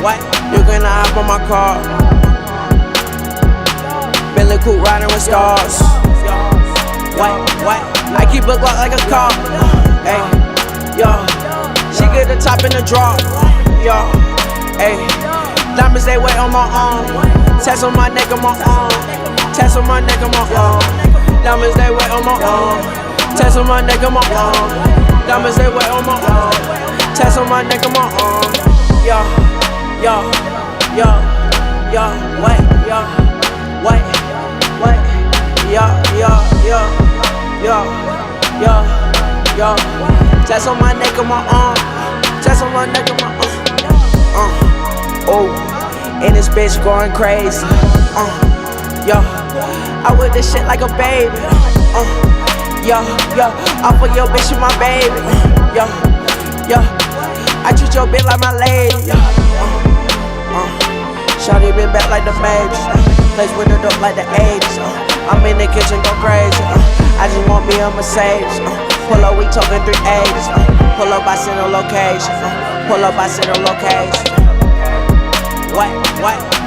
What? You gonna hop on my car? Bentley coupe riding with stars. What? I keep a Glock like a car. Hey, yo, she get the top in the draw. Yo, hey, diamonds they wait on my arm. Tats on my neck on my arm. Tats on my neck on my arm. Diamonds they wait on my arm. Tats on my neck on my arm. Diamonds they wait on my arm. Tats on my neck on my arm. Yo, wait, yo, tats on my neck on my arm, tats on my neck on my arm. Oh, and this bitch going crazy. Yo, I whip this shit like a baby. Yo, I fuck your bitch with my baby. Yo, I treat your bitch like my lady. Shawty been back like the Matrix. Place with the dope like the 80s. I'm in the kitchen go crazy. I just want me a Mercedes. Pull up, we talking 380s. Pull up, I send a location. Pull up, I send a location. What?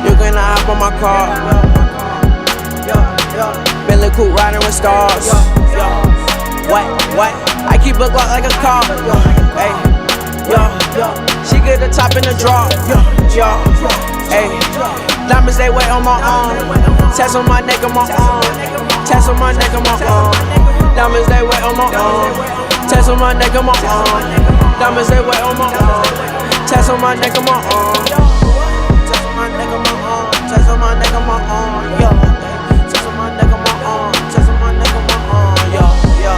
You gonna hop on my car? Bentley coupe riding with stars. What? I keep a Glock like a car. Hey, yo, she get the top in the draw. Hey, diamonds they wait on my arm. Tats on my neck on my arm. Tats on my neck on my arm. Diamonds they wait on my arm. Tats on my neck on my arm. Diamonds they wait on my arm. Tats on my neck on my arm. Tats on my neck on my arm. Tats on my neck on my arm. Yo, tats on my neck on my arm. Tats on my neck on my arm. Yo, hey,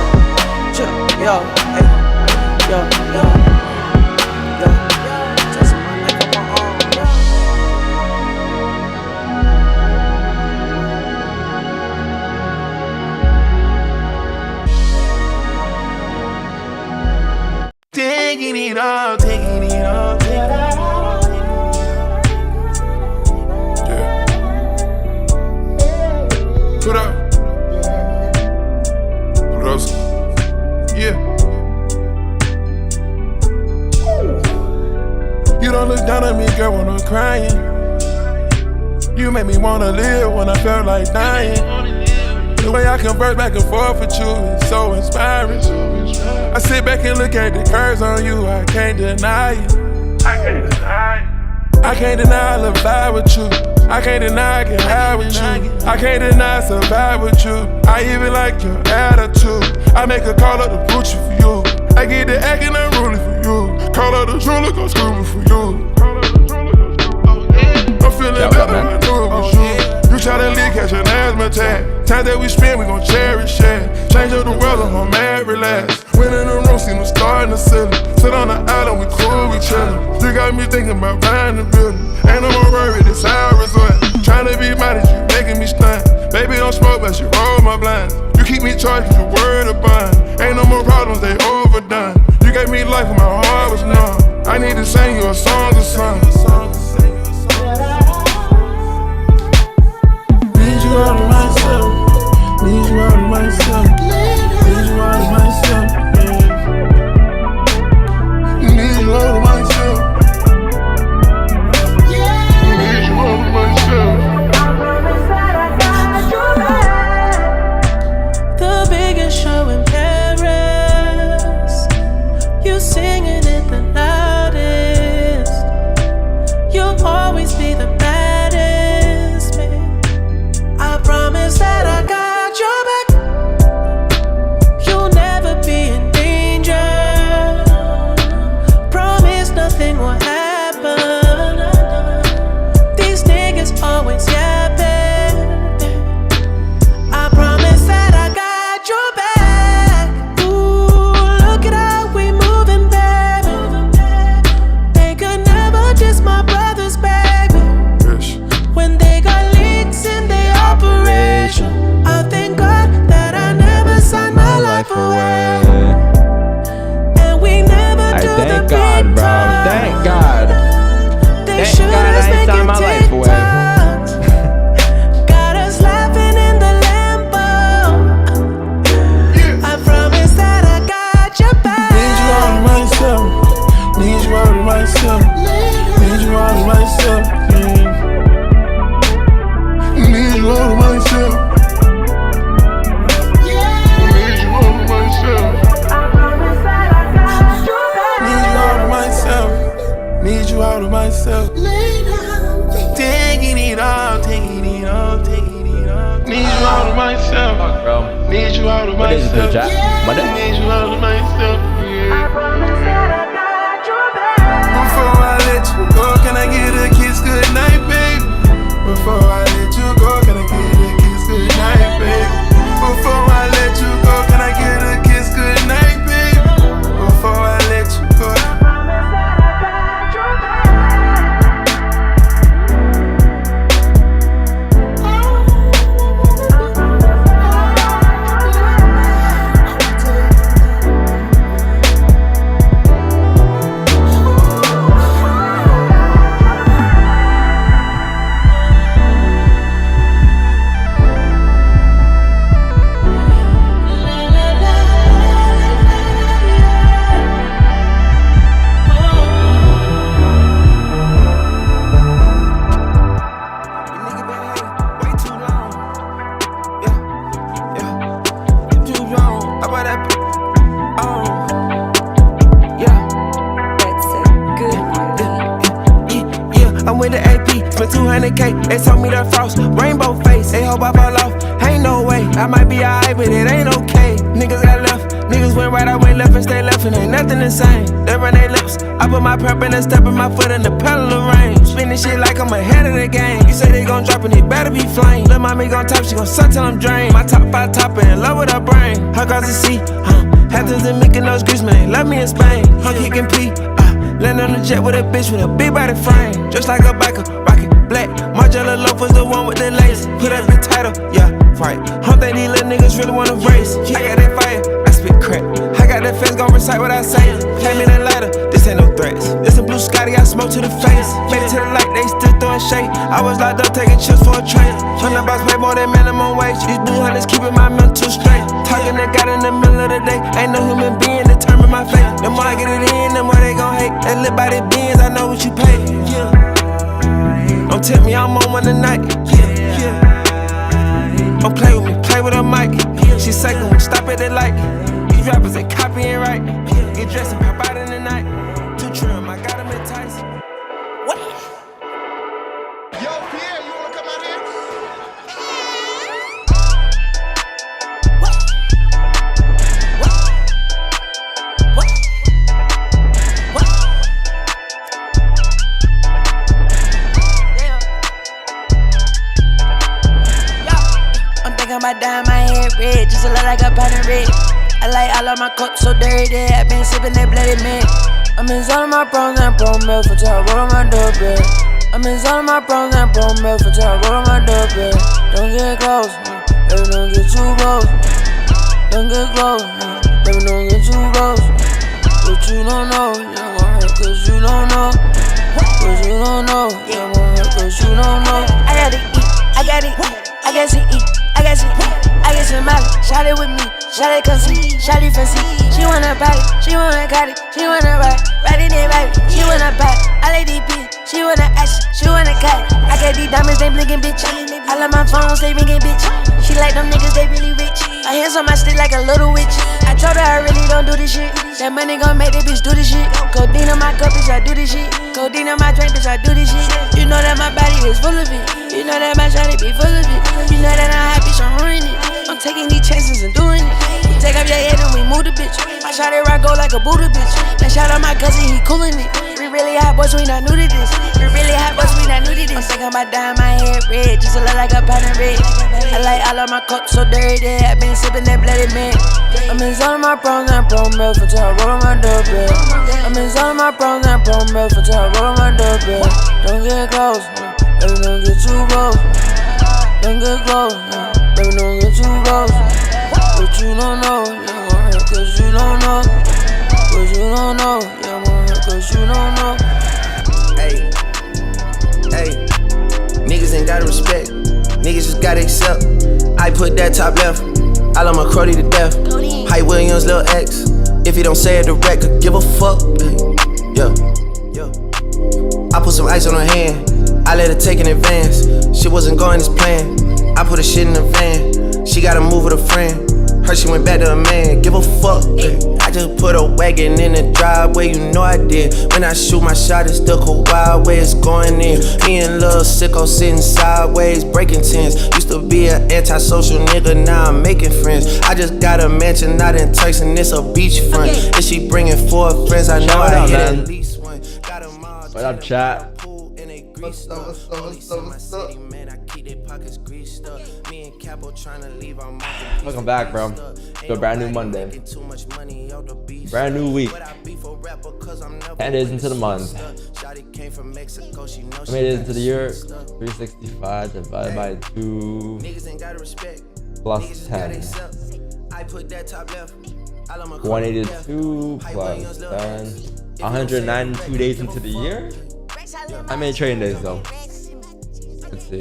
yo. Taking it all, taking it all, taking it all. Yeah. Put up. Yeah. You don't look down at me, girl, when I'm crying. You make me wanna live when I felt like dying. The way I converse back and forth with you is so inspiring. I sit back and look at the curves on you, I can't deny it. I can't deny I love vibe with you. I can't deny I get high with you. I can't deny I survive with you. I even like your attitude. I make a call up to Gucci for you. I get the acting unruly for you. Call up the jeweler, go screw me for you. I'm feeling better than I knew it was you. You try to leave, catch an asthma attack. Time that we spend, we gon' cherish it. Change up the weather, I'm mad, relax. Went in the room, seen them star in the ceiling. Sit on the island, we cool, we chillin'. You got me thinking about buying the building. Ain't no more worry, this how I resort. Tryna be modest, you making me stunt. Baby, don't smoke, but you roll my blinds. You keep me charged, cause you word of bond. Ain't no more problems, they overdone. You gave me life when my heart was numb. I need to sing you a song or something. Need you all to myself. Need you all to myself. Need you all to myself. Need you all to myself. Need you all to myself. I promise that I got your back. The biggest show in Paris. You singing it the loudest. You'll always be the baddest, man. I promise that I got your back. You'll never be in danger. Promise nothing will happen. These niggas always yapping. I promise that I got your back. Ooh, look at how we moving, baby. They could never diss my brothers, baby. shooters making TikToks. Got us laughing in the Lambo. I promise that I got your back. Need you all to myself. Need you all to myself. Need you all to myself. Need you all to myself. Need you all to myself. I promise that I got your back. Need you all to myself. Need you all to myself. Taking it all, taking it all, taking it all. Need you all to myself. Need you all to myself. Need you all to myself. I promise that I got your back. Before I let you go, can I get a kiss goodnight, babe? Before I let you go, can I get a kiss goodnight, babe? Before I let you go, can I get a kiss goodnight, babe? Before I let you go. I promise that I got your back. Nigga been hating way too long. Too long. How about that? Oh, yeah. That's a good one. Yeah, I'm with the AP, spent 200K. They told me the frost, rainbow face. They hope I fall off, ain't no way. I might be alright, but it ain't okay. Niggas got left, niggas went right, I went left and stay left, and ain't nothing the same. They run their lips, I put my prep in and step in my foot in the pedal of rain. Spinning shit like I'm ahead of the game. You say they gon' drop and it better be flame. Lil' mommy gon' top, she gon' suck till I'm drained. My top 5 topper in love with her brain. Her across the sea, Hamptons and Mykonos, Greece, man, they love me in Spain. Her kicking P, land on the jet with a bitch with a big body frame. Just like a biker, rocket black. Margiela Loaf was the one with the lace. Put up the title, yeah, right. Don't think these little niggas really wanna race. I got that fire, I spit crack. I got that fence, gon' recite what I say. Came in that lighter, this ain't no threats. This a blue Scotty, I smoke to the face. Made it to the light, they still throwing shade. I was locked up taking chips for a trade. Turn the box pay more than minimum wage. These blue hunters keeping my mental straight. Talking to God in the middle of the day. Ain't no human being determine my fate. The more I get it in, the more they gon' hate. They live by the beans, I know what you pay. Yeah. Don't tell me I'm on one tonight. Yeah. Don't play with me, play with a mic. She second me, stop at the light. These rappers ain't copying right. Get dressed and pop out in the night. Too trim, I got 'em enticed. What? Yo, Pierre, you wanna come out here? I'm thinking about dyeing my hair red, just to look like a pound of red. I like all of my cups so dirty, I been sipping that bloody man. I'm in zone of my pros and pro milk until I roll on my doorbell. I'm in zone of my pros and pro milk until I roll on my doorbell. Don't get close, baby, don't get too close. Don't get close, baby, don't get too close. But you don't know, yeah, gon' hurt cause you don't know. Cause you don't know, yeah, gon' hurt cause you don't know. I gotta eat, I gotta eat, I gotta eat, I gotta eat, I got some money. Shot it with me, shot it come see, shot it fancy. She wanna buy it, she wanna cut it, she wanna ride it in baby. She wanna buy it, I like these bitch, she wanna action, she wanna cut it. I got these diamonds, they blinking bitch. I love my phones, they ringing bitch. She like them niggas, they really rich. Her hands on my stick like a little witch. I told her I really don't do this shit. That money gon' make that bitch do this shit. Codeine on my cup, bitch, I do this shit. Codeine on my drink, bitch, I do this shit. You know that my body is full of it. You know that my shawty be full of it. You know that I'm happy, so I'm ruining it. I'm taking these chances and doing it. Take off your head and we move the bitch. My shawty rock go like a Buddha bitch. That shout out my cousin, he coolin' it. We really hot boys, we not new to this. We really hot boys, we not new to this. I'm thinking about dyeing my hair red, just to look like a pound of red. I like all of my cups so dirty, I been sipping that bloody man. I'm in zone of my pros and pro milk until I roll on my doorbell. I'm in zone of my pros and pro milk until I roll on my doorbell. Don't get close, baby, don't get too close. Don't get close, baby, don't get too close. But you don't know, yeah, gon' hurt cause you don't know. Cause you don't know, yeah, gon' hurt cause you don't know. Hey, just gotta accept. I put that top left. I love my Crody to death. Hype Williams, Lil X. If he don't say it direct, could give a fuck. Yeah. I put some ice on her hand. I let her take in advance. Shit wasn't going as planned. I put her shit in the van. She gotta move with a friend. Her she went back to a man. Give a fuck. I just put a wagon in the driveway. You know I did. When I shoot my shot, it's the cold wild way it's going in. Me and Lil Sicko sitting sideways, breaking tens. Used to be an antisocial nigga, now I'm making friends. I just got a mansion, not in Turks, and it's a beachfront. If she bringing 4 friends, I know I hit at least one. What up, chat? What's up? Welcome back, bro. To a brand new Monday. Brand new week. 10 days into the month. How many days into the year? 365 divided by 2 plus 10. 182 plus 10. 192 days into the year? How many trading days though? Let's see.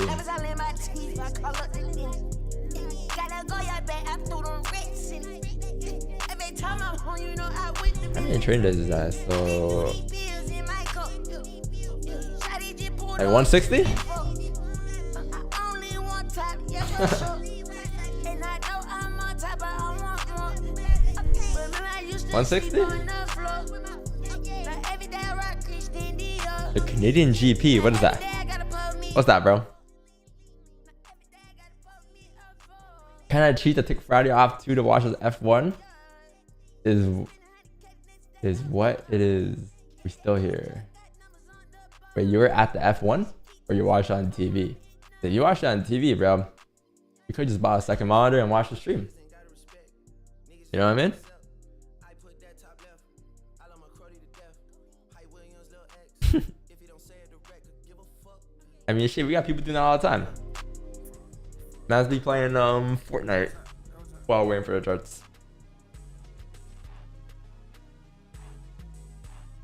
How many trading days is that? So like 160? 160? The Canadian GP, what is that? What's that, bro? Can I cheat to take Friday off too to watch this F1? Is what it is. We're still here. Wait, you were at the F1 or you watched it on TV? If you watched it on TV, bro, you could just buy a second monitor and watch the stream. You know what I mean? I mean, shit, we got people doing that all the time. Man's be playing Fortnite while waiting for the charts.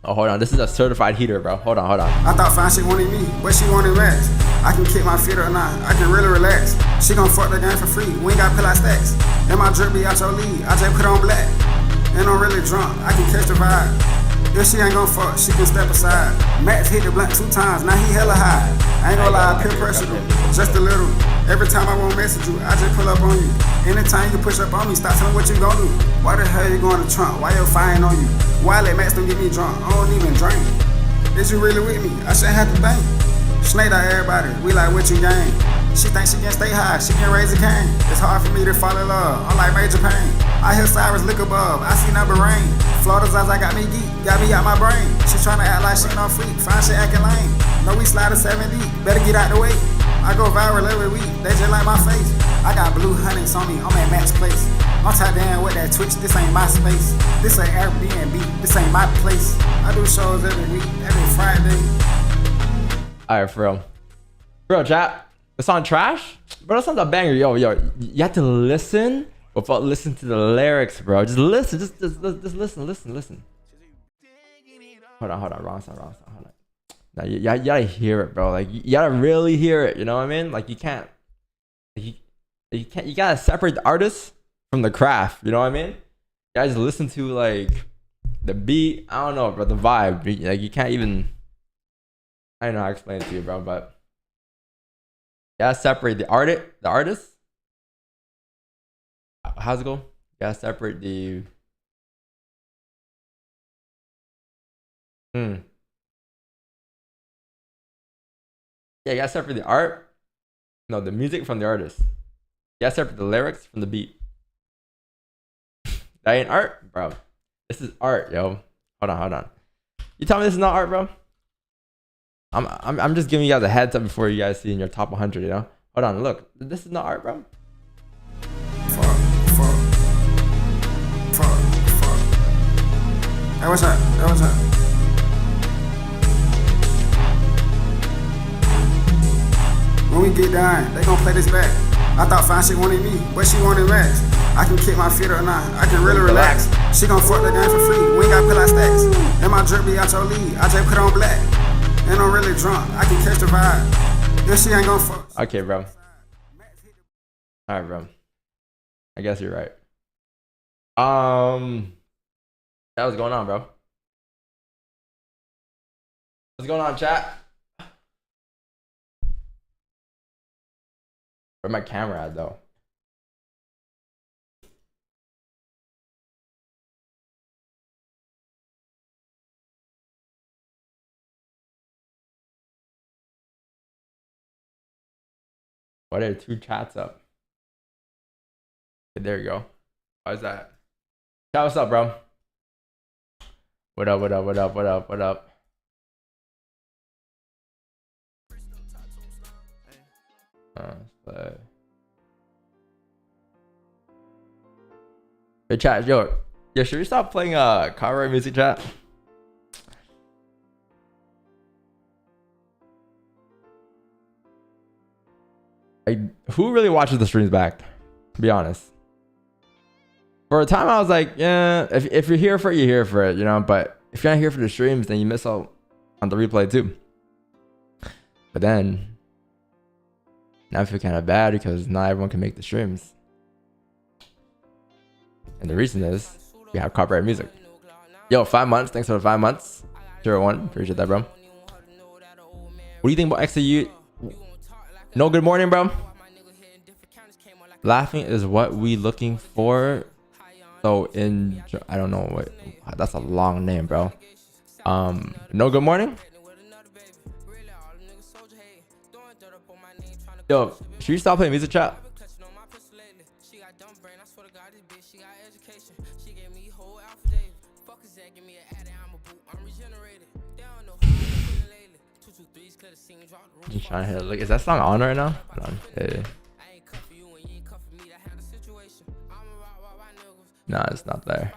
Oh, hold on. This is a certified heater, bro. Hold on. I thought fine shit wanted me, but she wanted rest. I can kick my feet or not. I can really relax. She gon' fuck the game for free. We ain't got pill out stacks. And my drip be out your lead. I just put on black. And I'm really drunk. I can catch the vibe. If she ain't gon' fuck, she can step aside. Max hit the blunt 2 times, now he hella high. I ain't gonna lie, peer pressure just a little. Every time I won't message you, I just pull up on you. Anytime you push up on me, stop telling what you gon' do. Why the hell you going to Trump? Why your fire on you? Why let Max don't get me drunk? I don't even drink. Is you really with me? I shouldn't have to think. Snake out everybody, we like what you gain. She thinks she can stay high, she can raise a cane. It's hard for me to fall in love, I'm like Major Pain. I hear Cyrus lick above, I see number rain. Florida's eyes, I got me geek, got me out my brain. She tryna act like she no freak, fine shit acting lame. No, we slide a 7 deep, better get out the way. I go viral every week, they just like my face. I got blue huntings on me, I'm at Matt's place. I'm tied down with that Twitch, this ain't my space. This ain't Airbnb, this ain't my place. I do shows every week, every Friday. Alright, for real, chat. The song trash? Bro, that song's a banger. Yo, you have to listen without listening to the lyrics, bro. Just listen, just listen. Hold on, wrong song, hold on. Now, you gotta hear it, bro. Like, you gotta really hear it, you know what I mean? Like, you can't, you gotta separate the artist from the craft, you know what I mean? You guys listen to, like, the beat, I don't know, bro, the vibe. Like, you can't even, I don't know how to explain it to you, bro, but you gotta separate the artist. How's it go? You gotta separate the Yeah, you gotta separate the art. No, the music from the artist. You gotta separate the lyrics from the beat. That ain't art, bro. This is art, yo. Hold on. You tell me this is not art, bro? I'm just giving you guys a heads up before you guys see in your top 100, you know? Hold on, look. This is not art, bro. Fuck. Hey, what's up? When we get done, they gon' play this back. I thought fine shit wanted me, but she wanted rest. I can kick my feet or not, I can really relax. She gon' fuck the game for free, we ain't got pill out stacks. And my drip be out your lead, I just put on black. And I'm really drunk, I can catch the vibe. If she ain't gon' fuck. Okay, bro. All right, bro. I guess you're right. What's going on, bro? What's going on, chat? Where's my camera at, though? Why are there 2 chats up? Okay, there you go. How's that? Chat, what's up, bro? What up, what up, what up, what up, what up? Hey, chat, yo, should we stop playing copyright music, chat? Like, who really watches the streams back? To be honest, for a time I was like, yeah, if you're here for it, you're here for it, you know. But if you're not here for the streams, then you miss out on the replay too. But then now I feel kind of bad because not everyone can make the streams, and the reason is we have copyright music. Yo, 5 months. Thanks for the 5 months. 01. Appreciate that, bro. What do you think about XAU? No, good morning, bro. Laughing is what we looking for. So I don't know what, that's a long name, bro. No, good morning. Yo, should you stop playing music, chat? Just trying to hit. Like, is that song on right now? Hold on. Hey. Nah, it's not there.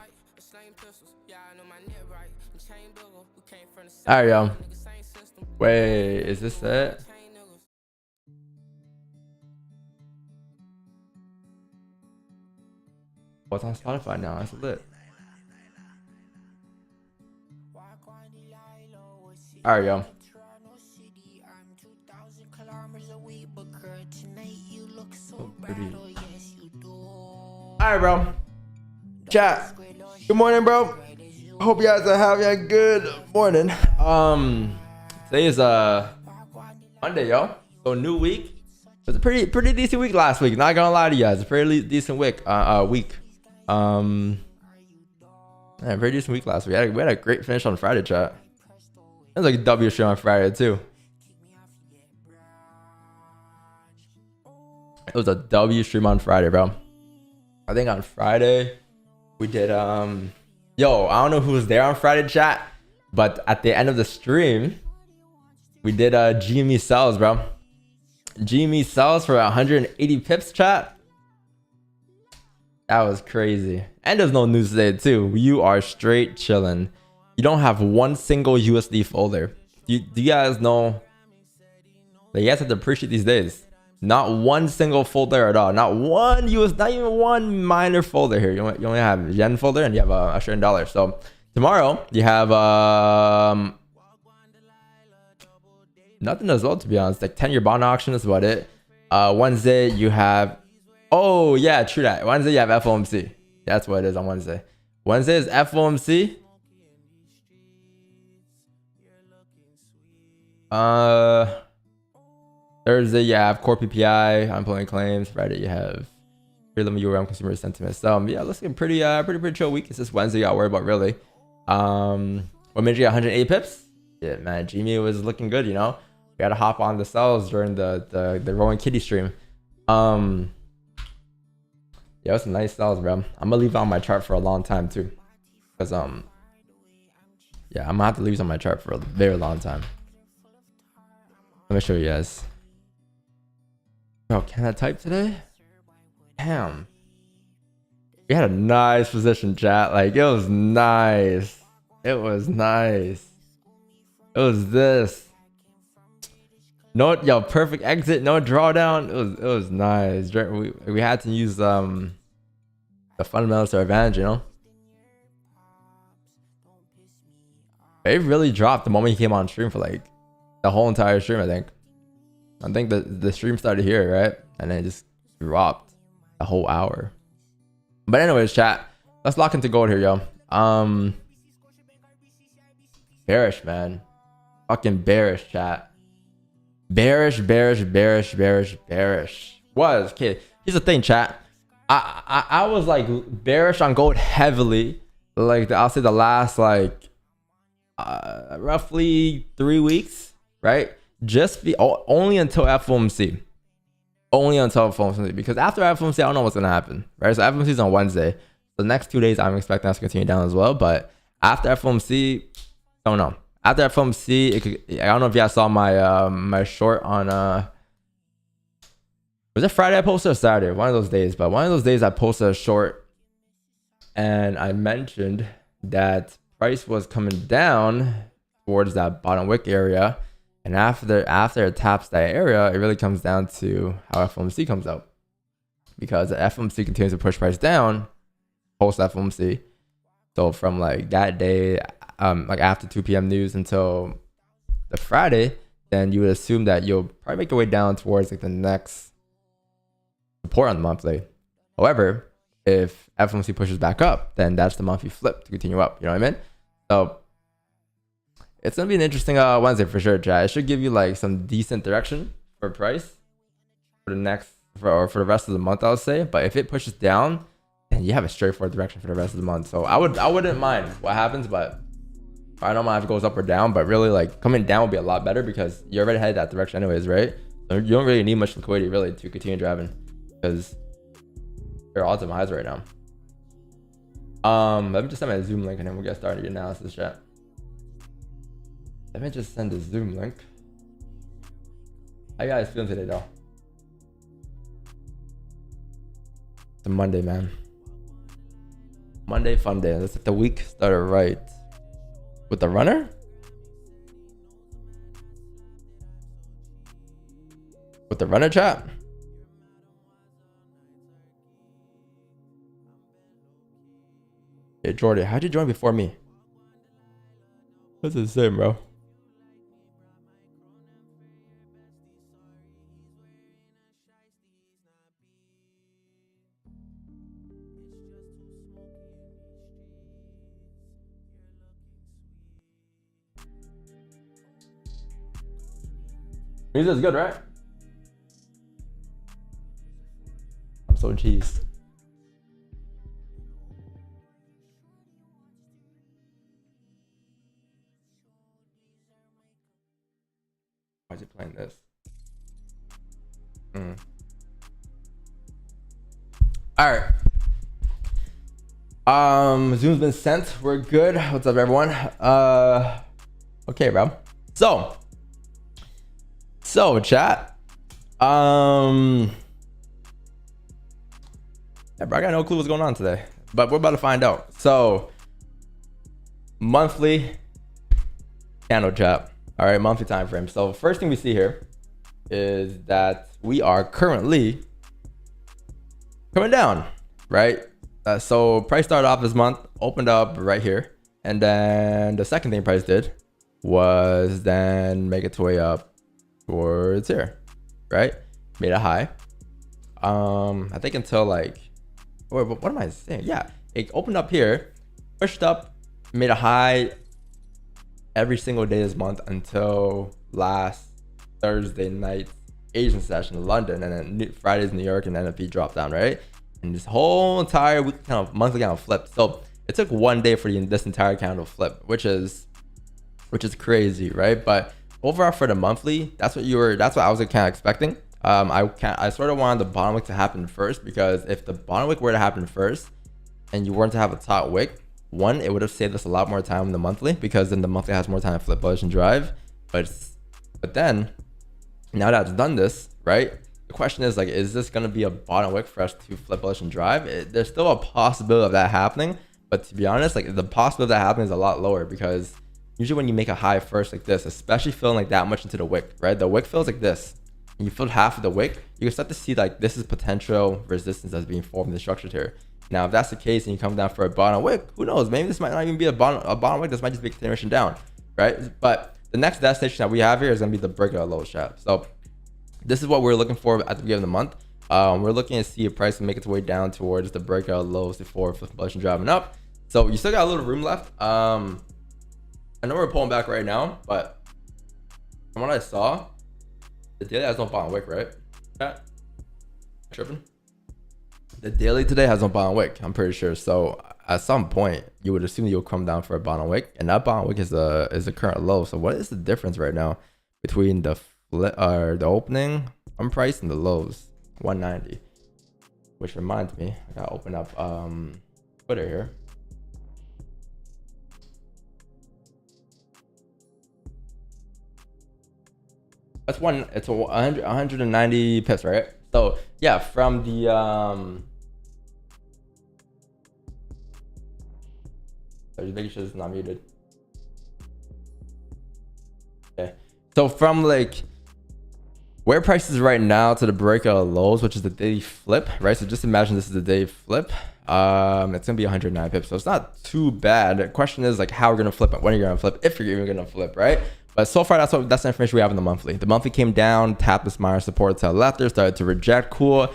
Alright, yo. Wait, is this it? What's on Spotify now? That's lit. Alright, yo. So pretty. Alright, bro. Chat. Good morning, bro. Hope you guys are having a good morning. Today is Monday, yo. So new week. It was a pretty decent week last week. Not gonna lie to you guys. A pretty decent week. Yeah, pretty decent week last week. We had a great finish on Friday, chat. It was like a W stream on Friday too. It was a W stream on Friday, bro. I think on Friday we did yo, I don't know who was there on Friday, chat, but at the end of the stream we did GME sells, bro. GME sells for 180 pips, chat. That was crazy. And there's no news today too. You are straight chilling. You don't have one single USD folder. Do you guys know that you guys have to appreciate these days? Not one single folder at all. Not one not even one minor folder here. You only have yen folder and you have Australian dollar. So tomorrow you have nothing as well, to be honest. Like 10-year bond auction is about it. Wednesday you have, oh yeah, true that. Wednesday you have FOMC. That's what it is on Wednesday. Wednesday is FOMC. Thursday you have core PPI, unemployment claims. Friday you have prelim URM consumer sentiment. So yeah, looks like a pretty chill week. It's just Wednesday you gotta worry about really. What made you get 108 pips? Yeah, man, Jimmy was looking good, you know. We had to hop on the cells during the rolling kitty stream. Yeah, it was some nice cells, bro. I'm gonna leave it on my chart for a long time too, because yeah, I'm gonna have to leave it on my chart for a very long time. Let me show you guys. Bro, can I type today? Damn. We had a nice position, chat. Like, it was nice. It was nice. It was this. No, yo, perfect exit, no drawdown. It was nice. We had to use the fundamentals to our advantage, you know. It really dropped the moment he came on stream for like the whole entire stream. I think the stream started here, right, and then it just dropped. the whole hour. But anyways, chat, let's lock into gold here, yo. Bearish, man. Fucking bearish, chat. Bearish. Was, okay, here's the thing, chat. I was like bearish on gold heavily, like I'll say the last like roughly 3 weeks, right? Only until FOMC. Only until FOMC, because after FOMC, I don't know what's gonna happen, right? So FOMC is on Wednesday. The next 2 days, I'm expecting us to continue down as well. But after FOMC, I don't know. After FOMC, I don't know if you guys saw my my short on was it Friday I posted or Saturday? One of those days. But one of those days I posted a short, and I mentioned that price was coming down towards that bottom wick area. And after it taps that area, it really comes down to how FOMC comes out. Because the FOMC continues to push price down post FOMC. So from like that day, like after 2 p.m. news until the Friday, then you would assume that you'll probably make your way down towards like the next support on the monthly. However, if FOMC pushes back up, then that's the monthly flip to continue up. You know what I mean? So it's gonna be an interesting Wednesday for sure, chat. It should give you like some decent direction for price for the rest of the month, I would say. But if it pushes down, then you have a straightforward direction for the rest of the month. So I wouldn't mind what happens, but I don't mind if it goes up or down. But really, like coming down would be a lot better because you already headed that direction anyways, right? So you don't really need much liquidity really to continue driving because your odds are highs right now. Let me just send my Zoom link and then we'll get started your analysis, chat. Let me just send the Zoom link. How you guys feeling today, though? It's a Monday, man. Monday, fun day. Let's get the week started right. With the runner? With the runner, chat? Hey, Jordy, how'd you join before me? That's insane, bro. Music's good, right? I'm so cheesed. Why is he playing this? All right. Zoom's been sent. We're good. What's up, everyone? Okay, bro. So chat. Yeah, bro, I got no clue what's going on today, but we're about to find out. So monthly candle, chat. All right, monthly time frame. So first thing we see here is that we are currently coming down, right? So price started off this month, opened up right here, and then the second thing price did was then make its way up towards here, right? Made a high. I think until like, what am I saying? Yeah, it opened up here, pushed up, made a high every single day this month until last Thursday night Asian session in London, and then Friday's New York, and NFP dropped down, right? And this whole entire week monthly candle flipped. So it took 1 day for this entire candle flip, which is crazy, right? But overall for the monthly, that's what I was kind of expecting. I sort of wanted the bottom wick to happen first, because if the bottom wick were to happen first and you weren't to have a top wick, one, it would have saved us a lot more time in the monthly, because then the monthly has more time to flip, bullish, and drive. But then now that it's done this, right? The question is, like, is this going to be a bottom wick for us to flip, bullish, and drive? There's still a possibility of that happening, but to be honest, like, the possibility of that happening is a lot lower, because usually when you make a high first like this, especially filling like that much into the wick, right? The wick fills like this, and you filled half of the wick, you can start to see like this is potential resistance that's being formed and structured here. Now, if that's the case and you come down for a bottom wick, who knows? Maybe this might not even be a bottom wick. This might just be a continuation down, right? But the next destination that we have here is going to be the breakout low, chat. So this is what we're looking for at the beginning of the month. We're looking to see a price make its way down towards the breakout lows before flip bullish driving up. So you still got a little room left. I know we're pulling back right now, but from what I saw, the daily has no bottom wick, right? Yeah. Tripping. The daily today has no bottom wick, I'm pretty sure. So at some point, you would assume you'll come down for a bottom wick, and that bottom wick is the current low. So what is the difference right now between the opening on price and the lows? 190. Which reminds me, I gotta open up Twitter here. It's 190 pips, right? So yeah, from the so just making sure it's not muted. Okay, so from like where price is right now to the breakout lows, which is the daily flip, right? So just imagine this is the daily flip. It's gonna be 109 pips, so it's not too bad. The question is like how we're gonna flip it, when you're gonna flip, if you're even gonna flip, right? But so far, that's the information we have in the monthly. The monthly came down, tapped this minor support to the left there, started to reject. Cool.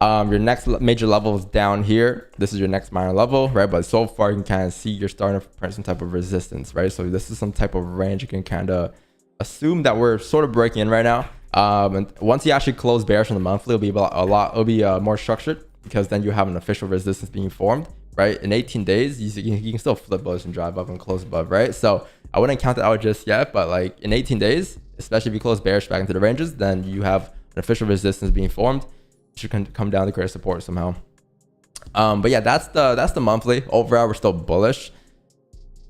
Your next major level is down here. This is your next minor level, right? But so far, you can kind of see you're starting to print some type of resistance, right? So this is some type of range. You can kind of assume that we're sort of breaking in right now. And once you actually close bearish on the monthly, it'll be more structured, because then you have an official resistance being formed, right? In 18 days, you can still flip bullish and drive up and close above, right? So I wouldn't count it out just yet, but like in 18 days, especially if you close bearish back into the ranges, then you have an official resistance being formed. It should come down to create support somehow. But yeah, that's the monthly. Overall, we're still bullish.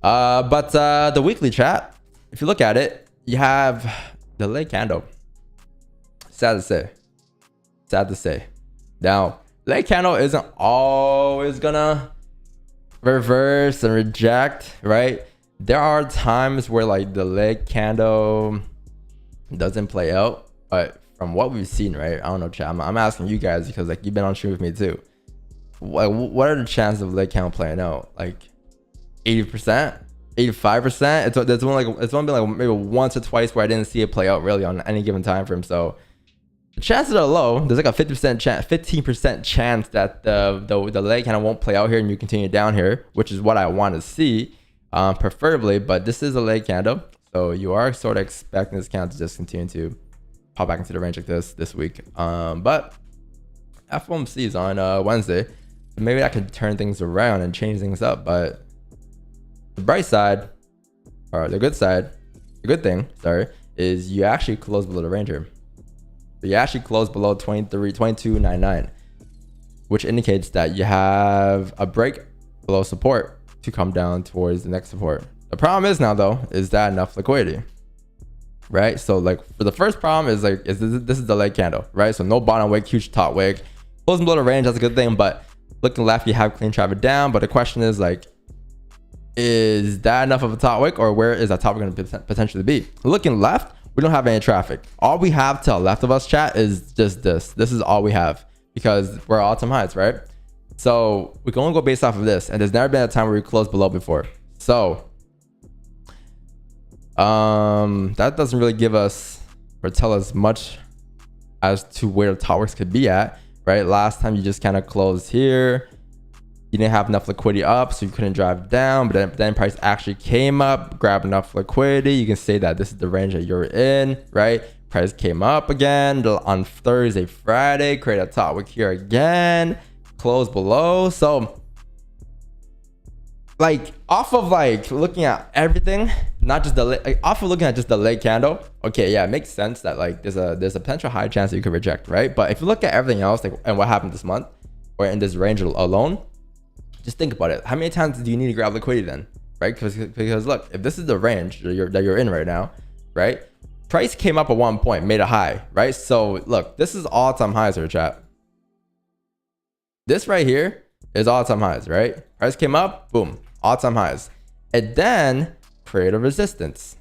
But the weekly chat, if you look at it, you have the late candle. Sad to say. Sad to say. Now, late candle isn't always gonna reverse and reject, right? There are times where like the leg candle doesn't play out, but from what we've seen, right? I don't know, chat. I'm asking you guys because like you've been on stream with me too. What are the chances of leg candle playing out? Like 80%, 85%. It's only been like maybe once or twice where I didn't see it play out really on any given time frame. So the chances are low. There's like a 50% chance, 15% chance that the leg candle won't play out here and you continue down here, which is what I want to see. Preferably, but this is a leg candle, so you are sort of expecting this candle to just continue to pop back into the range like this week. But FOMC is on Wednesday, so maybe I can turn things around and change things up. But the bright side, or the good side, the good thing, sorry, is you actually close below the range here. So you actually close below 22.99, which indicates that you have a break below support to come down towards the next support. The problem is now though, is that enough liquidity, right? So like for the first problem is like, this is the leg candle, right? So no bottom wick, huge top wick, closing below the range, that's a good thing. But looking left, you have clean traffic down. But the question is like, is that enough of a top wick, or where is that top wick going to potentially be? Looking left, we don't have any traffic. All we have to the left of us, chat, is just this. This is all we have because we're all-time highs, right? So we can only go based off of this, and there's never been a time where we closed below before. So that doesn't really give us or tell us much as to where the top wicks could be at, right? Last time you just kind of closed here. You didn't have enough liquidity up, so you couldn't drive down. But then price actually came up, grabbed enough liquidity. You can say that this is the range that you're in, right? Price came up again on Thursday, Friday, create a top wick here again, close below. So like off of like looking at everything, not just off of looking at just the leg candle, okay, yeah, it makes sense that like there's a potential high chance that you could reject, right? But if you look at everything else, like and what happened this month or in this range alone, just think about it. How many times do you need to grab liquidity then, right? Because look, if this is the range that you're in right now, right? Price came up at one point, made a high, right? So look, this is all-time highs here, chat. This right here is all-time highs, right? Price came up, boom, all-time highs. And then create a resistance,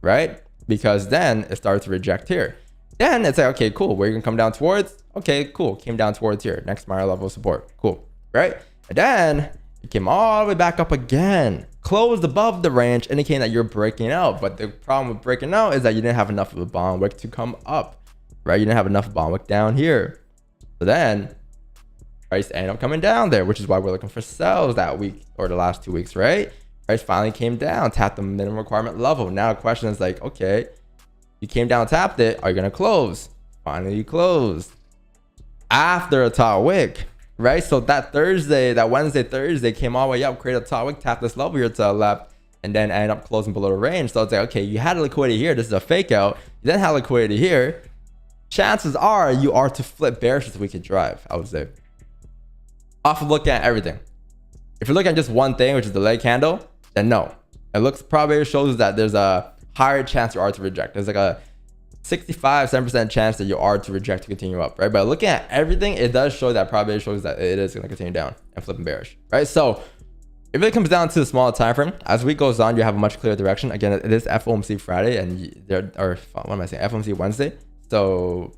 right? Because then it started to reject here. Then it's like, okay, cool. Where you can come down towards? Okay, cool. Came down towards here. Next minor level of support. Cool, right? And then it came all the way back up again. Closed above the range, indicating that you're breaking out. But the problem with breaking out is that you didn't have enough of a bond wick to come up, right? You didn't have enough bond wick down here. So then price ended up coming down there, which is why we're looking for sells that week or the last 2 weeks, right? Price finally came down, tapped the minimum requirement level. Now the question is like, okay, you came down, tapped it. Are you going to close? Finally, you closed after a top wick, right? So that Wednesday, Thursday came all the way up, created a top wick, tapped this level here to the left, and then ended up closing below the range. So it's like, okay, you had a liquidity here. This is a fake out. You then had liquidity here. Chances are you are to flip bearish this week to drive, I would say. Off of looking at everything. If you're looking at just one thing, which is the leg candle, then no. It looks probably shows that there's a higher chance you are to reject. There's like a 65-7% chance that you are to reject to continue up, right? But looking at everything, it does show that probably shows that it is going to continue down and flipping bearish, right? So if it comes down to the smaller time frame, as the week goes on, you have a much clearer direction. Again, it is FOMC Friday and what am I saying? FOMC Wednesday. So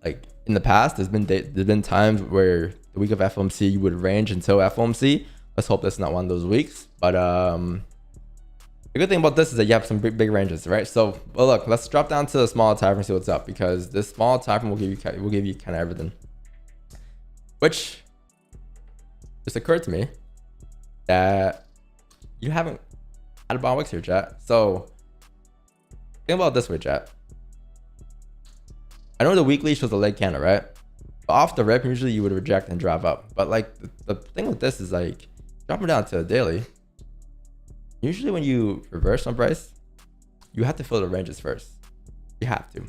like in the past, there's been times where the week of FOMC you would range until FOMC. Let's hope that's not one of those weeks. But the good thing about this is that you have some big ranges, right? So, well, look, let's drop down to the smaller time frame and see what's up, because this small time frame will give you kind of everything. Which just occurred to me that you haven't had a bond wicks here, chat. So think about it this way, chat. I know the weekly shows the leg candle, right? But off the rip, usually you would reject and drive up. But like the thing with this is like dropping down to the daily. Usually when you reverse on price, you have to fill the ranges first. You have to,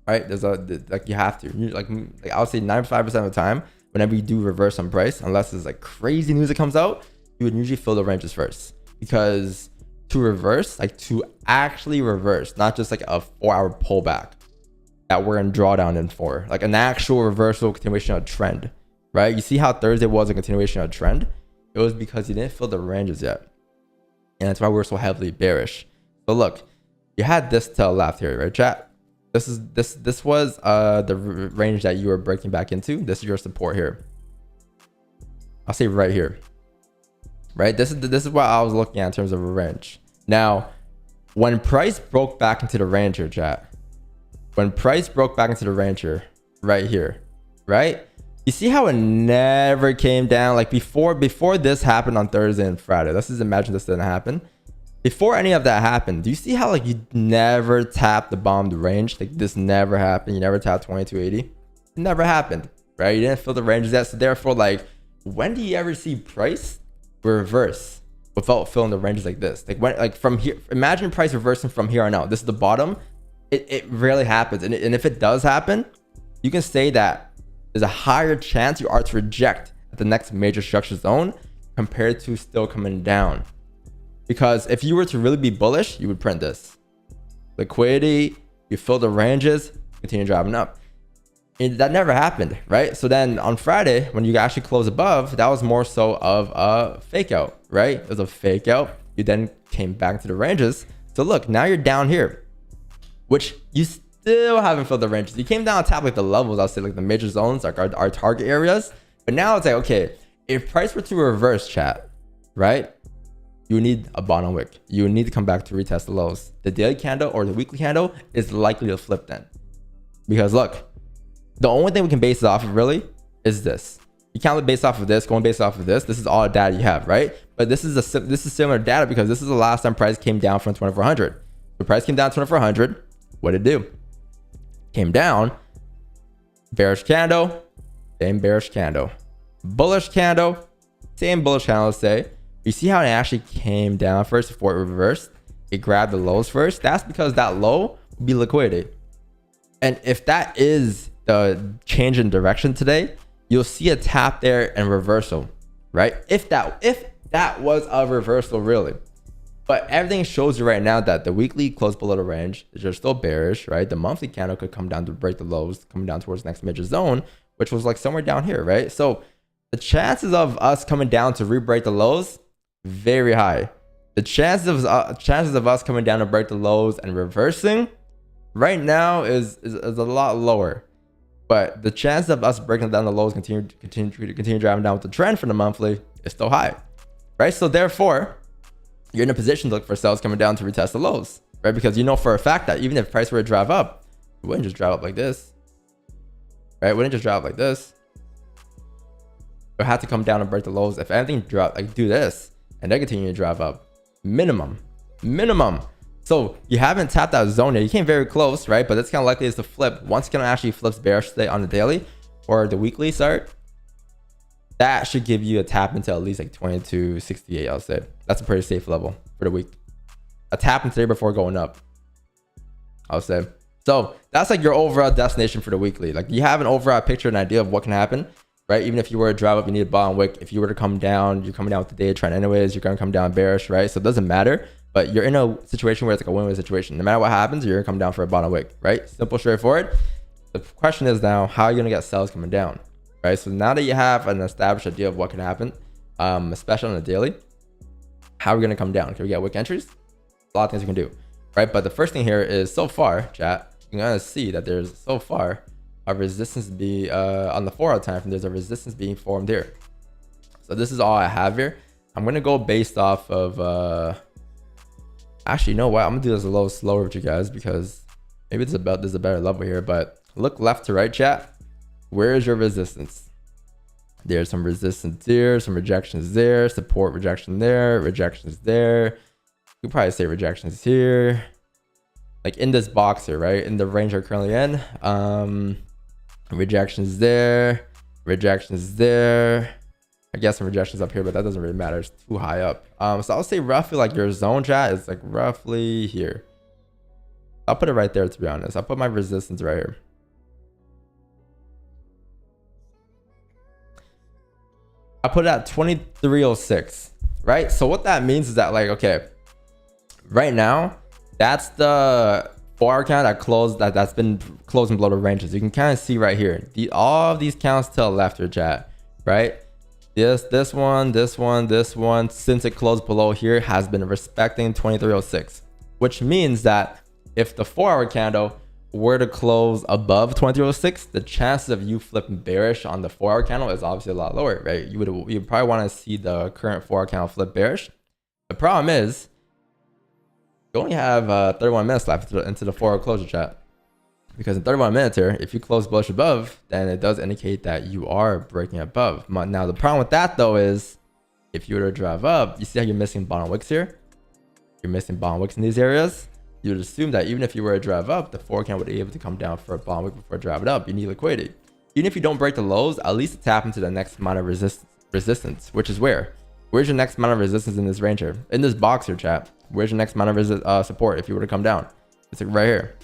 right? You have to. Like I would say 95% of the time, whenever you do reverse on price, unless there's like crazy news that comes out, you would usually fill the ranges first. Because to reverse, like to actually reverse, not just like a 4-hour pullback that we're in drawdown in for, like an actual reversal continuation of trend, right? You see how Thursday was a continuation of trend? It was because you didn't fill the ranges yet. And that's why we're so heavily bearish. So look, you had this to the left here, right, chat? This was the range that you were breaking back into. This is your support here. I'll say right here, right? This is what I was looking at in terms of a range. Now, when price broke back into the range here, chat. When price broke back into the range here, right here, right? You see how it never came down? Like before this happened on Thursday and Friday. Let's just imagine this didn't happen. Before any of that happened, do you see how like you never tapped the bottom range? Like this never happened. You never tapped 2280. It never happened, right? You didn't fill the ranges yet. So therefore, like, when do you ever see price reverse without filling the ranges like this? Like when, like from here, imagine price reversing from here on out. This is the bottom. It rarely happens. And if it does happen, you can say that there's a higher chance you are to reject at the next major structure zone compared to still coming down. Because if you were to really be bullish, you would print this. Liquidity, you fill the ranges, continue driving up. And that never happened, right? So then on Friday, when you actually close above, that was more so of a fake out, right? It was a fake out. You then came back to the ranges. So look, now you're down here, which you still haven't filled the ranges. You came down on top like the levels, I'll say like the major zones, like our target areas. But now it's like, okay, if price were to reverse, chat, right? You need a bottom wick. You need to come back to retest the lows. The daily candle or the weekly candle is likely to flip then. Because look, the only thing we can base it off of really is this. You can't base off of this, going based off of this. This is all the data you have, right? But this is similar data because this is the last time price came down from 2400. The price came down 2400. What did it do? Came down, bearish candle, same bearish candle, bullish candle, same bullish candle. Let's say you see how it actually came down first before it reversed. It grabbed the lows first. That's because that low will be liquidity. And if that is the change in direction today, you'll see a tap there and reversal, right? If that was a reversal really. But everything shows you right now that the weekly closed below the range. You're still bearish, right? The monthly candle could come down to break the lows, coming down towards the next major zone, which was like somewhere down here, right? So the chances of us coming down to re-break the lows, very high. The chances of us coming down to break the lows and reversing right now is a lot lower. But the chance of us breaking down the lows, continue driving down with the trend for the monthly is still high, right? So therefore, you're in a position to look for sales coming down to retest the lows, right? Because you know for a fact that even if price were to drive up, it wouldn't just drive up like this. right? It wouldn't just drop like this. It had to come down and break the lows. If anything drop, like do this and then continue to drive up. Minimum. So you haven't tapped that zone yet. You came very close, right? But it's kind of likely is to flip. Once it actually flips bearish today on the daily or the weekly, that should give you a tap into at least like 2268. I'll say that's a pretty safe level for the week. A tap in today before going up, I'll say. So that's like your overall destination for the weekly. Like you have an overall picture, an idea of what can happen, right? Even if you were to drive up, you need a bottom wick. If you were to come down, you're coming down with the data trend anyways. You're going to come down bearish, right? So it doesn't matter. But you're in a situation where it's like a win-win situation. No matter what happens, you're going to come down for a bottom wick, right? Simple, straightforward. The question is now, how are you going to get sales coming down, right? So now that you have an established idea of what can happen, especially on the daily, how are we going to come down? Can we get wick entries? A lot of things we can do, right? But the first thing here is so far, chat, you're going to see that there's so far a resistance on the 4 hour time frame. There's a resistance being formed here. So this is all I have here. I'm going to go based off of... Actually, you know what? I'm gonna do this a little slower with you guys because maybe there's a better level here. But look left to right, chat. Where is your resistance? There's some resistance there, some rejections there, support rejection there, rejections there. You could probably say rejections here, like in this box here, right? In the range we're currently in. Rejections there, rejections there. I guess some rejections up here, but that doesn't really matter. It's too high up. So I'll say roughly like your zone, chat, is like roughly here. I'll put it right there, to be honest. I'll put my resistance right here. I put it at 2306, right? So what that means is that, like, okay, right now, that's the 4 hour count that closed, that's been closing below the ranges. You can kind of see right here, all of these counts to the left here, chat, right? This one, since it closed below here, has been respecting 2306, which means that if the 4 hour candle were to close above 2306, the chances of you flipping bearish on the 4 hour candle is obviously a lot lower, right? You would probably want to see the current 4 hour candle flip bearish. The problem is you only have 31 minutes left into the 4 hour closure, chat. Because in 31 minutes here, if you close bullish above, then it does indicate that you are breaking above. Now, the problem with that, though, is if you were to drive up, you see how you're missing bottom wicks here? You're missing bottom wicks in these areas. You would assume that even if you were to drive up, the 4 count would be able to come down for a bottom wick before drive it up. You need liquidity. Even if you don't break the lows, at least tap into the next amount of resistance, which is where? Where's your next amount of resistance in this range here? In this box here, chat. Where's your next amount of support if you were to come down? It's like right here.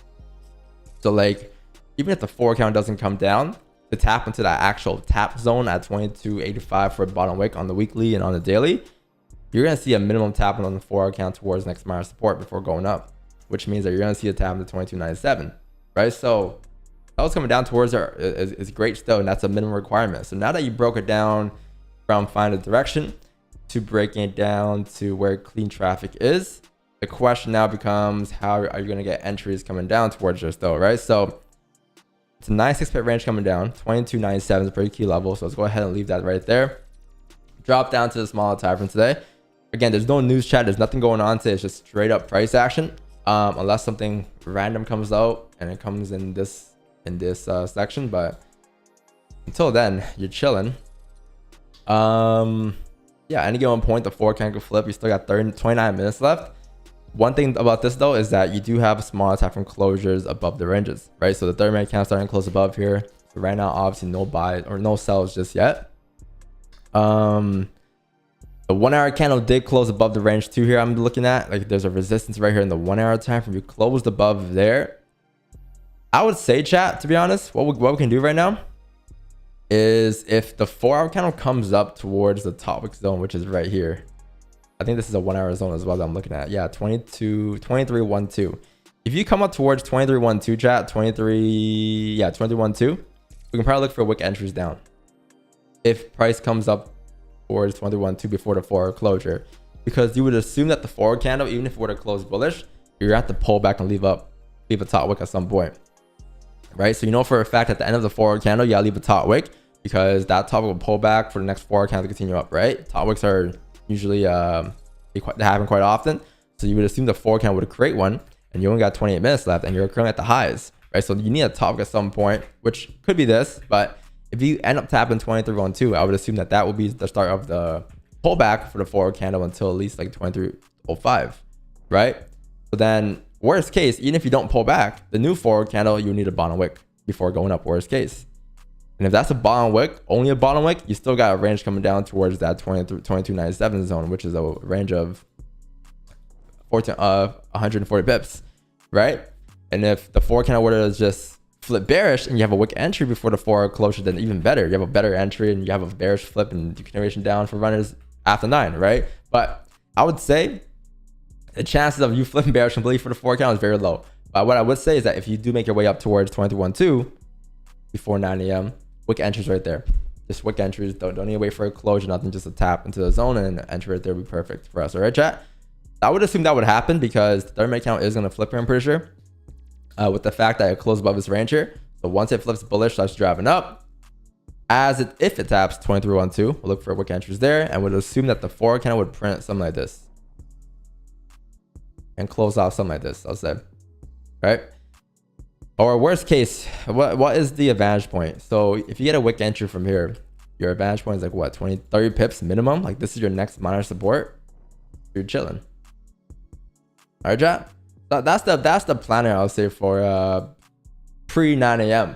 So like, even if the 4 count doesn't come down, to tap into that actual tap zone at 2285 for a bottom wick on the weekly and on the daily, you're going to see a minimum tap on the 4 hour count towards next amount of support before going up, which means that you're going to see a tap into 2297, right? So that was coming down towards there is great still, and that's a minimum requirement. So now that you broke it down from find a direction to breaking it down to where clean traffic is, the question now becomes, how are you going to get entries coming down towards this though, right? So it's a 96 pip range coming down. 2297 is a pretty key level. So let's go ahead and leave that right there. Drop down to the smaller time frame today. Again, there's no news chat. There's nothing going on today. It's just straight up price action. Unless something random comes out and it comes in this section. But until then, you're chilling. Yeah, any given point, the 4 count could flip. You still got 29 minutes left. One thing about this though is that you do have small time frame closures above the ranges, right? So the 30-minute count starting to close above here. So right now, obviously no buy or no sells just yet. The 1 hour candle did close above the range too here. I'm looking at, like, there's a resistance right here in the 1 hour time frame. You closed above there. I would say, chat, to be honest, what we can do right now is if the 4 hour candle comes up towards the top wick zone, which is right here. I think this is a 1 hour zone as well that I'm looking at. Yeah, 2312. If you come up towards 2312, chat, 2312, we can probably look for wick entries down. If price comes up towards 2312 before the 4 hour closure, because you would assume that the 4 hour candle, even if it were to close bullish, you're gonna have to pull back and leave a top wick at some point, right? So you know for a fact at the end of the 4 hour candle, you gotta leave a top wick because that top wick will pull back for the next 4 hour candle to continue up, right? Top wicks are usually they happen quite often. So you would assume the 4 count would create one, and you only got 28 minutes left, and you're currently at the highs, right? So you need a topic at some point, which could be this, but if you end up tapping 23.12, I would assume that that will be the start of the pullback for the forward candle until at least like 23.05, right? So then worst case, even if you don't pull back, the new forward candle, you need a bottom wick before going up, worst case. And if that's a bottom wick, only a bottom wick, you still got a range coming down towards that 22.97 zone, which is a range of 140 pips, right? And if the forward candle were to just flip bearish and you have a wick entry before the forward closure, then even better. You have a better entry and you have a bearish flip and continuation down for runners after 9, right? But I would say the chances of you flipping bearish completely for the forward candle is very low. But what I would say is that if you do make your way up towards 23.12 before 9 a.m., wick entries right there. Just wick entries. Don't need to wait for a closure, nothing, just a tap into the zone and an entry right there would be perfect for us. All right, chat? I would assume that would happen because the third minute count is going to flip here, I'm pretty sure. With the fact that it closed above this range here. So once it flips bullish, starts driving up. If it taps 23.12, we'll look for wick entries there and would assume that the forward candle would print something like this and close out something like this, I'll say, right? Or worst case, what is the advantage point? So if you get a wick entry from here, your advantage point is like what, 30 pips minimum? Like this is your next minor support. You're chilling. All right, chat. That's the planner, I'll say, for pre 9 a.m.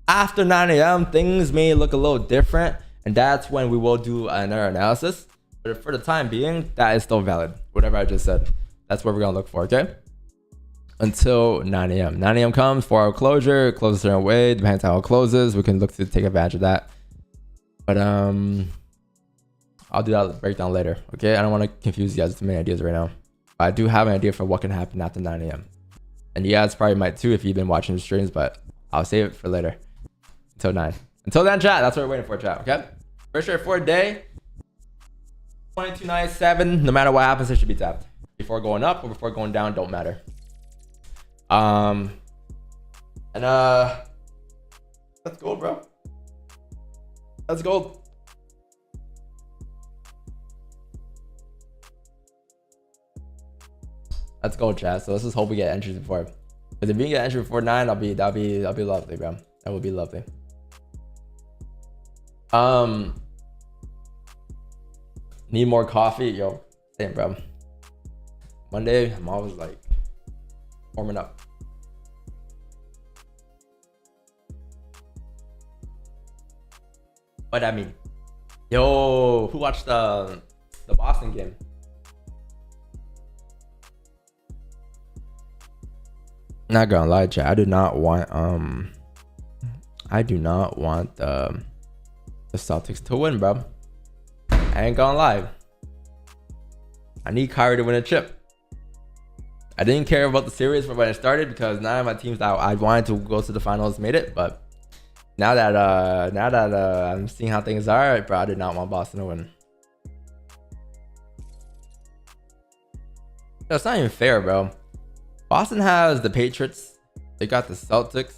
After 9 a.m., things may look a little different, and that's when we will do another analysis. But for the time being, that is still valid. Whatever I just said, that's what we're gonna look for. Okay. Until 9 a.m. 9 a.m. comes, 4-hour closure, closes a certain way, depends how it closes. We can look to take advantage of that. But I'll do that breakdown later. Okay, I don't want to confuse you guys with too many ideas right now. I do have an idea for what can happen after 9 a.m. And you guys probably might too if you've been watching the streams, but I'll save it for later. Until 9. Until then, chat, that's what we're waiting for, chat. Okay, for sure, for a day, 22.97. No matter what happens, it should be tapped. Before going up or before going down, don't matter. Let's go, bro. Let's go. Let's go, chat. So let's just hope we get entries before. Because if we get entry before 9, that'll be lovely, bro. That would be lovely. Need more coffee, yo. Same, bro. Monday, I'm always like warming up. What that mean? Yo, who watched the Boston game? Not gonna lie, chat. I do not want the Celtics to win, bro. I ain't gonna lie. I need Kyrie to win a chip. I didn't care about the series when it started because none of my teams that I wanted to go to the finals made it. But now that I'm seeing how things are, bro, I did not want Boston to win. That's not even fair, bro. Boston has the Patriots. They got the Celtics.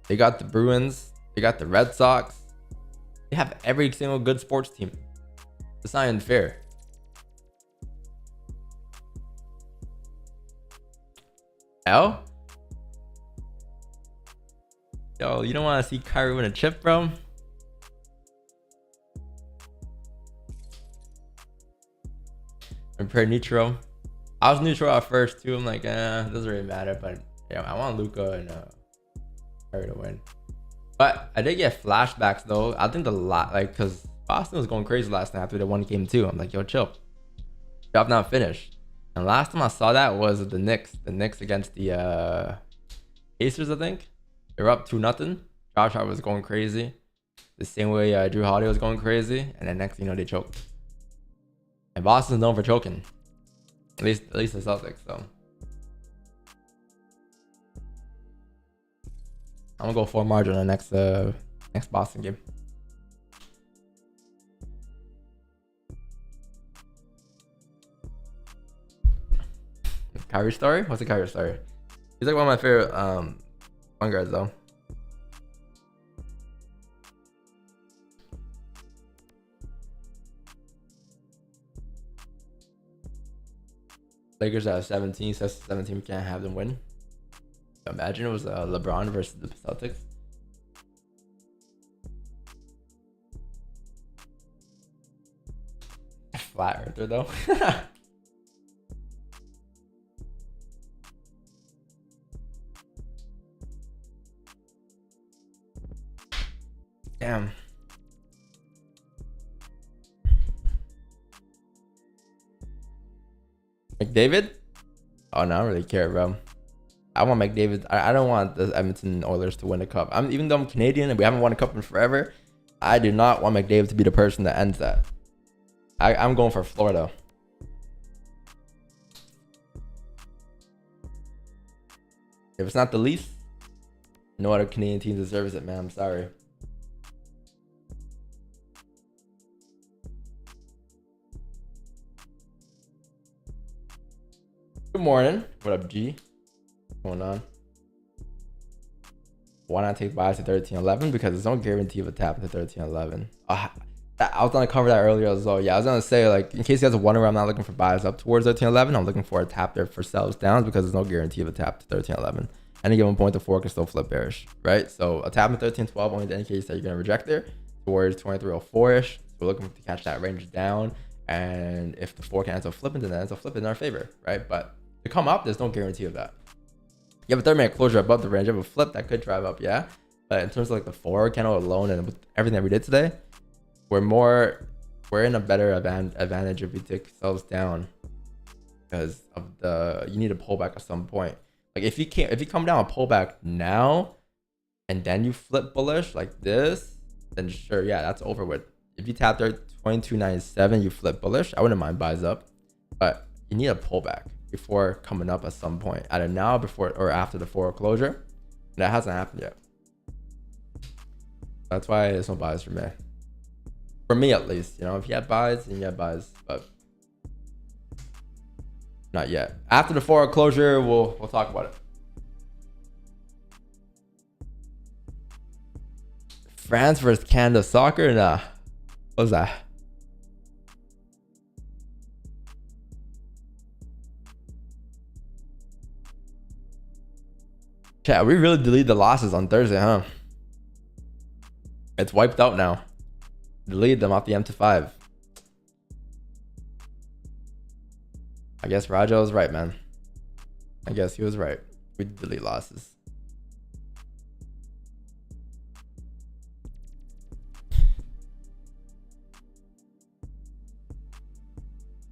They got the Bruins. They got the Red Sox. They have every single good sports team. It's not even fair. Yo, you don't want to see Kyrie win a chip, bro? I'm pretty neutral. I was neutral at first too. I'm like, it doesn't really matter, but yeah, I want Luka and Kyrie to win. But I did get flashbacks though. I think because Boston was going crazy last night after they won game 2. I'm like, yo, chill. Job not finished. And last time I saw that was the Knicks. The Knicks against the Pacers, I think. They were up 2-0. Josh Hart was going crazy. The same way Drew Holiday was going crazy. And then next thing you know, they choked. And Boston's known for choking. At least the Celtics, so. I'm gonna go full margin on the next Boston game. Kyrie story? What's the Kyrie story? He's like one of my favorite point guards though. Lakers at 17, says 17 we can't have them win. Imagine it was LeBron versus the Celtics. Flat earther though. Damn. McDavid? Oh no, I don't really care, bro. I want McDavid. I don't want the Edmonton Oilers to win a cup. Even though I'm Canadian and we haven't won a cup in forever, I do not want McDavid to be the person that ends that. I'm going for Florida. If it's not the Leafs, no other Canadian team deserves it, man. I'm sorry. Good morning. What up, G? What's going on? Why not take buys to 13.11? Because there's no guarantee of a tap to 13.11. I was gonna cover that earlier as well. Yeah, I was gonna say, like, in case you guys are wondering, I'm not looking for buys up towards 13.11. I'm looking for a tap there for sells down because there's no guarantee of a tap to 13.11. Any given point, the fork can still flip bearish, right? So a tap in 13.12 only indicates that you're gonna reject there towards 23.04ish. So we're looking to catch that range down, and if the fork ends up flipping, then it ends up flipping in our favor, right? But to come up, there's no guarantee of that. You have a 30-minute closure above the range. You have a flip that could drive up, yeah. But in terms of like the forward candle alone and with everything that we did today, we're in a better advantage if we take sells down because of you need a pullback at some point. Like if you come down a pullback now and then you flip bullish like this, then sure, yeah, that's over with. If you tap there 22.97, you flip bullish, I wouldn't mind buys up, but you need a pullback before coming up at some point, either now, before, or after the forward closure. That hasn't happened yet. That's why there's no buys for me. For me, at least, you know, if you have buys, then you have buys, but not yet. After the forward closure, we'll talk about it. France versus Canada soccer? Nah. What was that? Chat, we really deleted the losses on Thursday, huh? It's wiped out now. Deleted them off the M25. I guess Raja was right, man. I guess he was right. We delete losses.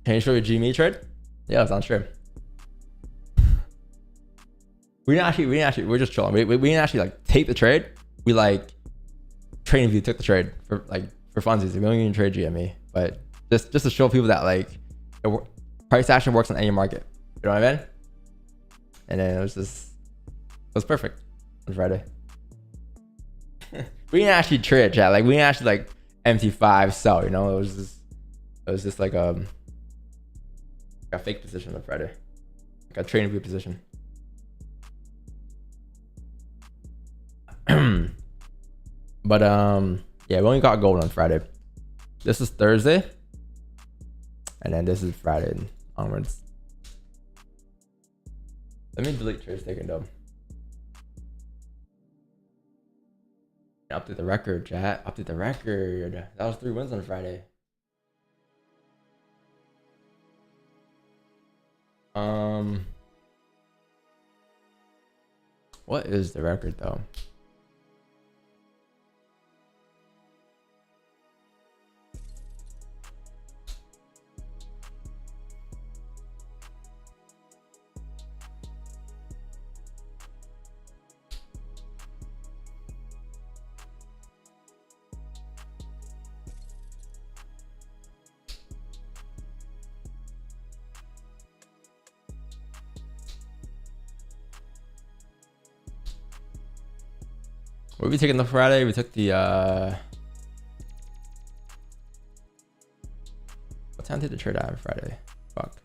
Can you show your GME trade? Yeah, it's on stream. We didn't actually, we're just trolling. We didn't actually like take the trade. We like trading view took the trade for funsies. We don't even trade GME, but just to show people that like price action works on any market. You know what I mean? And then it was perfect on Friday. We didn't actually trade, chat. Like we didn't actually like MT5 sell. You know, it was just like a fake position on Friday, like a trading view position. But yeah, we only got gold on Friday. This is Thursday, and then this is Friday onwards. Let me delete trades taken though. Update the record, chat. Update the record. That was 3 wins on Friday. What is the record though? What are we taking the Friday? We took the what time did the trade out on Friday? Fuck.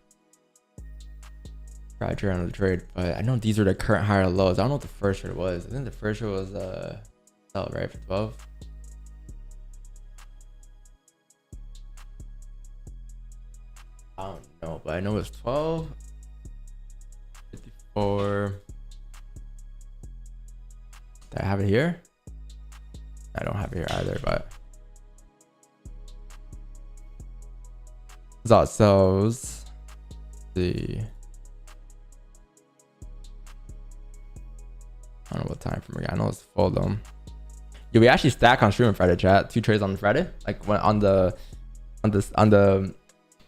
Friday trade on the trade, but I know these are the current higher lows. I don't know what the first trade was. I think the first trade was sell, right, for 12. I don't know, but I know it's 12, 54, Do I have it here? I don't have it here either, but so it sells. Let's see. I don't know what time frame we got. I know it's full though. Yeah, we actually stack on stream on Friday, chat. 2 trades on Friday, like when on the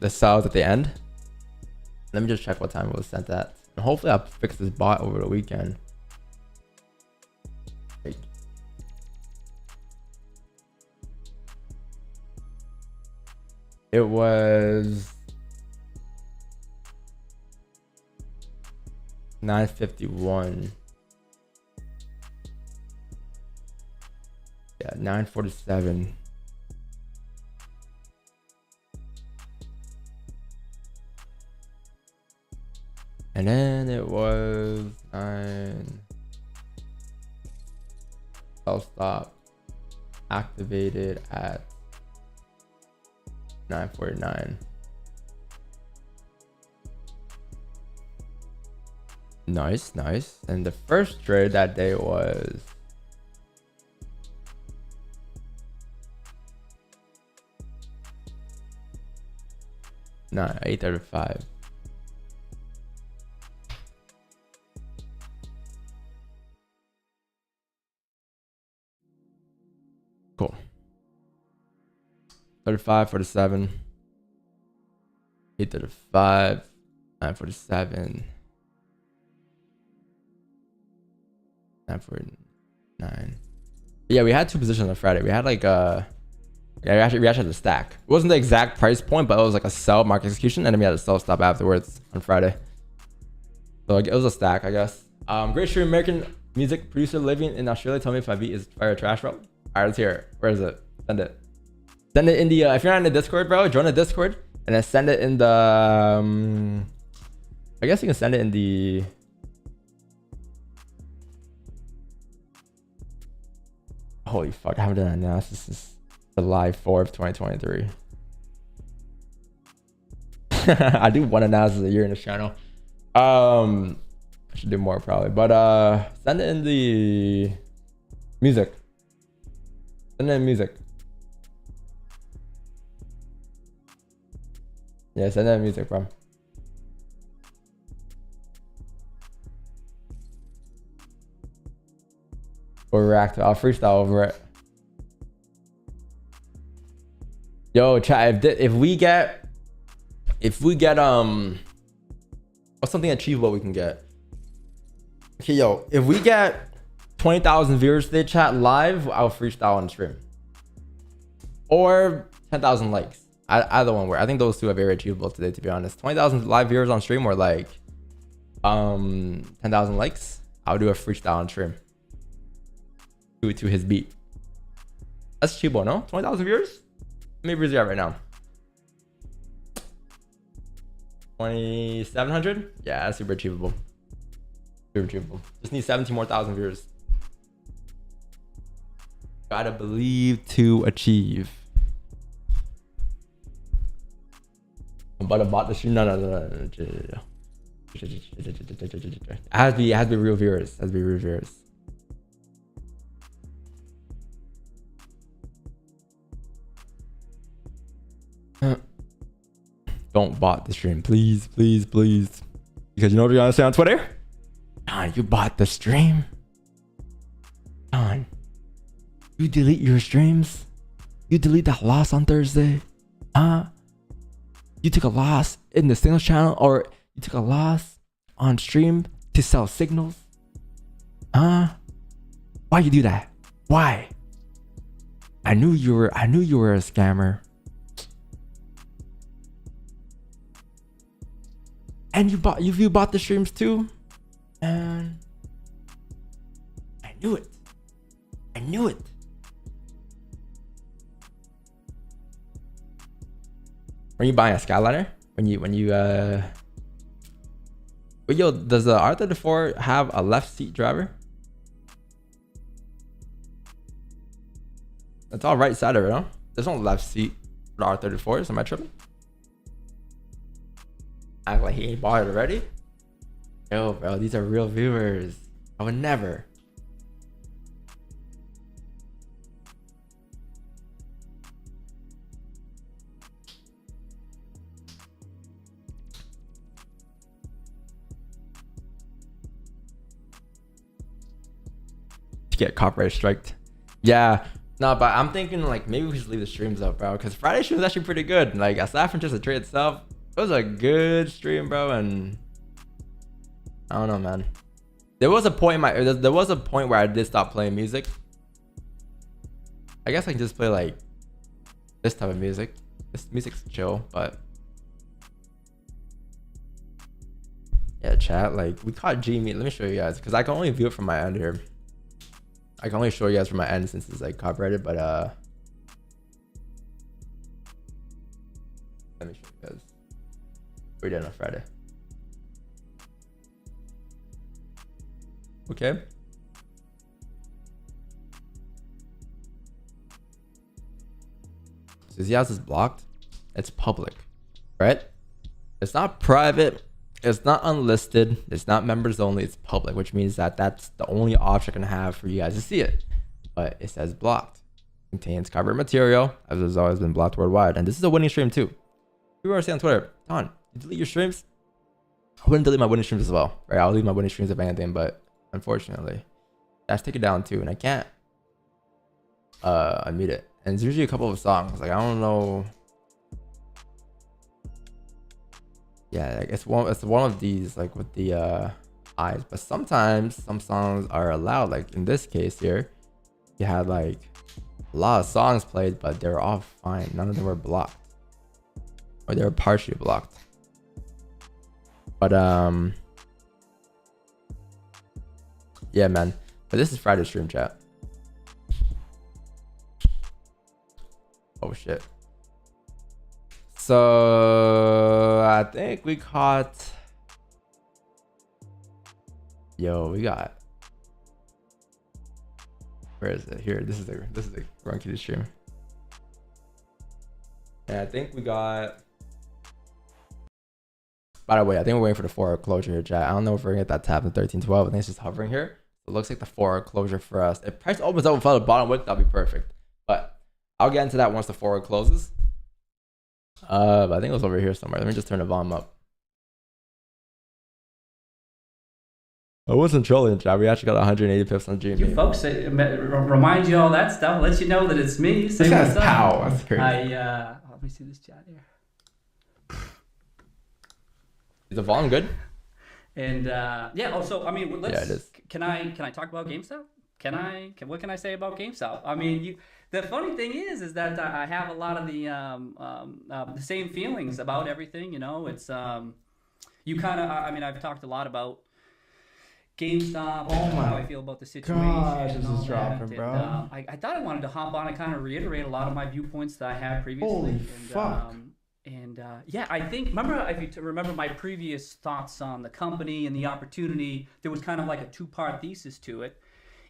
sales at the end. Let me just check what time it was sent at, and hopefully I'll fix this bot over the weekend. It was 9:51. Yeah, 9:47. And then it was 9. Stop activated at 9:49. Nice, nice. And the first trade that day was 8:35. Cool. 35, 47. 8:35. 9:47. 9:49. Yeah, we had 2 positions on Friday. We had like yeah, we actually had a stack. It wasn't the exact price point, but it was like a sell market execution, and then we had a sell stop afterwards on Friday. So like, it was a stack, I guess. Great stream, American music producer living in Australia. Tell me if my beat is fire or trash, bro. All right, let's hear it. Where is it? Send it. Send it in the if you're not in the Discord, bro, join the Discord and then send it in the I guess you can send it in the holy fuck, I haven't done an analysis since July 4th, 2023. I do one analysis a year in this channel. I should do more probably, but send it in the music. Send it in music. Yeah, send it in music, bro. Or react. I'll freestyle over it. Yo, chat. If we get what's something achievable we can get? Okay, yo, if we get 20,000 viewers today, chat live, I'll freestyle on stream. Or 10,000 likes. Either one. Where I think those two are very achievable today, to be honest. 20,000 live viewers on stream, or like 10,000 likes. I'll do a freestyle on stream to his beat. That's achievable, no? 20,000 viewers. How many viewers you have right now? 2,700. Yeah, that's super achievable. Super achievable. Just need 17 more thousand viewers. Gotta believe to achieve. But about the stream, no. It has to be real viewers. It has to be real viewers. Don't bot the stream, please, please, please. Because you know what you're gonna say on Twitter? Don, you bought the stream. Don, you delete your streams. You delete that loss on Thursday. You took a loss in the signals channel, or you took a loss on stream to sell signals. Why you do that? Why? I knew you were a scammer. And you bought the streams too? And I knew it. I knew it. When you buying a Skyliner? When you but yo, does the R34 have a left seat driver? It's all right side of it, huh? There's no left seat for the R34s. Am I tripping? Act like he ain't bought it already. Yo, bro, these are real viewers. I would never. to get copyright striked. Yeah. No, but I'm thinking like maybe we should leave the streams up, bro, because Friday stream was actually pretty good. Like aside from just the trade itself, it was a good stream, bro. And I don't know, man. There was a point where I did stop playing music. I guess I can just play like this type of music. This music's chill, but yeah, chat. Like we caught G meet. Let me show you guys because I can only view it from my end here. I can only show you guys from my end since it's like copyrighted, but let me show you guys. We did on Friday. Okay. So see how this is blocked? It's public, right? It's not private. It's not unlisted. It's not members only. It's public, which means that that's the only option I can have for you guys to see it. But it says blocked. Contains copyright material, as has always been blocked worldwide. And this is a winning stream too. People are saying on Twitter, Don, you delete your streams? I wouldn't delete my winning streams as well, right? I'll leave my winning streams if anything, but unfortunately, that's taken down too, and I can't unmute it. And it's usually a couple of songs. Like I don't know. Yeah, like it's one of these, like with the eyes. But sometimes some songs are allowed. Like in this case here, you had like a lot of songs played, but they're all fine. None of them were blocked, or they were partially blocked. But yeah, man. But this is Friday stream, chat. Oh shit. So I think we caught. Yo, we got. Where is it? Here. This is the Run Kitty stream. And I think we got. By the way, I think we're waiting for the 4-hour closure here, chat. I don't know if we're gonna get that tap in 1312. I think it's just hovering here. It looks like the 4-hour closure for us. If price opens up without the bottom wick, that'll be perfect. But I'll get into that once the 4-hour closes. But I think it was over here somewhere. Let me just turn the volume up. I wasn't trolling, chat. We actually got 180 pips on GME. You folks, remind you all that stuff. Let you know that it's me. This guy's pow. That's crazy. Let me see this chat here. Is the volume good? And yeah. Also, I mean, let's. Yeah, it is. Can I talk about GameStop? What can I say about GameStop? I mean, the funny thing is that I have a lot of the same feelings about everything. You know, it's you kind of. I mean, I've talked a lot about GameStop. Oh my how I feel about the situation. gosh, this and all is dropping, that. bro. And, I thought I wanted to hop on and kind of reiterate a lot of my viewpoints that I had previously. Holy fuck. Yeah, I think, if you remember my previous thoughts on the company and the opportunity, there was kind of like a two-part thesis to it.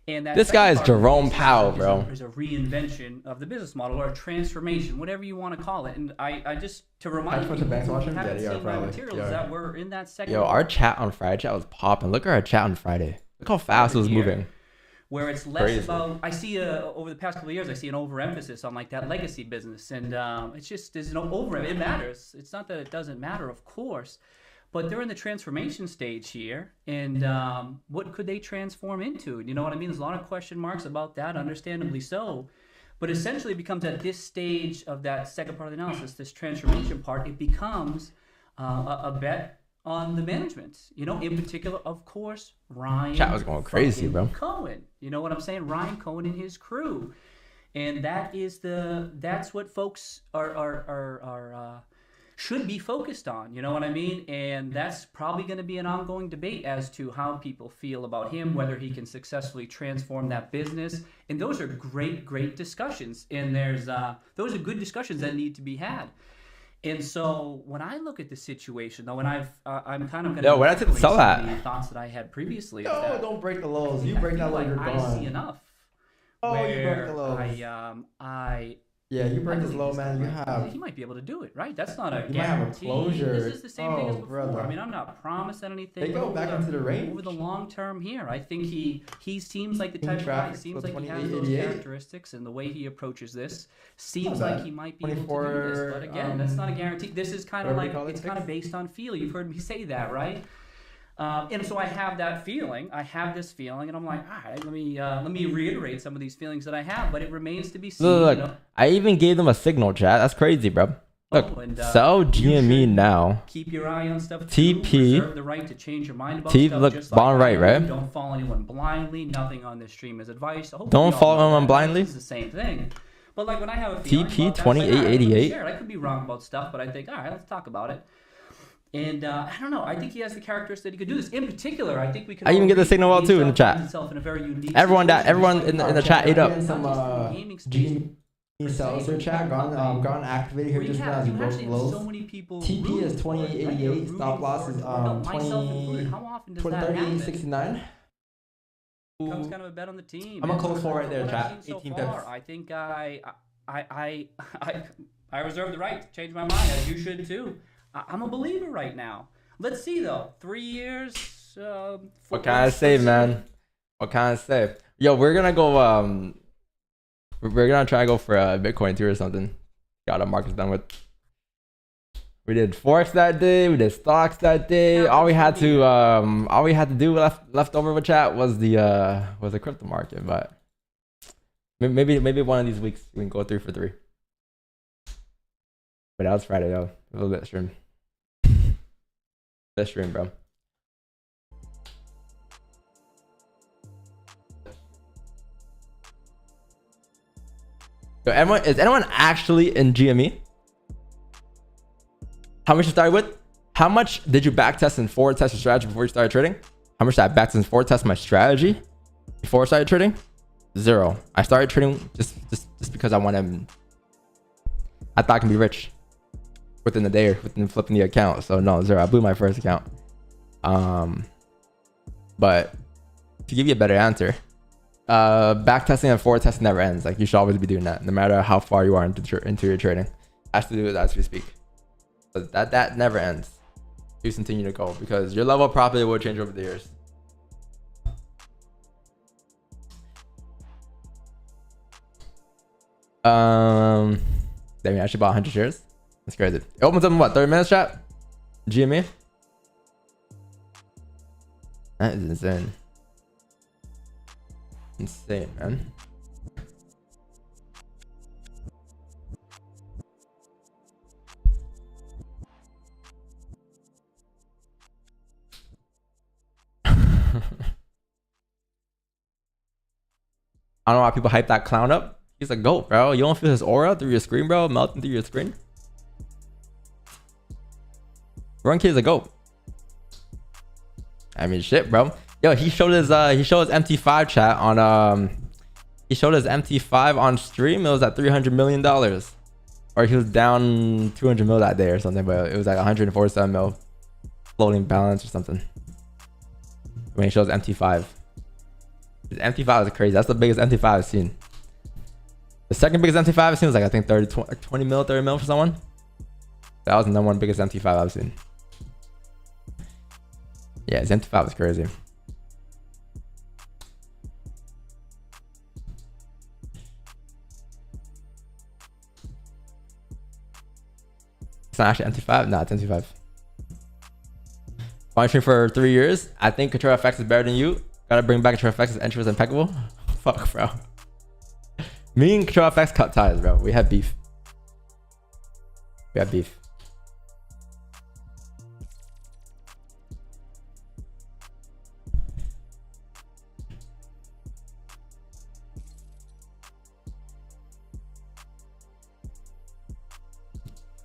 And that This guy is second part Jerome Powell, is bro. Is a reinvention of the business model or a transformation, whatever you want to call it. And I just, to remind That's what people the bank's who watching? haven't Yeah, seen my probably. materials Yeah. that were in that second Yo, our chat on Friday chat was popping. Look at our chat on Friday. Look how fast it was Here. moving. where it's less Crazy. about, I see over the past couple of years, I see an overemphasis on like that legacy business, and it's just, there's no it matters. It's not that it doesn't matter, of course, but they're in the transformation stage here, and what could they transform into? You know what I mean? There's a lot of question marks about that, understandably so, but essentially it becomes at this stage of that second part of the analysis, this transformation part, it becomes a bet on the management, you know, in particular, of course, Ryan. Chat was going crazy, bro. Cohen, you know what I'm saying? Ryan Cohen and his crew, and that's what folks are should be focused on. You know what I mean? And that's probably going to be an ongoing debate as to how people feel about him, whether he can successfully transform that business. And those are great discussions. And those are good discussions that need to be had. And so when I look at the situation, though, and I'm kind of going to where did it sell at? the thoughts that I had previously. No, don't break the lows. You break that low, you're I gone. see enough. Oh, you where break the lows. Yeah, you break I this believe low, this man. guy, You right? have. He might be able to do it, right? That's not a You might have a guarantee. closure. This is the same thing as Oh, before. brother. I mean, I'm not promising anything. They go over back the- into the range. over the long term here. I think he seems like the type of guy. traffic He seems till like he has those 2888. characteristics, and the way he approaches this seems Not like bad. he might be able to do 24, this. But again, that's not a guarantee. This is kind of whatever you like call it, it's kind of based on feel. You've heard me say that, right? And so I have that feeling. I have this feeling, and I'm like, all right, let me reiterate some of these feelings that I have, but it remains to be seen. Look, you know? I even gave them a signal, chat. That's crazy, bro. Look, And, sell GME should now. Keep your eye on stuff. TP. Too. Reserve the right to change your mind about T stuff. look Just bond like right, right? Don't follow anyone blindly. Nothing on this stream is advice. So Don't follow anyone blindly. It's the same thing. But like when I have a feeling TP about that, it's like, all right, let me 2888. share it. I could be wrong about stuff, but I think, all right, let's talk about it. And I don't know. I think he has the characteristics that he could do this. In particular, I think we can. I even get the signal well too in the chat. In a very unique Everyone situation. in the chat ate up. Some GME sells their chat gone activated here just now as you broke so lows. many people TP is 2888. Stop loss is 3869. Becomes kind of a bet on the team. I'm a close four right there, What chat. I've seen so 18 far, pips. I think I reserve the right to change my mind, as you should too. I'm a believer right now. Let's see though. 3 years. What can I say, man? What can I say? Yo, we're gonna go. We're gonna try to go for a Bitcoin too or something. Got our markets done with. We did forex that day. We did stocks that day. All we had to do left over with chat was the crypto market. But maybe one of these weeks we can go 3 for 3. But that was Friday though. A little bit stream. This stream, bro. So is anyone actually in GME? How much you started with? How much did you backtest and forward test your strategy before you started trading? How much did I backtest and forward test my strategy before I started trading? 0. I started trading just because I thought I can be rich within the day or within flipping the account. So no, 0. I blew my first account. But to give you a better answer, backtesting and forward testing never ends. Like you should always be doing that, no matter how far you are into your trading. I have to do it as we speak. But that never ends. You continue to go because your level of profit will change over the years. Damn, I actually bought 100 shares. That's crazy. It opens up in what, 30 minutes, chat? GME? That is insane. Insane, man. I don't know why people hype that clown up. He's a goat, bro. You don't feel his aura through your screen, bro? Melting through your screen. Run Kid's a goat. I mean, shit, bro. Yo, he showed his MT5 chat on he showed his MT5 on stream. It was at $300 million, or he was down 200 mil that day or something, but it was like 147 mil floating balance or something. When he shows MT5, his MT5 is crazy. That's the biggest MT5 I've seen. The second biggest MT5 I've seen was like I think 20 mil for someone. That was the number one biggest MT5 I've seen. Yeah, his MT5 was crazy. It's not actually MT5. No, it's MT5. Monitoring for 3 years. I think Control FX is better than you. Gotta bring back Control FX. His entry was impeccable. Fuck, bro. Me and Control FX cut ties, bro. We had beef. We had beef.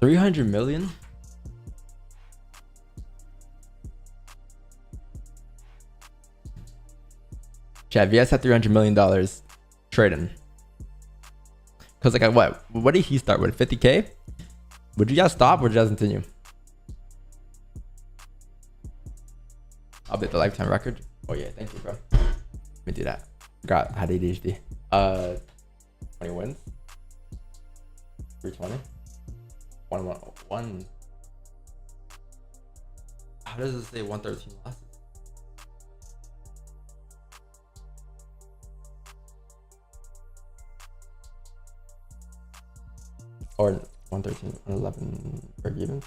$300 million? Chad, VS had $300 million trading. Because like what did he start with? 50K? Would you guys stop or would you guys continue? I'll bet the lifetime record. Oh yeah, thank you, bro. Let me do that. I had ADHD. 20 wins. 320. 1. How does it say 113 losses? Or 113, 111 break even.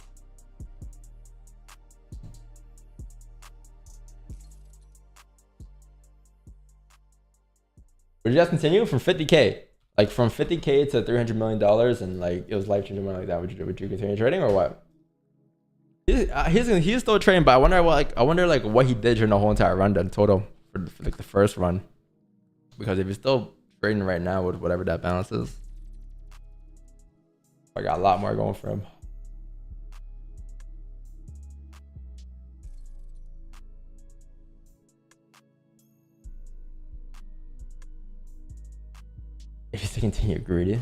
Would you guys continue from 50K? Like from 50K to $300 million and like it was life changing money like that. Would you continue trading or what? He's still trading, but I wonder what he did during the whole entire run then total for like the first run. Because if he's still trading right now with whatever that balance is, I got a lot more going for him. If he's to continue greedy.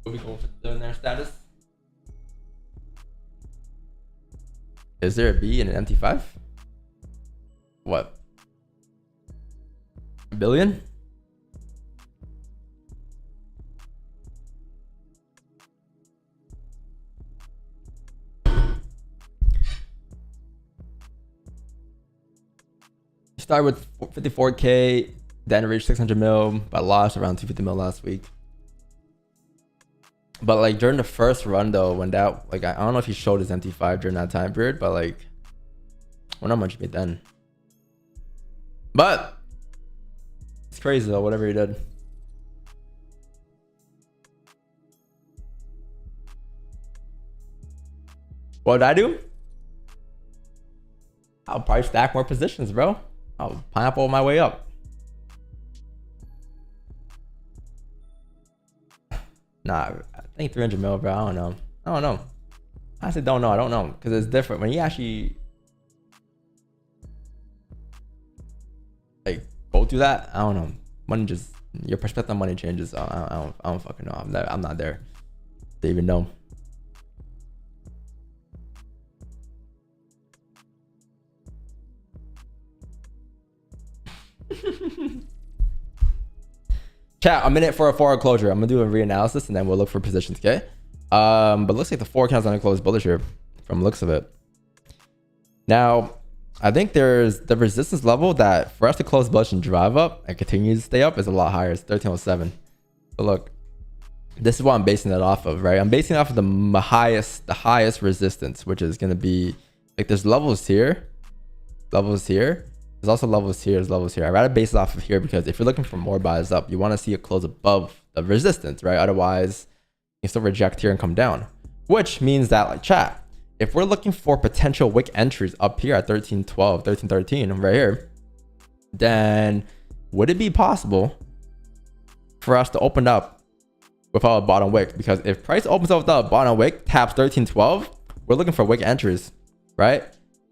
What we going for billionaire status? Is there a B and an MT5? What? A billion? Started with 54K, then reached 600 mil, but lost around 250 mil last week. But like during the first run though, when that like I don't know if he showed his MT5 during that time period, but like well, not much he made then. But it's crazy though, whatever he did. What did I do? I'll probably stack more positions, bro. I'll pineapple my way up. Nah, I think 300 mil, bro. I don't know. I honestly don't know. I don't know because it's different when you actually like go through that. I don't know. Money just your perspective on money changes. I don't fucking know. I'm not there to even know. Chat, I'm in it for a forward closure. I'm gonna do a reanalysis and then we'll look for positions, okay? But looks like the forward count's gonna close bullish here from the looks of it. Now, I think there's the resistance level that for us to close bullish and drive up and continue to stay up is a lot higher. It's 1307. But look, this is what I'm basing that off of, right? I'm basing it off of the highest resistance, which is gonna be like there's levels here, There's also levels here, there's levels here. I'd rather base it off of here because if you're looking for more buys up, you want to see it close above the resistance, right? Otherwise, you can still reject here and come down. Which means that, like chat, if we're looking for potential wick entries up here at 1312, 1313, right here, then would it be possible for us to open up without a bottom wick? Because if price opens up without a bottom wick, taps 1312, we're looking for wick entries, right?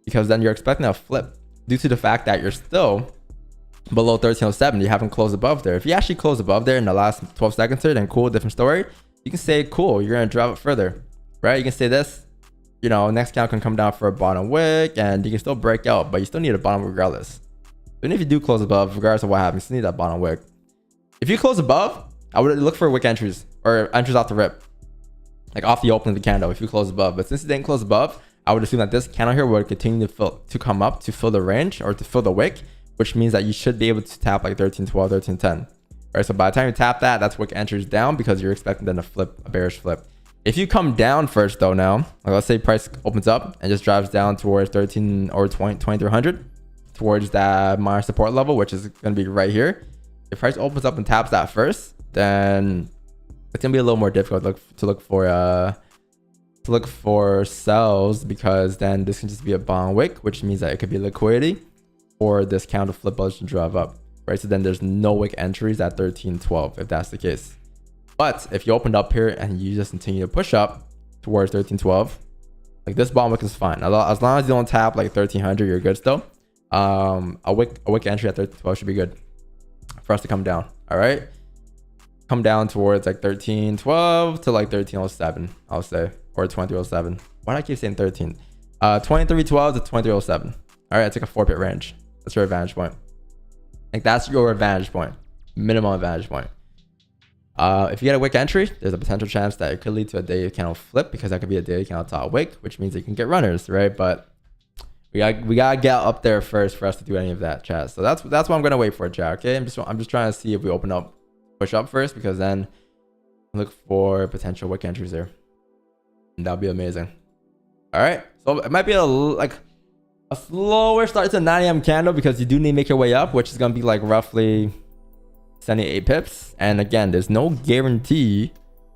Because then you're expecting a flip. Due to the fact that you're still below 1307, you haven't closed above there. If you actually close above there in the last 12 seconds here, then cool, different story. You can say cool, you're gonna drive it further, right? You can say this, you know, next count can come down for a bottom wick and you can still break out, but you still need a bottom wick regardless. Even if you do close above, regardless of what happens, you still need that bottom wick. If you close above, I would look for wick entries or entries off the rip, like off the open of the candle if you close above. But since it didn't close above, I would assume that this candle here would continue to come up to fill the range or to fill the wick, which means that you should be able to tap like 1312, 1310. Right, so by the time you tap that, that's wick entries down because you're expecting then to flip a bearish flip. If you come down first though now, like let's say price opens up and just drives down towards 13 or 2300 towards that minor support level, which is going to be right here. If price opens up and taps that first, then it's going to be a little more difficult to look for sells because then this can just be a bond wick, which means that it could be liquidity or this counter flip bullish and drive up, right? So then there's no wick entries at 1312 if that's the case. But if you opened up here and you just continue to push up towards 1312, like this bond wick is fine. As long as you don't tap like 1300, you're good still. A wick entry at 1312 should be good for us to come down. All right, come down towards like 1312 to like 1307, I'll say, or 2307. Why do I keep saying 13? 2312 to 2307. All right, I took a 4-pip range. That's your advantage point. Like that's your advantage point, minimum advantage point. If you get a wick entry, there's a potential chance that it could lead to a daily candle flip because that could be a daily candle top wick, which means you can get runners, right? But we gotta get up there first for us to do any of that, chat. So that's what I'm gonna wait for, chat. Okay, I'm just trying to see if we open up push up first, because then look for potential wick entries there. And that'll be amazing. All right. So it might be like a slower start to 9 a.m. candle, because you do need to make your way up, which is going to be like roughly 78 pips. And again, there's no guarantee.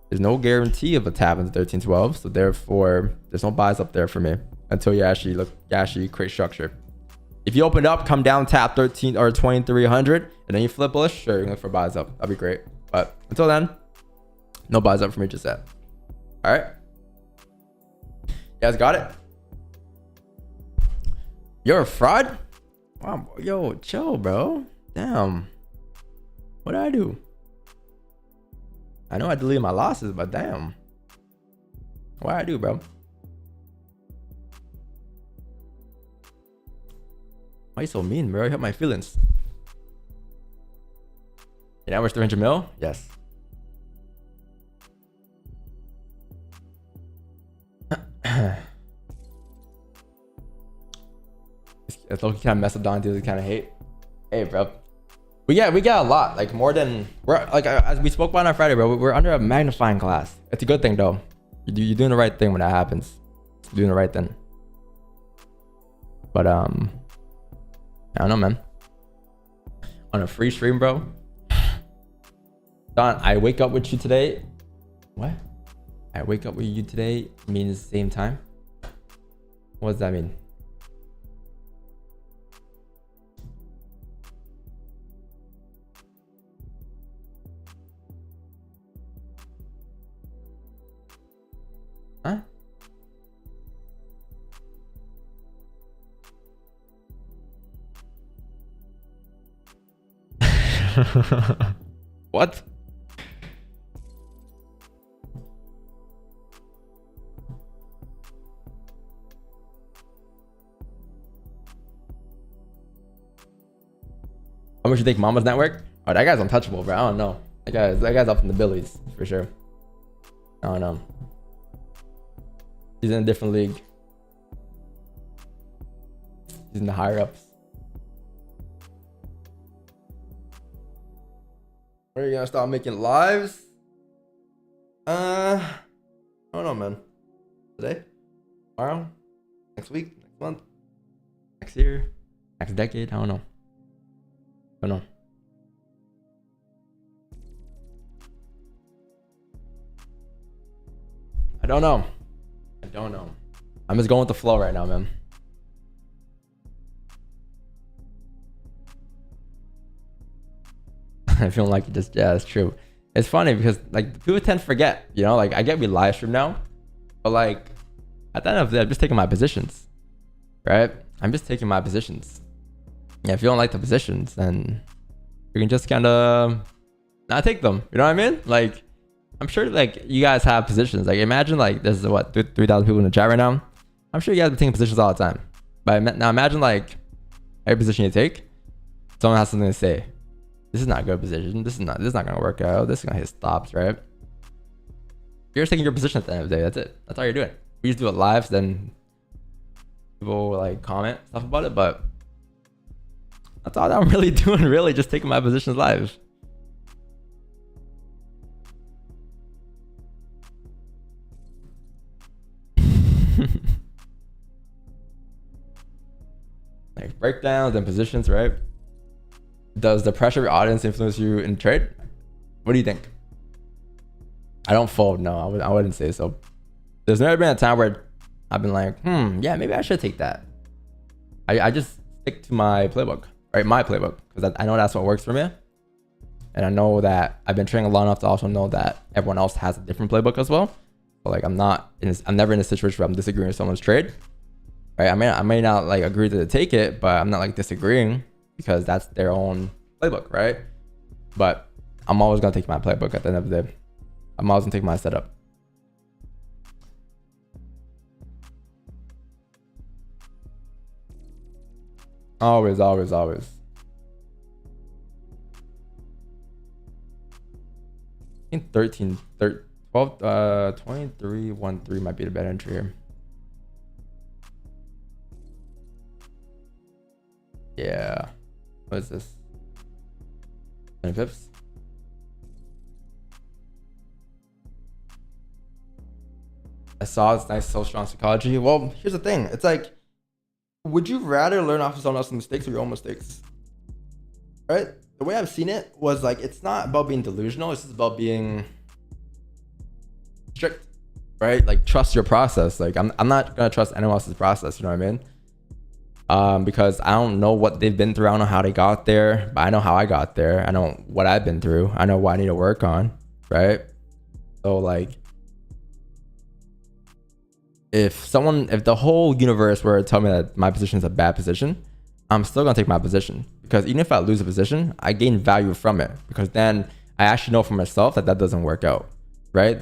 There's no guarantee of a tap into 1312. So therefore, there's no buys up there for me until you actually create structure. If you open up, come down, tap 13 or 2300, and then you flip bullish, sure, you can look for buys up. That'd be great. But until then, no buys up for me just yet. All right. You guys got it? You're a fraud? Wow, yo, chill, bro. Damn. What did I do? I know I deleted my losses, but damn. What did I do, bro? Why you so mean, bro? You hurt my feelings. Your net worth 300 mil? Yes. It's low-key kind of mess up Don dudes kind of hate. Hey, bro. We got a lot, like more than we're like, as we spoke about on Friday, bro. We're under a magnifying glass. It's a good thing though. You're doing the right thing when that happens. You're doing the right thing. But I don't know, man. On a free stream, bro. Don, I wake up with you today. What? I wake up with you today means same time? What does that mean? Huh? What? How much you think Mama's network? Oh, that guy's untouchable, bro. I don't know. That guy's up in the billies for sure. I don't know. He's in a different league. He's in the higher ups. When are you gonna start making lives? I don't know, man. Today? Tomorrow? Next week? Next month? Next year? Next decade? I don't know. I don't know. I don't know. I don't know. I'm just going with the flow right now, man. I feel like it just, yeah, it's true. It's funny because like people tend to forget, you know, like I get we live stream now, but like at the end of the day, I'm just taking my positions, right? I'm just taking my positions. Yeah, if you don't like the positions, then you can just kind of not take them. You know what I mean? Like, I'm sure like you guys have positions. Like imagine like there's what 3,000 people in the chat right now. I'm sure you guys are taking positions all the time. But now imagine like every position you take, someone has something to say. This is not a good position. This is not gonna work out. This is gonna hit stops, right? You're just taking your position at the end of the day. That's it. That's all you're doing. We just do it live, then people like comment stuff about it, but that's all I'm really doing. Really, just taking my positions live. Like breakdowns and positions, right? Does the pressure of your audience influence you in trade? What do you think? I don't fold. No, I wouldn't say so. There's never been a time where I've been like, yeah, maybe I should take that. I just stick to my playbook, right? My playbook, because I know that's what works for me. And I know that I've been training long enough to also know that everyone else has a different playbook as well. But like I'm never in a situation where I'm disagreeing with someone's trade, right? I may not like agree to take it, but I'm not like disagreeing because that's their own playbook, right? But I'm always gonna take my playbook at the end of the day. I'm always gonna take my setup. Always, always, always. I think 2313 might be the better entry here. Yeah. What is this? 20 pips? I saw it's nice, so strong psychology. Well, here's the thing. It's like, would you rather learn off of someone else's mistakes or your own mistakes? Right? The way I've seen it was like, it's not about being delusional. It's just about being strict, right? Like, trust your process. Like, I'm not gonna trust anyone else's process. You know what I mean? Because I don't know what they've been through. I don't know how they got there, but I know how I got there. I know what I've been through. I know what I need to work on, right? So like, if the whole universe were to tell me that my position is a bad position, I'm still gonna take my position, because even if I lose a position, I gain value from it, because then I actually know for myself that doesn't work out, right?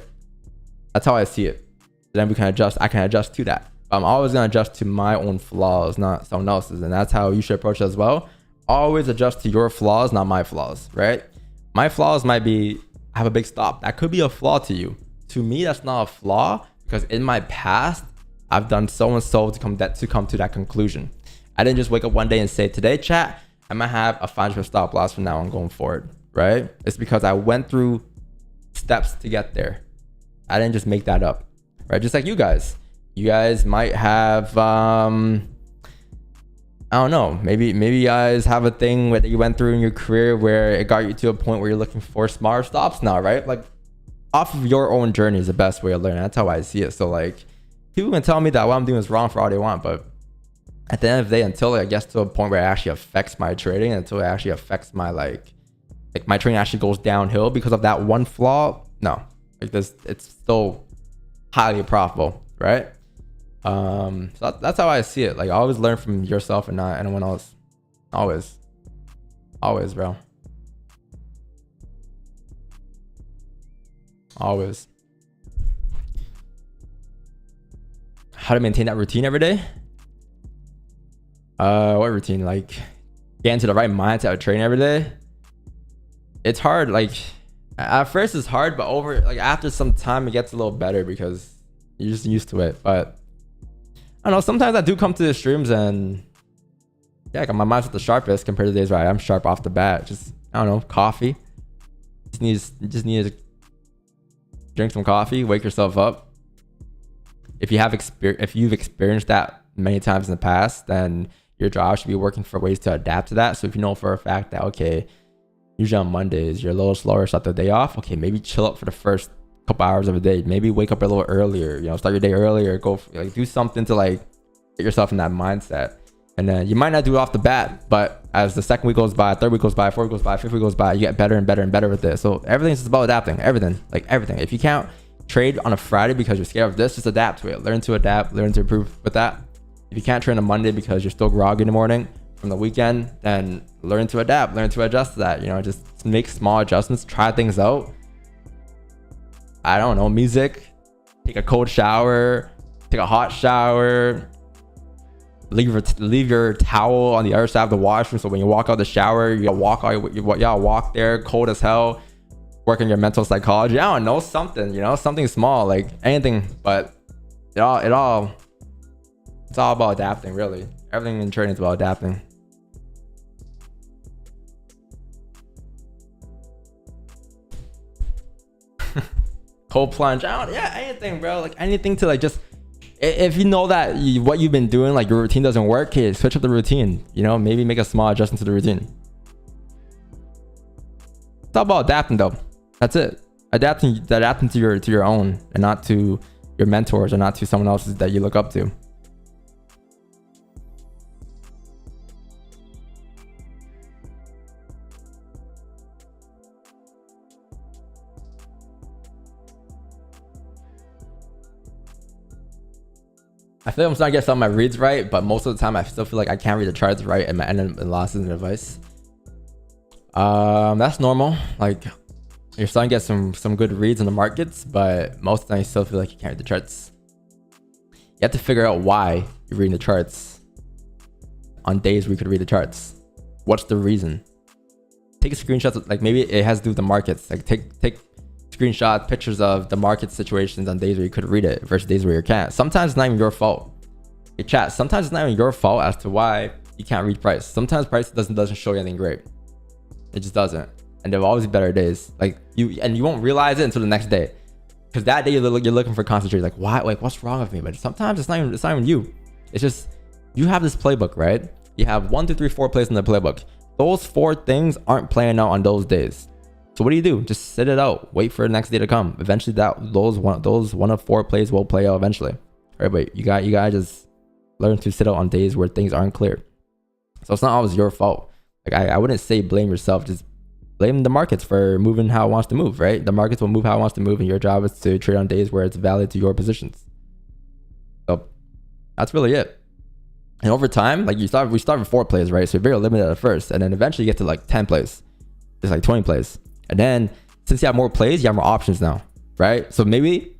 That's how I see it. Then we can adjust. I can adjust to that. I'm always gonna adjust to my own flaws, not someone else's, and that's how you should approach it as well. Always adjust to your flaws, not my flaws, right? My flaws might be have a big stop. That could be a flaw to you. To me, that's not a flaw, because in my past, I've done so and so to come to that conclusion. I didn't just wake up one day and say, today, chat, I'm gonna have a 5% stop loss from now on going forward, right? It's because I went through steps to get there. I didn't just make that up, right? Just like you guys. You guys might have, I don't know, maybe you guys have a thing that you went through in your career where it got you to a point where you're looking for smaller stops now, right? Like, off of your own journey is the best way to learn. That's how I see it. So like, people can tell me that what I'm doing is wrong for all they want, but at the end of the day, until it gets to a point where it actually affects my trading, until it actually affects my like my trading actually goes downhill because of that one flaw, no, like this, it's still highly profitable, right? So that's how I see it. Like, always learn from yourself and not anyone else. Always, bro. Always. How to maintain that routine every day? What routine? Like, get into the right mindset of trading every day. It's hard. Like, at first it's hard, but after some time it gets a little better because you're just used to it. But I don't know, sometimes I do come to the streams and yeah, my mind's at the sharpest compared to the days where I am sharp off the bat. Just, I don't know, coffee. Just need to drink some coffee, wake yourself up. If you've experienced that many times in the past, then your job should be working for ways to adapt to that. So if you know for a fact that, okay, usually on Mondays you're a little slower, start the day off, okay, maybe chill up for the first couple hours of the day. Maybe wake up a little earlier, start your day earlier, do something to like get yourself in that mindset. And then you might not do it off the bat, but as the second week goes by, third week goes by, fourth week goes by, fifth week goes by, you get better and better and better with it. So everything's just about adapting. Everything. If you can't trade on a Friday because you're scared of this, just adapt to it. Learn to adapt, learn to improve with that. If you can't trade on a Monday because you're still groggy in the morning from the weekend, then learn to adapt, learn to adjust to that. Just make small adjustments, try things out. I don't know, music, take a cold shower, take a hot shower, leave your towel on the other side of the washroom, so when you walk out the shower, you gotta walk there cold as hell, work on your mental psychology. I don't know, something, something small, like anything, but it's all about adapting, really. Everything in trading is about adapting. Cold plunge, anything, bro. Like anything to like just, if you know that what you've been doing, like your routine doesn't work, okay, switch up the routine. Maybe make a small adjustment to the routine. It's all about adapting, though. That's it. Adapting to your own, and not to your mentors, or not to someone else's that you look up to. I feel like I'm starting to get some of my reads right, but most of the time I still feel like I can't read the charts right, and my end and losses and advice. That's normal. Like, you're starting to get some good reads in the markets, but most of the time you still feel like you can't read the charts. You have to figure out why you're reading the charts on days where you could read the charts. What's the reason? Take screenshots. Like, maybe it has to do with the markets. Like, take screenshot pictures of the market situations on days where you could read it versus days where you can't. Sometimes it's not even your fault. Hey, chat, sometimes it's not even your fault as to why you can't read price. Sometimes price doesn't show you anything great. It just doesn't. And there will always be better days. Like, you won't realize it until the next day. Because that day you're looking for concentration. Like, why? Like, what's wrong with me? But sometimes it's not even you. It's just you have this playbook, right? You have 1, 2, 3, 4 plays in the playbook. Those 4 things aren't playing out on those days. So what do? Just sit it out. Wait for the next day to come. Eventually, those one of 4 plays will play out eventually. All right, but you gotta just learn to sit out on days where things aren't clear. So it's not always your fault. Like I wouldn't say blame yourself. Just blame the markets for moving how it wants to move, right? The markets will move how it wants to move, and your job is to trade on days where it's valid to your positions. So that's really it. And over time, like we start with 4 plays, right? So you're very limited at first, and then eventually you get to like 10 plays. It's like 20 plays. And then since you have more plays, you have more options now, right? So maybe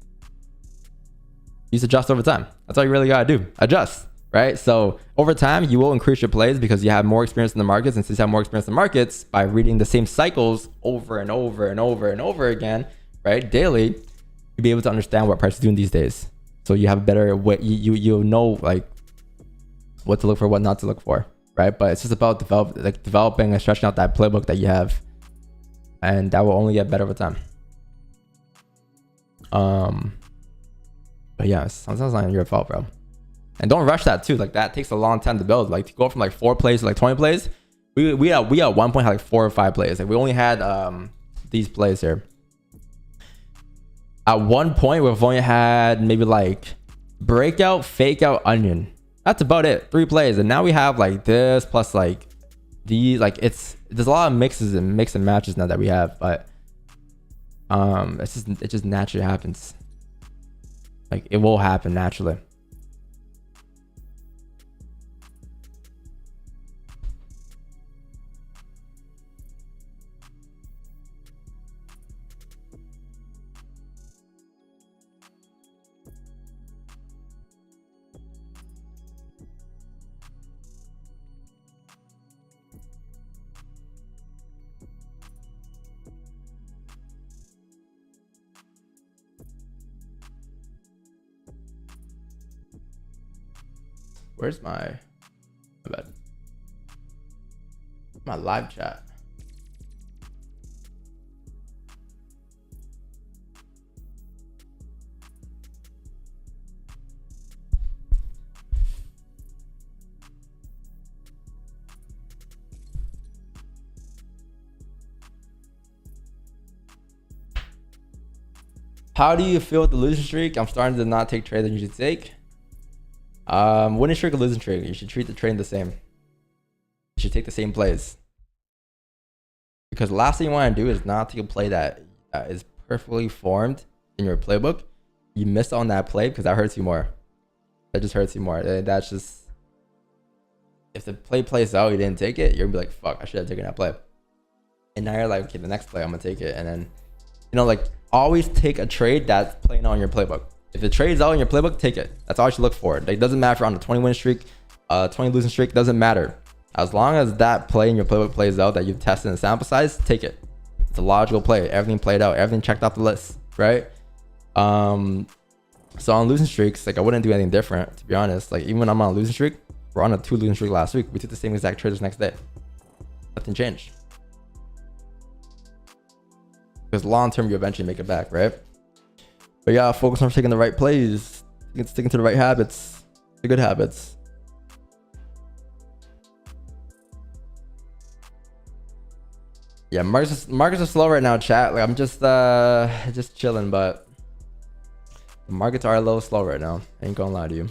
you just adjust over time. That's all you really gotta do. Adjust, right? So over time, you will increase your plays because you have more experience in the markets. And since you have more experience in the markets, by reading the same cycles over and over and over and over again, right, daily, you'll be able to understand what price is doing these days. So you have a better way, you'll know like what to look for, what not to look for, right? But it's just about developing and stretching out that playbook that you have, and that will only get better over time. But yeah, sometimes it's not your fault, bro. And don't rush that too. Like that takes a long time to build. Like to go from like 4 plays to like 20 plays. We at one point had like 4 or 5 plays. Like we only had these plays here. At one point we've only had maybe like breakout, fake out, onion. That's about it. 3 plays. And now we have like this plus like these. Like there's a lot of mix and matches now that we have, but it just naturally happens. Like it will happen naturally. Where's my live chat? How do you feel with the losing streak? I'm starting to not take trades that you should take. Winning streak or losing streak, you should treat the trade the same. You should take the same plays. Because the last thing you want to do is not take a play that is perfectly formed in your playbook. You missed on that play because that hurts you more. That just hurts you more. That's just, if the play plays out, you didn't take it, you're gonna be like, fuck, I should have taken that play. And now you're like, okay, the next play I'm gonna take it. And then, you know, like always take a trade that's playing on your playbook. If the trade's out in your playbook, take it. That's all you should look for. It doesn't matter if you're on a 20 win streak, 20 losing streak, doesn't matter. As long as that play in your playbook plays out that you've tested in the sample size, take it. It's a logical play. Everything played out, everything checked off the list, right? So on losing streaks, like I wouldn't do anything different, to be honest. Like even when I'm on a losing streak, we're on a 2 losing streak last week. We took the same exact trades next day. Nothing changed. Because long term, you eventually make it back, right? But yeah, focus on taking the right plays, sticking to the right habits, the good habits. Yeah, markets are slow right now, chat. Like I'm just chilling, but the markets are a little slow right now. I ain't gonna lie to you.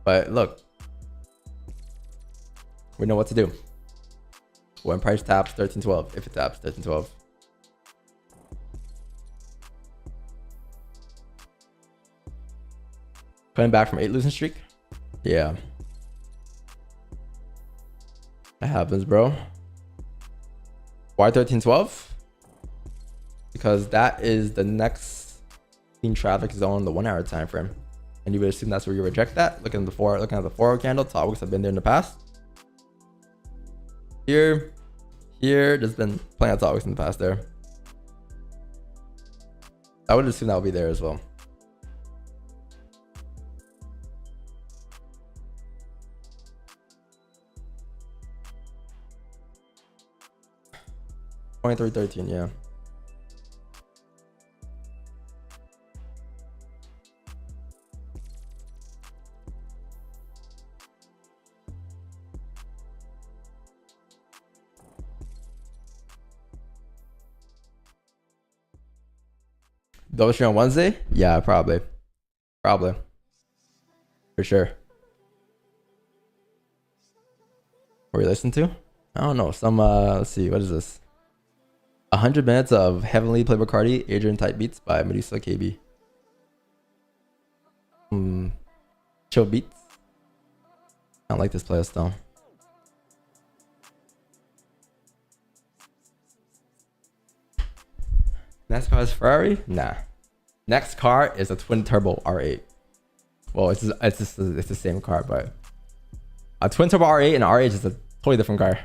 But look, we know what to do when price taps 13.12. If it taps 13.12. Coming back from 8 losing streak. Yeah. That happens, bro. Why 13.12? Because that is the next clean traffic zone, the 1 hour time frame. And you would assume that's where you reject that. Looking at the 4 candle, top weeks have been there in the past. Here, there's been plenty of top weeks in the past there. I would assume that would be there as well. $23.13, yeah. Double stream on Wednesday? Yeah, probably. Probably. For sure. What are we listening to? I don't know. Some let's see, what is this? 100 minutes of Heavenly Playboy Cardi, Adrian type beats by Medusa KB. Chill beats. I don't like this playlist though. Next car is Ferrari? Nah. Next car is a twin turbo R8. Well, it's the same car, but a twin turbo R8 and an R8 is a totally different car.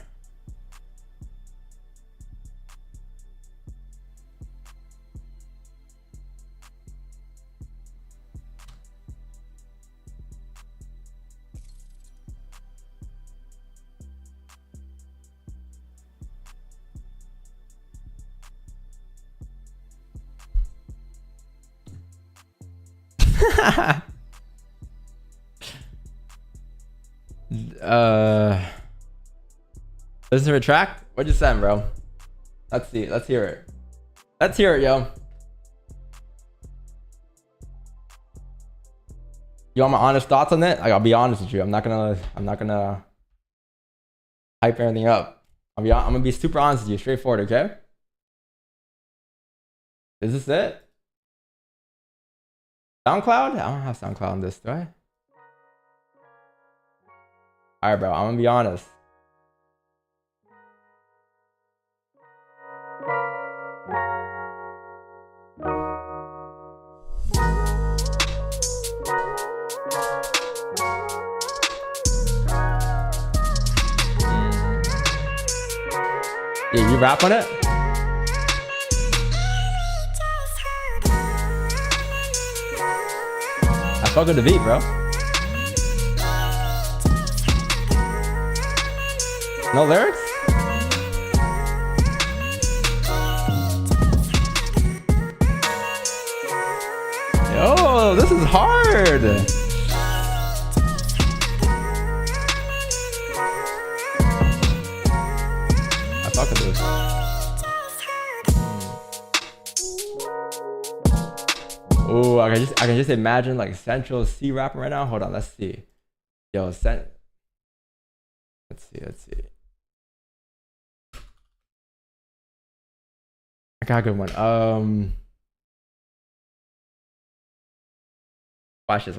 Listen to a track? What'd you send, bro? Let's see. Let's hear it. Let's hear it, yo. You want my honest thoughts on it? Like, I'll be honest with you. I'm not gonna hype everything up. I'm gonna be super honest with you, straightforward, okay? Is this it? SoundCloud? I don't have SoundCloud on this, do I? Alright, bro. I'm gonna be honest. Yeah, you rap on it? I fuck with the beat, bro. No lyrics? Yo, this is hard. I fuck with this. Oh, I can just imagine like Central C rapping right now. Hold on, let's see. Yo, let's see. I got a good one. Watch this.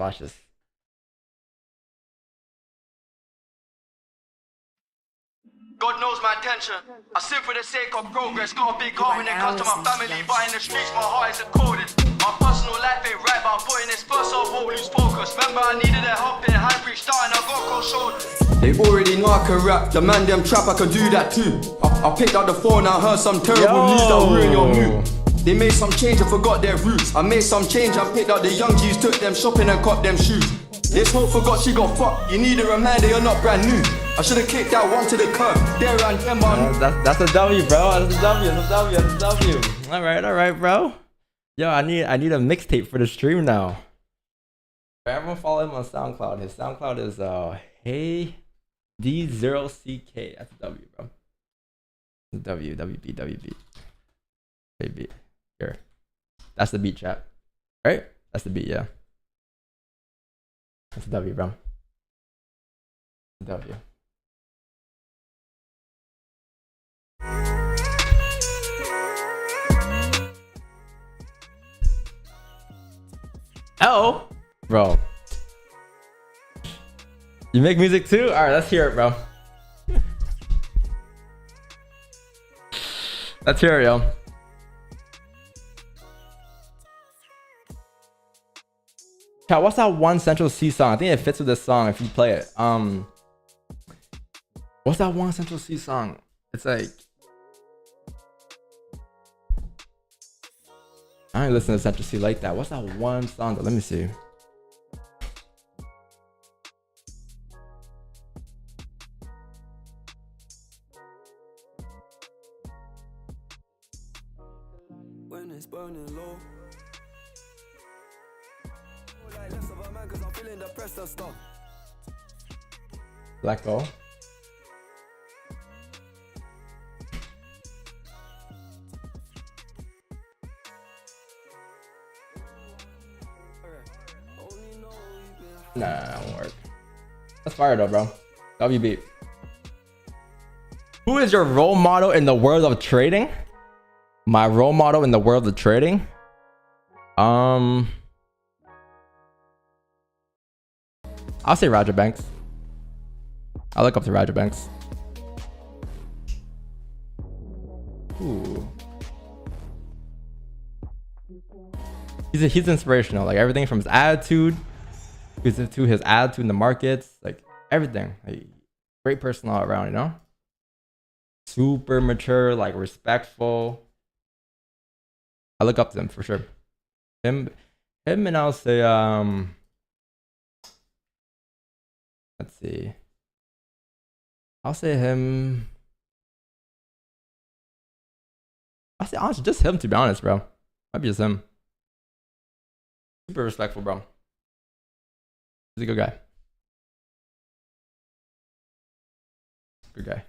God knows my intention. I sin for the sake of progress. Got a big heart when it comes to my family, but in the streets my heart is the coldest. My personal life ain't right, but I'm putting this first, so I won't lose focus. Remember I needed a helping hand, reached out and I got cold shoulders. They already know I can rap, the man them trap, I can do that too. I picked up the phone, I heard some terrible news that ruin your mood. They made some change and forgot their roots. I made some change, I picked up the young G's, took them shopping and caught them shoes. This hoe forgot she got fucked, you need a reminder you're not brand new. I should've kicked that one to the curb, there and them on. That's a W, bro. That's a W. Alright, bro. Yo, I need a mixtape for the stream now. Everyone follow him on SoundCloud. His SoundCloud is Hey D0CK. That's a W, bro. WB. Baby. Here. That's the beat, chat. Right? That's the beat, yeah. That's a W, bro. W. Oh, bro. You make music too? Alright, let's hear it, bro. Let's hear it, yo. Chat, what's that one Central C song? I think it fits with this song if you play it. What's that one Central C song? It's like I ain't listen to Central C like that. What's that one song though? Let me see. When it's burning low, like less of a man 'cause I'm feeling depressed and stuff. Let go. Nah, that won't work. That's fire though, bro. WB. Who is your role model in the world of trading? My role model in the world of trading? I'll say Roger Banks. I look up to Roger Banks. Ooh. He's inspirational. Like everything from his attitude to his attitude in the markets, like everything. Like, great person all around, you know? Super mature, like respectful. I look up to him for sure. Him and I'll say let's see. I'll say him. I'll say honestly just him, to be honest, bro. Might be just him. Super respectful, bro. He's a good guy. Good guy.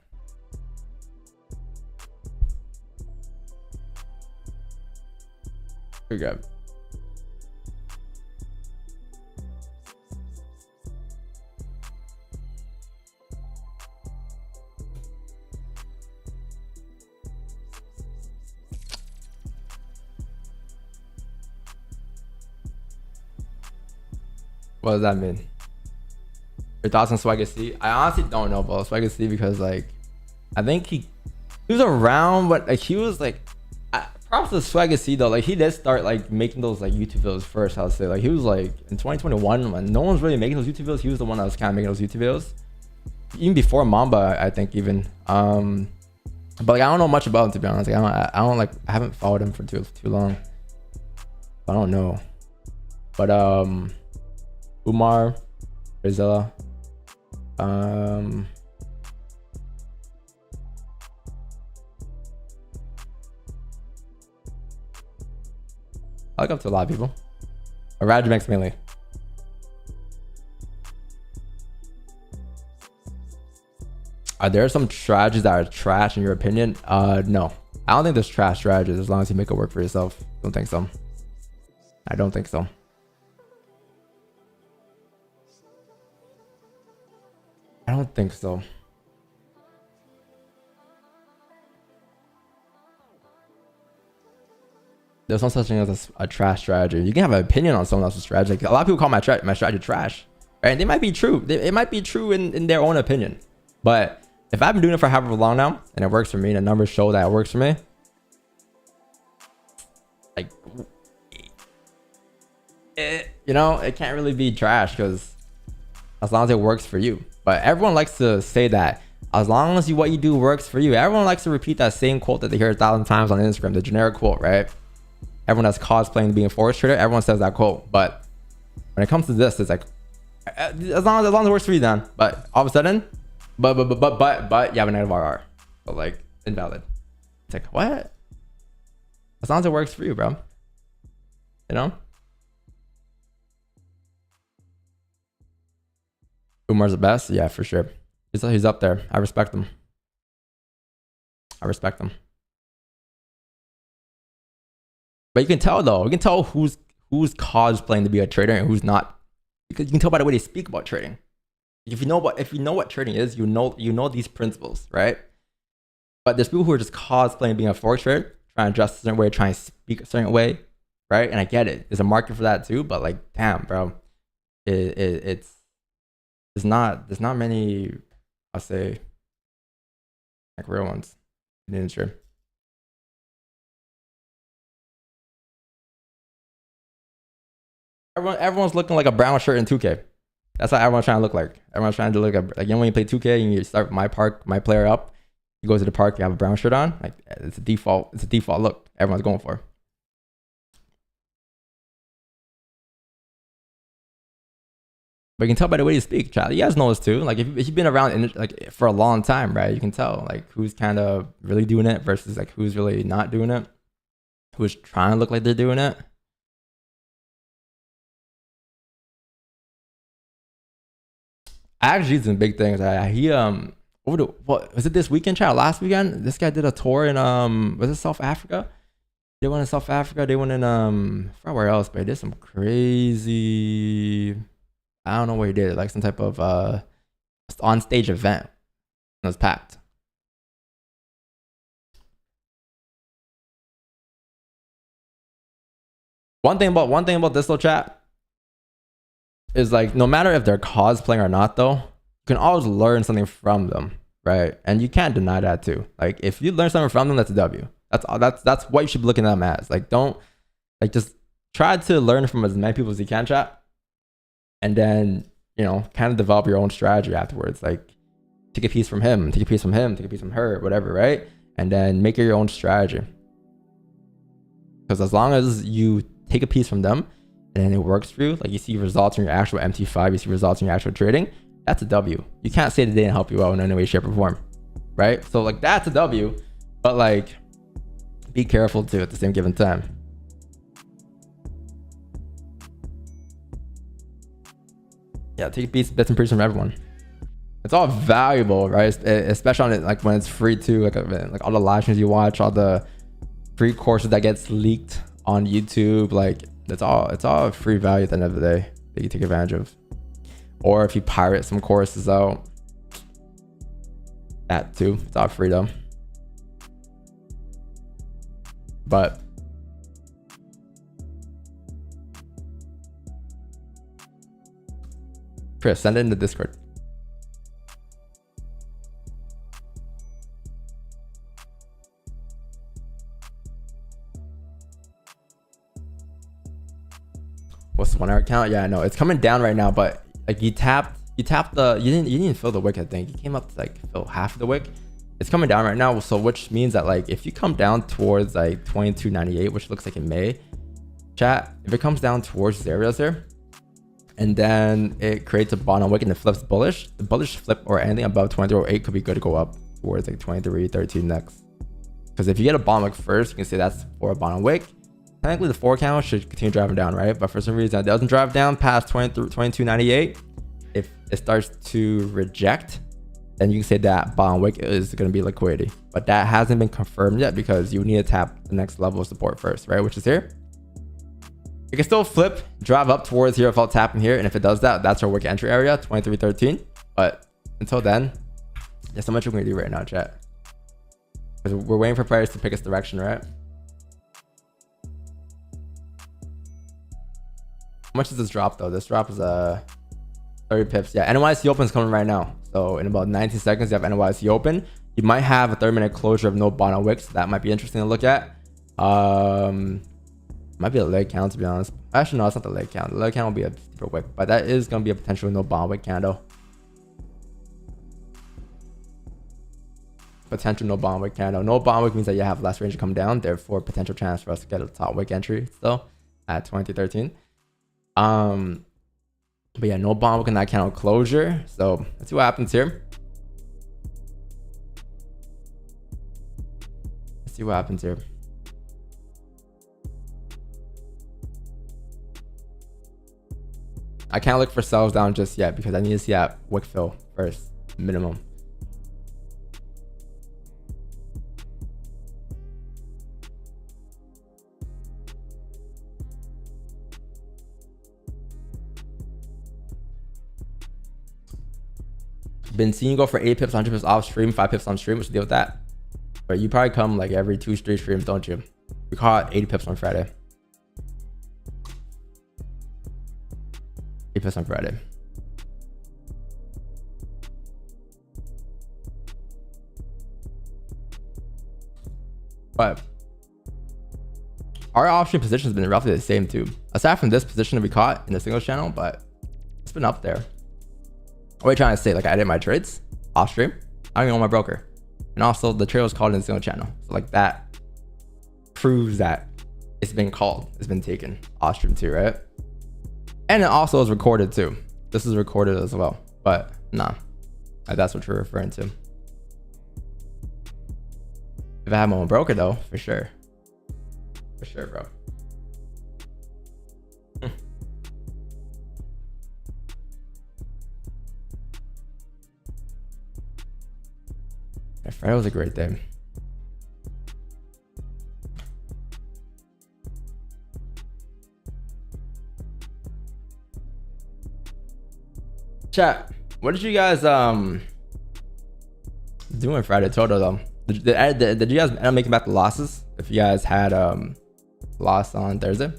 Good guy. What does that mean? Your thoughts on Swagger C? I honestly don't know about Swagger C because like I think he was around, but like he was like props to Swagger C though. Like he did start like making those like YouTube videos first. I would say like he was like in 2021 when no one's really making those YouTube videos. He was the one that was kind of making those YouTube videos, even before Mamba, I think even. But like I don't know much about him, to be honest. Like, I don't like I haven't followed him for too long. I don't know. But Umar, Rizella, I look up to a lot of people. Rajamex mainly. Are there some strategies that are trash in your opinion? No. I don't think there's trash strategies as long as you make it work for yourself. Don't think so. I don't think so. I don't think so. There's no such thing as a trash strategy. You can have an opinion on someone else's strategy. Like, a lot of people call my strategy trash, right? And they might be true. It might be true in their own opinion. But if I've been doing it for however long now and it works for me and the numbers show that it works for me, like, you know, it can't really be trash because as long as it works for you. But everyone likes to say that as long as what you do works for you. Everyone likes to repeat that same quote that they hear 1,000 times on Instagram, the generic quote, right? Everyone that's cosplaying to being a forex trader, everyone says that quote. But when it comes to this, it's like as long as it works for you, then. But all of a sudden, but you have a negative RR, so like invalid. It's like what? As long as it works for you, bro. You know. Umar's the best, yeah, for sure. He's up there. I respect him. I respect him. But you can tell though. You can tell who's cosplaying to be a trader and who's not, because you can tell by the way they speak about trading. If you know what trading is, you know these principles, right? But there's people who are just cosplaying being a forex trader, trying to dress a certain way, trying to speak a certain way, right? And I get it. There's a market for that too. But like, damn, bro, there's not many, I'll say, like real ones in the industry. Everyone's looking like a brown shirt in 2K. That's how everyone's trying to look like. Everyone's trying to look like, you know, when you play 2K and you start my player up, you go to the park, you have a brown shirt on. Like it's a default look everyone's going for. But you can tell by the way you speak, child. You guys know this too. Like if you've been around like for a long time, right? You can tell like who's kind of really doing it versus like who's really not doing it. Who's trying to look like they're doing it. Actually, some big things. He over the what was it this weekend, child? Last weekend, this guy did a tour in was it South Africa? They went in South Africa. They went in I forgot where else, but they did some crazy. I don't know what he did, like some type of on stage event. It was packed. One thing about this little chat is like, no matter if they're cosplaying or not though, you can always learn something from them, right? And you can't deny that too. Like if you learn something from them, that's a W. That's what you should be looking at them as. Like don't, like just try to learn from as many people as you can, chat. And then, you know, kind of develop your own strategy afterwards. Like take a piece from him, take a piece from him, take a piece from her, whatever, right? And then make it your own strategy. Because as long as you take a piece from them and then it works for you, like you see results in your actual MT5, you see results in your actual trading, that's a W. You can't say that they didn't help you out in any way, shape, or form, right? So like that's a W, but like be careful too at the same given time. Yeah, take bits and pieces from everyone. It's all valuable, right? Especially on it, like when it's free too, like all the live streams you watch, all the free courses that gets leaked on YouTube, like it's all free value at the end of the day that you take advantage of. Or if you pirate some courses out, that too, it's all free though. But Chris, send it in the Discord. What's the 1 hour count? Yeah, I know it's coming down right now, but like you tapped the, you didn't even fill the wick. I think you came up to like fill half of the wick. It's coming down right now, so which means that like if you come down towards like 22.98, which looks like it may, chat, if it comes down towards these areas there and then it creates a bottom wick and it flips bullish, the bullish flip or anything above 23.08 could be good to go up towards like 23.13 next. Because if you get a bottom wick first, you can say that's for a bottom wick. Technically the 4 candle should continue driving down, right? But for some reason it doesn't drive down past 22.98. If it starts to reject, then you can say that bottom wick is going to be liquidity. But that hasn't been confirmed yet because you need to tap the next level of support first, right? Which is here. It can still flip, drive up towards here without tapping here. And if it does that, that's our wick entry area, 23.13. But until then, there's so much we're going to do right now, chat. Because we're waiting for players to pick its direction, right? How much does this drop though? This drop is 30 pips. Yeah, NYC open is coming right now. So in about 19 seconds, you have NYC open. You might have a 30-minute closure of no bottom wicks. That might be interesting to look at. Might be a leg count, to be honest. Actually, no, it's not the leg count. The leg count will be a deeper wick, but that is going to be a potential no bottom wick candle. Potential no bottom wick candle. No bottom wick means that you have less range to come down. Therefore, potential chance for us to get a top wick entry still at 2013. But yeah, no bottom wick in that candle closure. So let's see what happens here. Let's see what happens here. I can't look for sells down just yet because I need to see that wick fill first, minimum. Been seeing you go for 8 pips, 100 pips off stream, 5 pips on stream. What's the deal with that? But you probably come like every 2 straight streams, don't you? We caught 80 pips on Friday. 8 pips on Friday. But our off-stream position has been roughly the same too. Aside from this position that we caught in the singles channel, but it's been up there. What are you trying to say? Like I did my trades off stream. I don't even know my broker. And also the trade was called in the single channel. So like that proves that it's been called. It's been taken off stream too, right? And it also is recorded too. This is recorded as well. But nah, that's what you're referring to. If I had my own broker though, for sure. For sure, bro. Friday was a great day. Chat, what did you guys doing Friday total though? Did you guys end up making back the losses if you guys had lost on Thursday?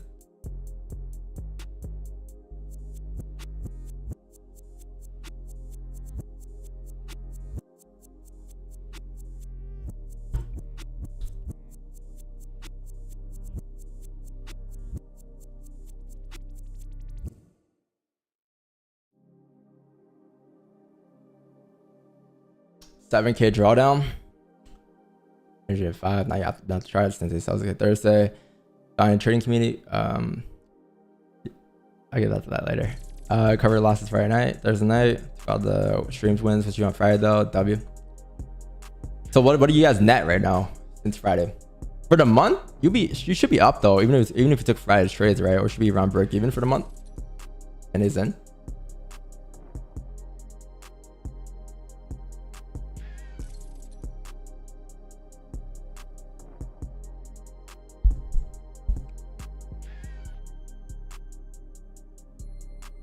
$7K drawdown. Energy at 5. Now you have to try it since it sounds like a Thursday. Dying trading community. I'll get that to that later. Cover losses Friday night, Thursday night. About the streams wins, what you on Friday though. W. So what do you guys net right now since Friday? For the month, you should be up though, even if you took Friday's trades, right? Or should be around break even for the month. And is in.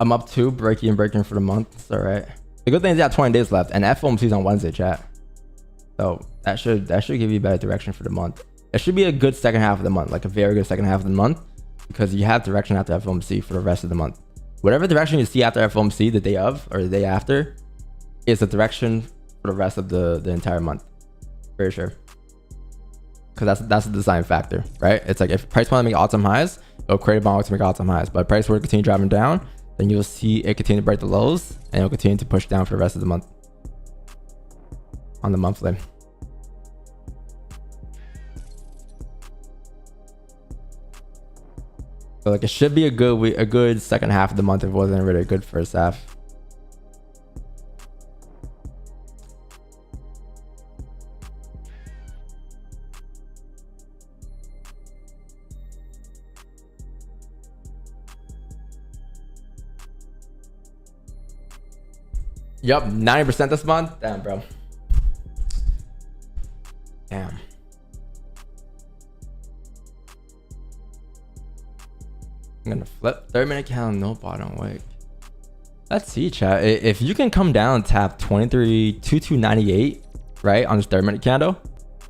I'm up 2, breaking for the month. It's all right. The good thing is you have 20 days left, and FOMC is on Wednesday, chat. So that should give you better direction for the month. It should be a good second half of the month, like a very good second half of the month, because you have direction after FOMC for the rest of the month. Whatever direction you see after FOMC, the day of or the day after, is the direction for the rest of the entire month. Very sure. Because that's the design factor, right? It's like if price want to make all-time highs, it'll create a bond to make all-time highs. But if price were to continue driving down, then you'll see it continue to break the lows and it'll continue to push down for the rest of the month on the monthly. So like it should be a good second half of the month if it wasn't really a good first half. Yup, 90% this month. Damn, bro. Damn. I'm gonna flip 30-minute candle, no bottom wick. Let's see, chat. If you can come down and tap 23.2298, right, on this 30-minute candle,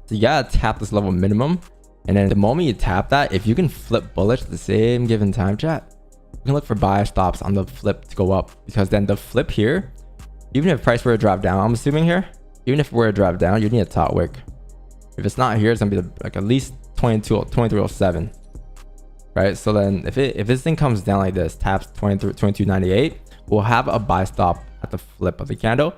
so you gotta tap this level minimum. And then the moment you tap that, if you can flip bullish at the same given time, chat, you can look for buy stops on the flip to go up, because then the flip here, even if price were to drop down, I'm assuming here, even if it were to drop down, you need a top wick. If it's not here, it's gonna be like at least 2307, right? So then if this thing comes down like this, taps 2298, we'll have a buy stop at the flip of the candle,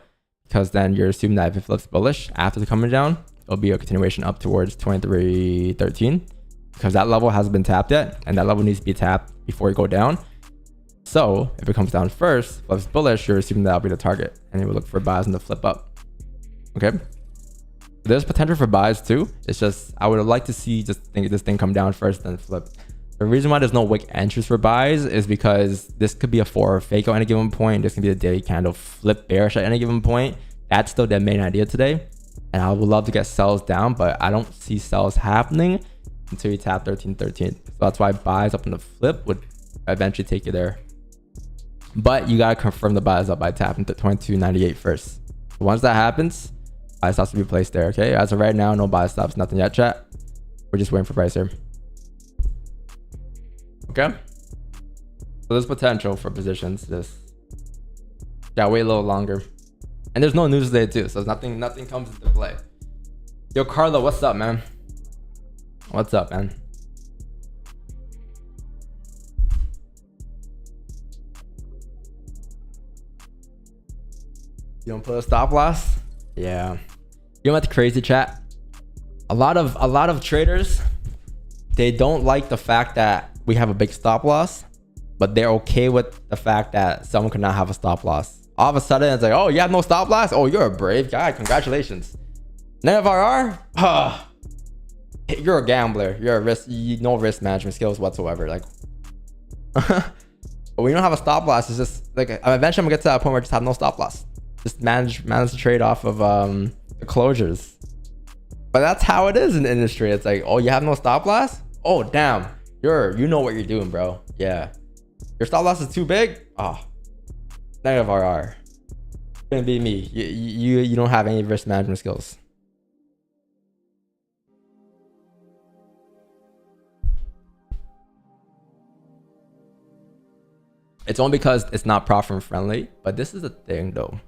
because then you're assuming that if it flips bullish after the coming down, it'll be a continuation up towards 2313, because that level hasn't been tapped yet, and that level needs to be tapped before you go down. So if it comes down first, flips bullish, you're assuming that'll be the target, and you will look for buys in the flip up. Okay, there's potential for buys too. It's just I would like to see this thing come down first, then flip. The reason why there's no wick entries for buys is because this could be a 4 or fake at any given point. This can be a daily candle flip bearish at any given point. That's still the main idea today, and I would love to get sells down, but I don't see sells happening until you tap 1313. So that's why buys up in the flip would eventually take you there. But you gotta confirm the buys up by tapping to 2298 first. Once that happens, buy stops to be placed there. Okay, as of right now, no buy stops, nothing yet, chat. We're just waiting for price here. Okay, so there's potential for positions. This gotta wait a little longer, and there's no news today too, so nothing comes into play. Yo, Carlo, what's up, man? What's up, man? You don't put a stop loss? Yeah. You know what's crazy, chat? A lot of traders, they don't like the fact that we have a big stop loss, but they're okay with the fact that someone could not have a stop loss. All of a sudden, it's like, oh, you have no stop loss? Oh, you're a brave guy. Congratulations. None of our are? You're a gambler. You're a risk. No risk management skills whatsoever. Like, but when you don't have a stop loss, it's just like eventually I'm gonna get to that point where I just have no stop loss. Just manage the trade off of the closures. But that's how it is in the industry. It's like, oh, you have no stop loss? Oh, damn. You know what you're doing, bro. Yeah. Your stop loss is too big? Oh. Negative RR. Gonna be me. You don't have any risk management skills. It's only because it's not profit friendly. But this is a thing though.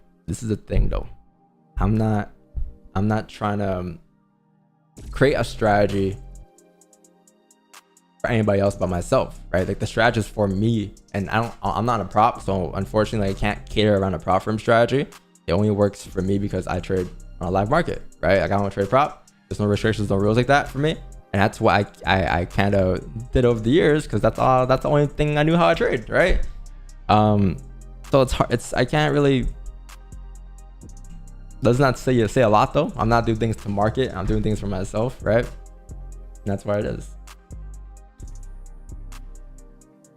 I'm not trying to create a strategy for anybody else but myself, right? Like the strategy is for me, and I'm not a prop, so unfortunately I can't cater around a prop firm strategy. It only works for me because I trade on a live market, right? Like I don't trade prop. There's no restrictions, no rules like that for me, and that's what I kind of did over the years because that's the only thing I knew how I trade, right? So it's hard. I can't really. Does not say a lot though. I'm not doing things to market. I'm doing things for myself, right? And that's where it is.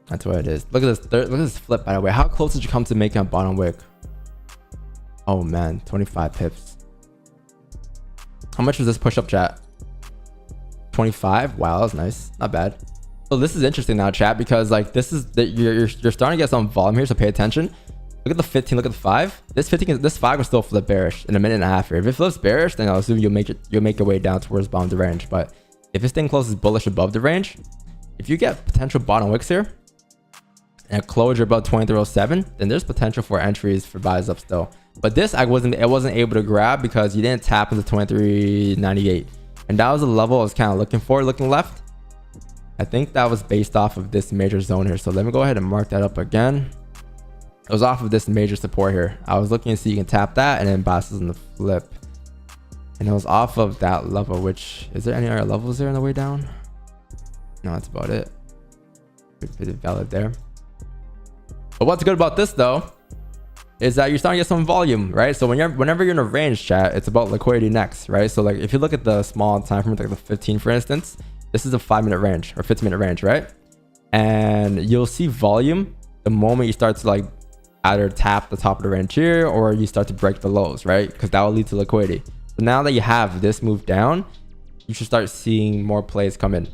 That's what it is. Look at this. Look at this flip, by the way. How close did you come to making a bottom wick? Oh man, 25 pips. How much was this push up, chat? 25. Wow, that was nice. Not bad. So this is interesting now, chat, because like this is that you're starting to get some volume here. So pay attention. Look at the 15. Look at the 5. This 15. This 5 will still flip bearish in a minute and a half here. If it flips bearish, then I'll assume you'll make your way down towards bottom of the range. But if this thing closes bullish above the range, if you get potential bottom wicks here and a closure above 2307, then there's potential for entries for buys up still. But this I wasn't able to grab because you didn't tap into 2398, and that was the level I was kind of looking for. Looking left, I think that was based off of this major zone here. So let me go ahead and mark that up again. It was off of this major support here. I was looking to see you can tap that and then bounces in the flip, and it was off of that level. Which, is there any other levels there on the way down? No, that's about it. Pretty valid there. But what's good about this though is that you're starting to get some volume, right? So whenever you're in a range, chat, it's about liquidity next, right? So like if you look at the small time frame, like the 15 for instance, this is a 5-minute range or 15-minute range, right? And you'll see volume the moment you start to like either tap the top of the range here or you start to break the lows, right? Because that will lead to liquidity. So now that you have this move down, you should start seeing more plays come in.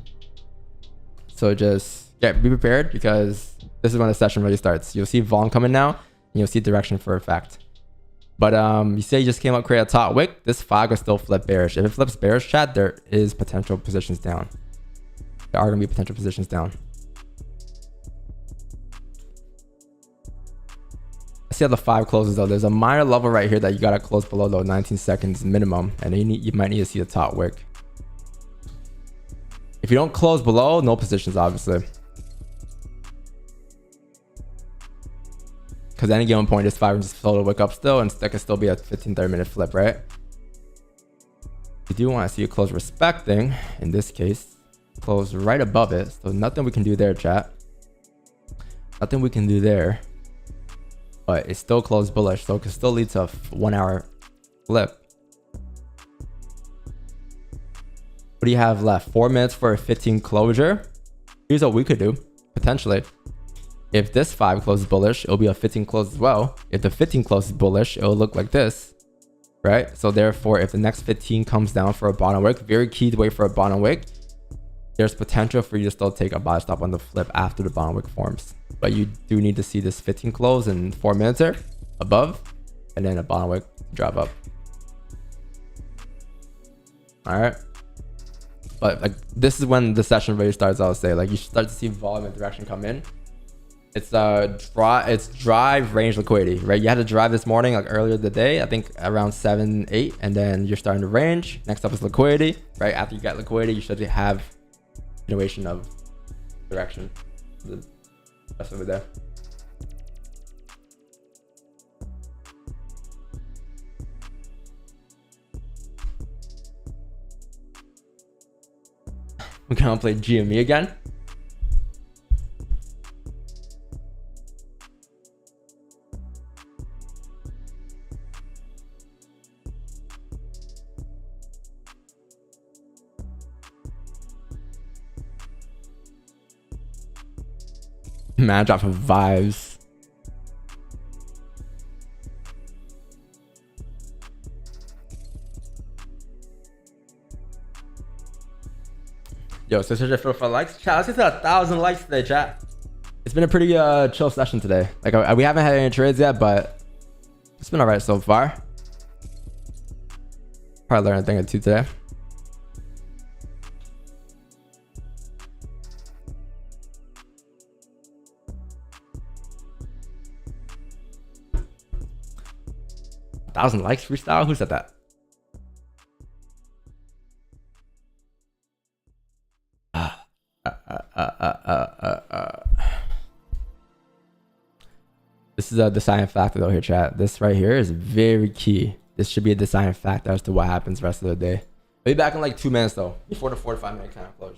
So just be prepared, because this is when the session really starts. You'll see volume coming now, and you'll see direction for a fact. But you say you just came up, create a top wick. This 5 will still flip bearish. If it flips bearish, chat, there is potential positions down. There are gonna be potential positions down. See how the 5 closes though. There's a minor level right here that you gotta close below though, 19 seconds minimum, and you might need to see the top wick. If you don't close below, no positions obviously. Because at any given point, this 5 can just float a wick up still, and that could still be a 15-30 minute flip, right? You do want to see a close respecting. In this case, close right above it. So nothing we can do there, chat. Nothing we can do there. But it's still closed bullish, so it can still lead to a 1 hour flip. What do you have left? 4 minutes for a 15 closure. Here's what we could do, potentially. If this 5 closes bullish, it'll be a 15 close as well. If the 15 closes bullish, it'll look like this, right? So therefore, if the next 15 comes down for a bottom wick, very key to wait for a bottom wick, there's potential for you to still take a buy stop on the flip after the bottom wick forms. But you do need to see this 15 close in 4 minutes here above, and then a bottom wick drive up. All right. But like this is when the session really starts. I'll say like you start to see volume and direction come in. It's drive range liquidity, right? You had to drive this morning, like earlier the day, I think around 7, 8, and then you're starting to range. Next up is liquidity, right? After you get liquidity, you should have continuation of direction. That's over there. We're gonna play GME again. Man, drop some vibes. Yo, so search for likes. Chat, let's get to 1,000 likes today, chat. It's been a pretty chill session today. Like we haven't had any trades yet, but It's been alright so far. Probably learned a thing or two today. Thousand likes freestyle? Who said that? This is a deciding factor though here, chat. This right here is very key. This should be a deciding factor as to what happens the rest of the day. I'll be back in like 2 minutes though, before the 45-minute count closes.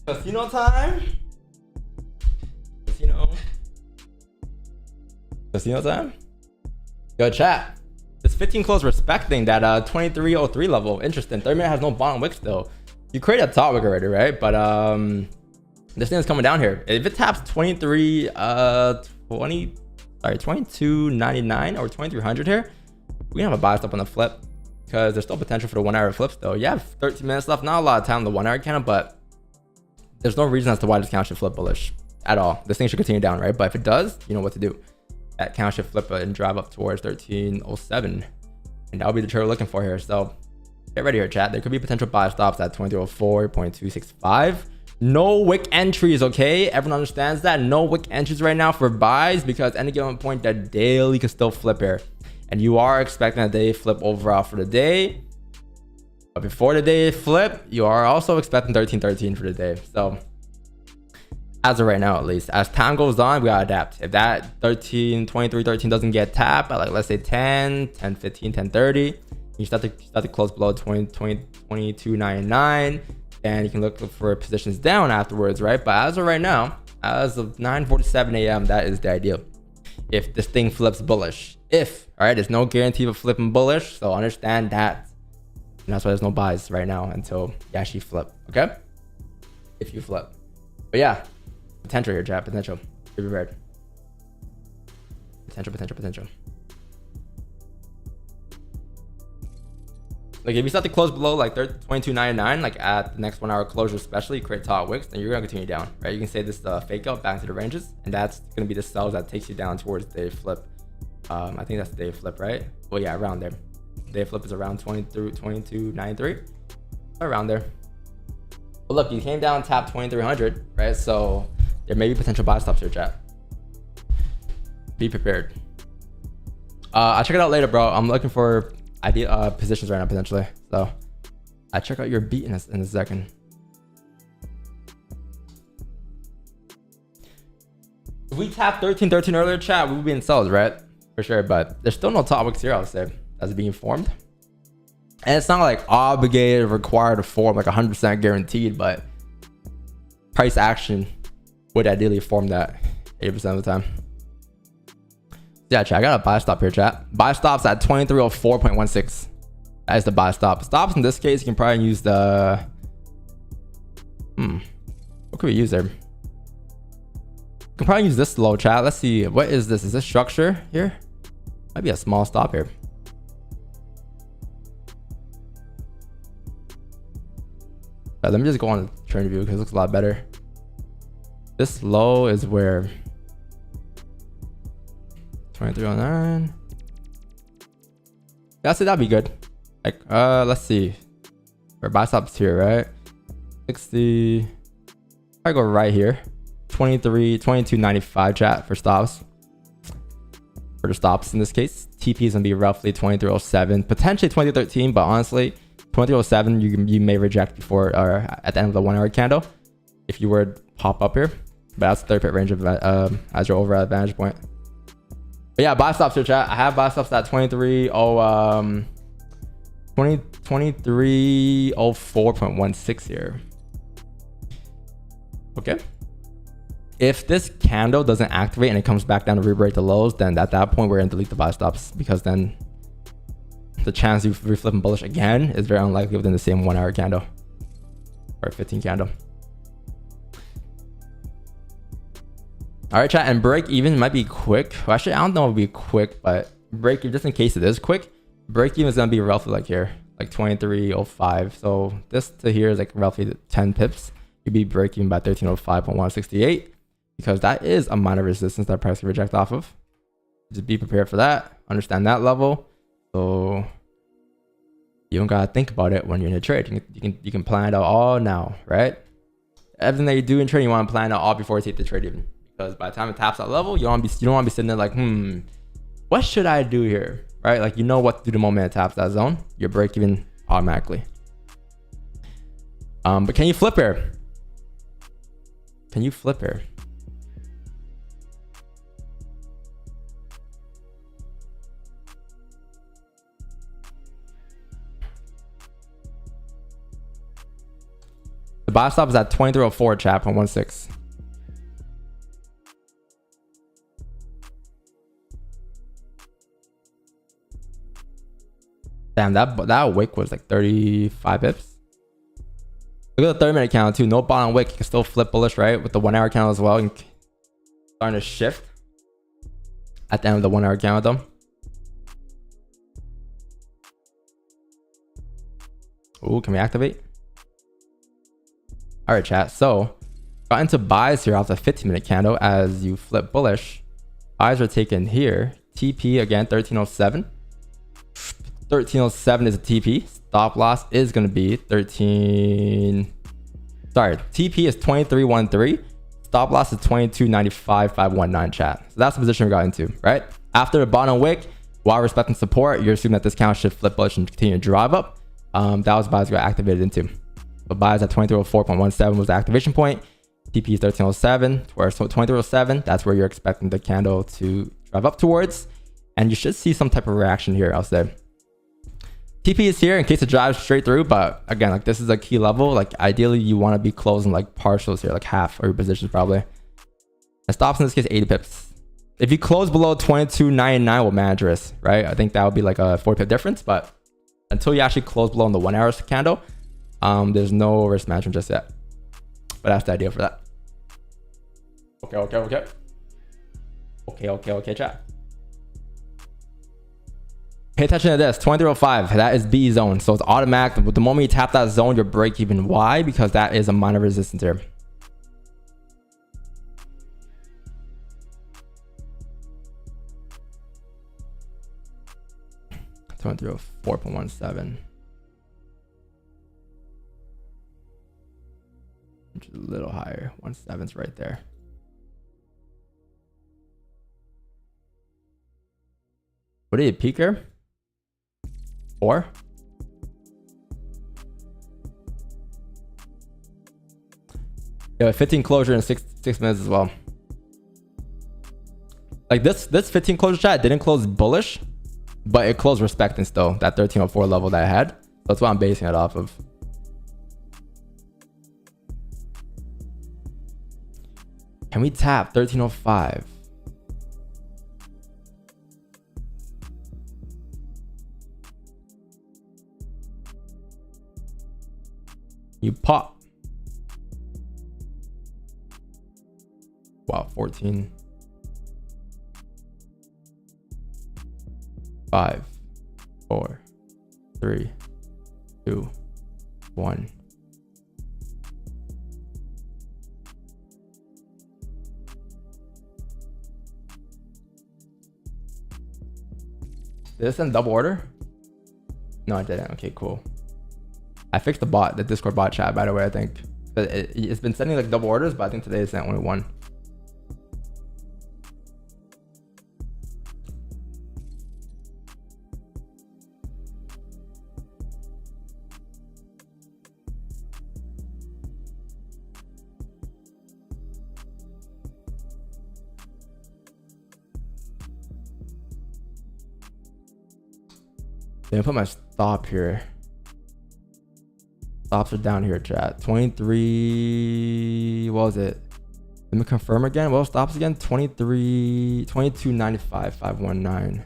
Casino time. Casino time. Yo, chat. This 15 close respecting that 2303 level. Interesting. Third minute has no bottom wick still. You created a top wick already, right? But this thing is coming down here. If it taps 2299 or 2300 here, we have a bias up on the flip because there's still potential for the 1 hour flips though. You have 13 minutes left. Not a lot of time on the 1 hour candle, but there's no reason as to why this count should flip bullish at all. This thing should continue down, right? But if it does, you know what to do. That count should flip and drive up towards 1307. And that'll be the trade we're looking for here. So get ready here, chat. There could be potential buy stops at 2304.265. No wick entries, okay? Everyone understands that. No wick entries right now for buys because any given point that daily could still flip here. And you are expecting a day flip overall for the day. But before the day flip, you are also expecting 1313 for the day. So as of right now, at least, as time goes on, we gotta adapt. If that 13 doesn't get tapped at like, let's say 10, 15, 1030, you start to close below 22.99, and you can look for positions down afterwards, right? But as of right now, as of 9:47 a.m., that is the ideal. If this thing flips bullish, all right, there's no guarantee of flipping bullish, so understand that. And that's why there's no buys right now until you actually flip, okay? If you flip. But yeah, potential here, chat. Potential. Be prepared. Potential. Like if you start to close below like 22.99, like at the next 1 hour closure, especially create top wicks, then you're gonna continue down, right? You can say this fake out back into the ranges, and that's gonna be the sells that takes you down towards the flip. I think that's the day flip, right? Well, yeah, around there. Day flip is around 22.93, around there. But look, you came down, tapped 2300, right? So there may be potential buy stops here, chat. Be prepared. I'll check it out later, bro. I'm looking for idea positions right now potentially. So I check out your beat in a second. If we tapped 1313 earlier, chat, we would be in sells, right? For sure. But there's still no top wicks here, I would say, that's being formed. And it's not like obligated, required to form like 100% guaranteed, but price action would ideally form that 80% of the time. Yeah, chat, I got a buy stop here, chat. Buy stops at 2304.16. That is the buy stop. Stops in this case, you can probably use the... What could we use there? You can probably use this low, chat. Let's see. What is this? Is this structure here? Might be a small stop here. Let me just go on the trend view because it looks a lot better. This low is where 2309. Yeah, I'd say that'd be good. Like, let's see. Our buy stops here, right? 60. I go right here. 22.95 chat for stops. For the stops in this case, TP is gonna be roughly 2307, potentially 2313, but honestly, 2307 you may reject before or at the end of the 1 hour candle if you were to pop up here. But that's the third pit range of as your overall vantage point. But yeah, buy stops here, chat. I have buy stops at 2304.16 here. Okay. If this candle doesn't activate and it comes back down to re-break the lows, then at that point we're gonna delete the buy stops, because then the chance you reflipping bullish again is very unlikely within the same 1 hour candle or 15 candle. All right, chat, and break even might be quick. Well, actually, I don't know if it'll be quick, but break even, just in case it is quick, break even is gonna be roughly like here, like 2305. So this to here is like roughly 10 pips. You'd be break even by 1305.168, because that is a minor resistance that price can reject off of. Just be prepared for that. Understand that level. So you don't gotta think about it when you're in a trade. You can plan it out all now, right? Everything that you do in trading, you want to plan it out all before you take the trade even. Because by the time it taps that level, you don't want to be sitting there like, what should I do here, right? Like, you know what to do the moment it taps that zone. You're break even automatically. But can you flip here? Can you flip here? The buy stop is at 2304, chat, on 16. Damn, that wick was like 35 pips. Look at the 30-minute candle too. No bottom wick. You can still flip bullish, right? With the 1 hour candle as well. You can starting to shift at the end of the 1 hour candle though. Ooh, can we activate? All right, chat. So got into buys here off the 15-minute candle as you flip bullish. Buys are taken here. TP again, 1307. 1307 is a TP. Stop loss is going to be 13. Sorry, TP is 2313. Stop loss is 22.95.519 chat. So that's the position we got into, right? After the bottom wick, while respecting support, you're assuming that this count should flip bullish and continue to drive up. That was buys got activated into. So buys at 2304.17 was the activation point. TP is 1307, where 2307, that's where you're expecting the candle to drive up towards. And you should see some type of reaction here, I'll say. TP is here in case it drives straight through, but again, like this is a key level. Like ideally you want to be closing like partials here, like half of your positions probably. And stops in this case 80 pips. If you close below 22.99 will manage risk, right? I think that would be like a 4 pip difference, but until you actually close below in the 1 hour candle, there's no risk management just yet. But that's the idea for that. Okay, chat. Pay attention to this, 2305, that is B zone. So it's automatic. The moment you tap that zone, you're break even. Why? Because that is a minor resistance here. $2304.17. Which is a little higher. 17's right there. What did you peak here? 4? Yeah, 15 closure in six minutes as well. Like this 15 closure chat didn't close bullish, but it closed respecting still that 1304 level that I had. That's what I'm basing it off of. Can we tap 1305? You pop. Wow, 14. 5, 4, 3, 2, 1. Did this send double order? No, I didn't. Okay, cool. I fixed the bot, the Discord bot chat, by the way, I think. It's been sending like double orders, but I think today it sent only one. Then I put my stop here. Stops are down here, chat. 23. What was it? Let me confirm again. What was stops again? 23. 22.95.519.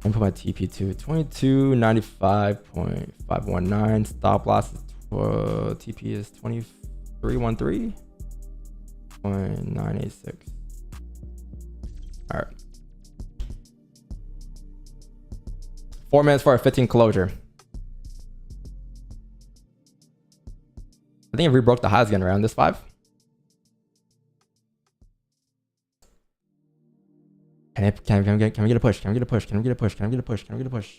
And put my TP too. 22.95.519. Stop loss is TP is 2313.986. All right. 4 minutes for a 15 closure. I think it rebroke the highs again around this 5. Can we get a push? Can we get a push? Can we get a push? Can we get a push? Can we get a push?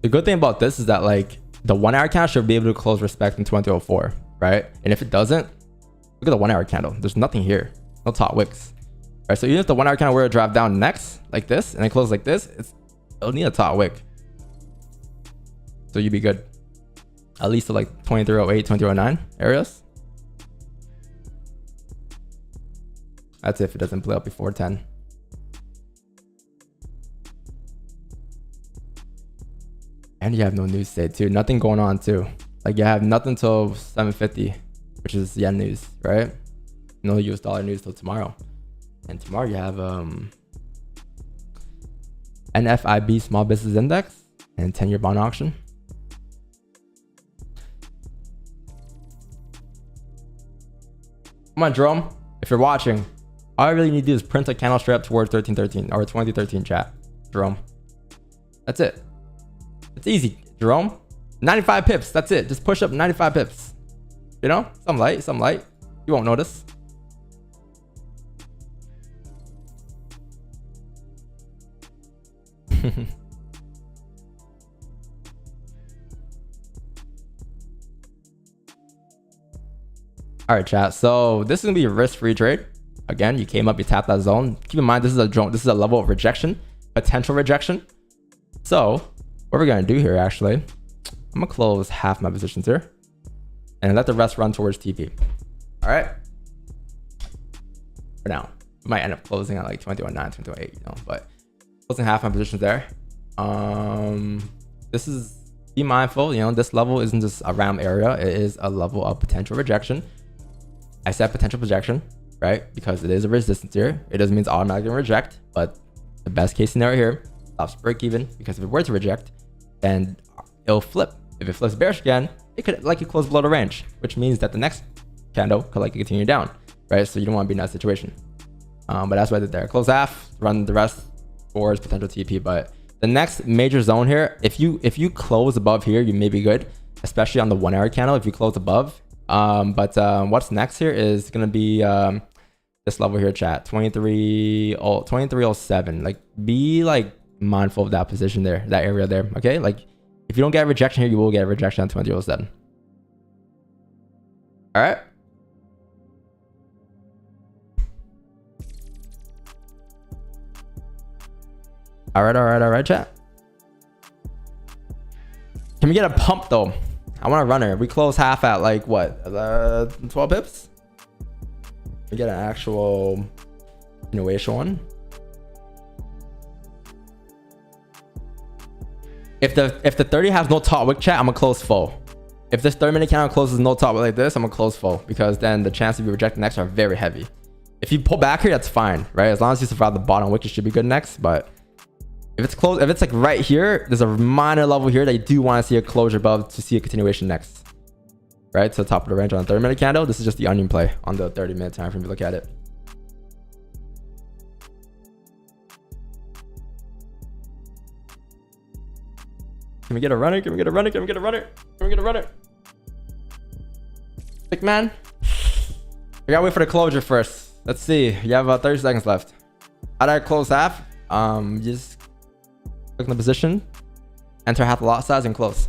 The good thing about this is that like the 1 hour candle should be able to close respect in 2004, right? And if it doesn't, look at the 1 hour candle. There's nothing here. No top wicks. Right? So even if the 1 hour candle were to drop down next, like this, and then close like this, it'll need a top wick. So you'd be good. At least to like 2308, 2309 areas. That's if it doesn't play up before 10. And you have no news today too. Nothing going on too. Like you have nothing till 7:50, which is yen news, right? No US dollar news till tomorrow. And tomorrow you have NFIB Small Business Index and 10-year bond auction. Come on, Jerome. If you're watching, all I really need to do is print a candle straight up towards 1313 or 2013 chat. Jerome. That's it. It's easy, Jerome. 95 pips. That's it. Just push up 95 pips. You know, some light. You won't notice. All right, chat. So this is gonna be a risk-free trade. Again, you came up, you tapped that zone. Keep in mind, this is a drone. This is a level of rejection, potential rejection. So what we're gonna do here, actually, I'm gonna close half my positions here and let the rest run towards TP. All right. For now, we might end up closing at like 21.9, 21.8, you know, but closing half my positions there. This is, be mindful, you know, this level isn't just a round area. It is a level of potential rejection. I said potential rejection, right? Because it is a resistance here. It doesn't mean it's automatically gonna reject, but the best case scenario here, stops break even, because if it were to reject, then it'll flip. If it flips bearish again, it could likely close below the range, which means that the next candle could likely continue down, right? So you don't want to be in that situation. But that's why I did there. Close half, run the rest towards potential TP. But the next major zone here, if you close above here, you may be good, especially on the 1 hour candle if you close above. What's next here is gonna be this level here, chat, 2307. Like, be like mindful of that position there, that area there. Okay, like if you don't get a rejection here, you will get a rejection on 2307. All right. All right, chat. Can we get a pump though? I want a runner. We close half at like what, 12 pips? We get an actual continuation one. If the 30 has no top wick, chat, I'm gonna close full. If this 30-minute candle closes no top wick like this, I'm gonna close full, because then the chance of you rejecting next are very heavy. If you pull back here, that's fine, right? As long as you survive the bottom wick, you should be good next. But if it's close, if it's like right here, there's a minor level here that you do want to see a closure above to see a continuation next, right? To the top of the range on a 30-minute candle. This is just the onion play on the 30-minute time frame if you look at it. Can we get a runner? Can we get a runner? Can we get a runner? Can we get a runner? Big man. We gotta wait for the closure first. Let's see. You have 30 seconds left. How do I close half? Just click in the position, enter half the lot size, and close.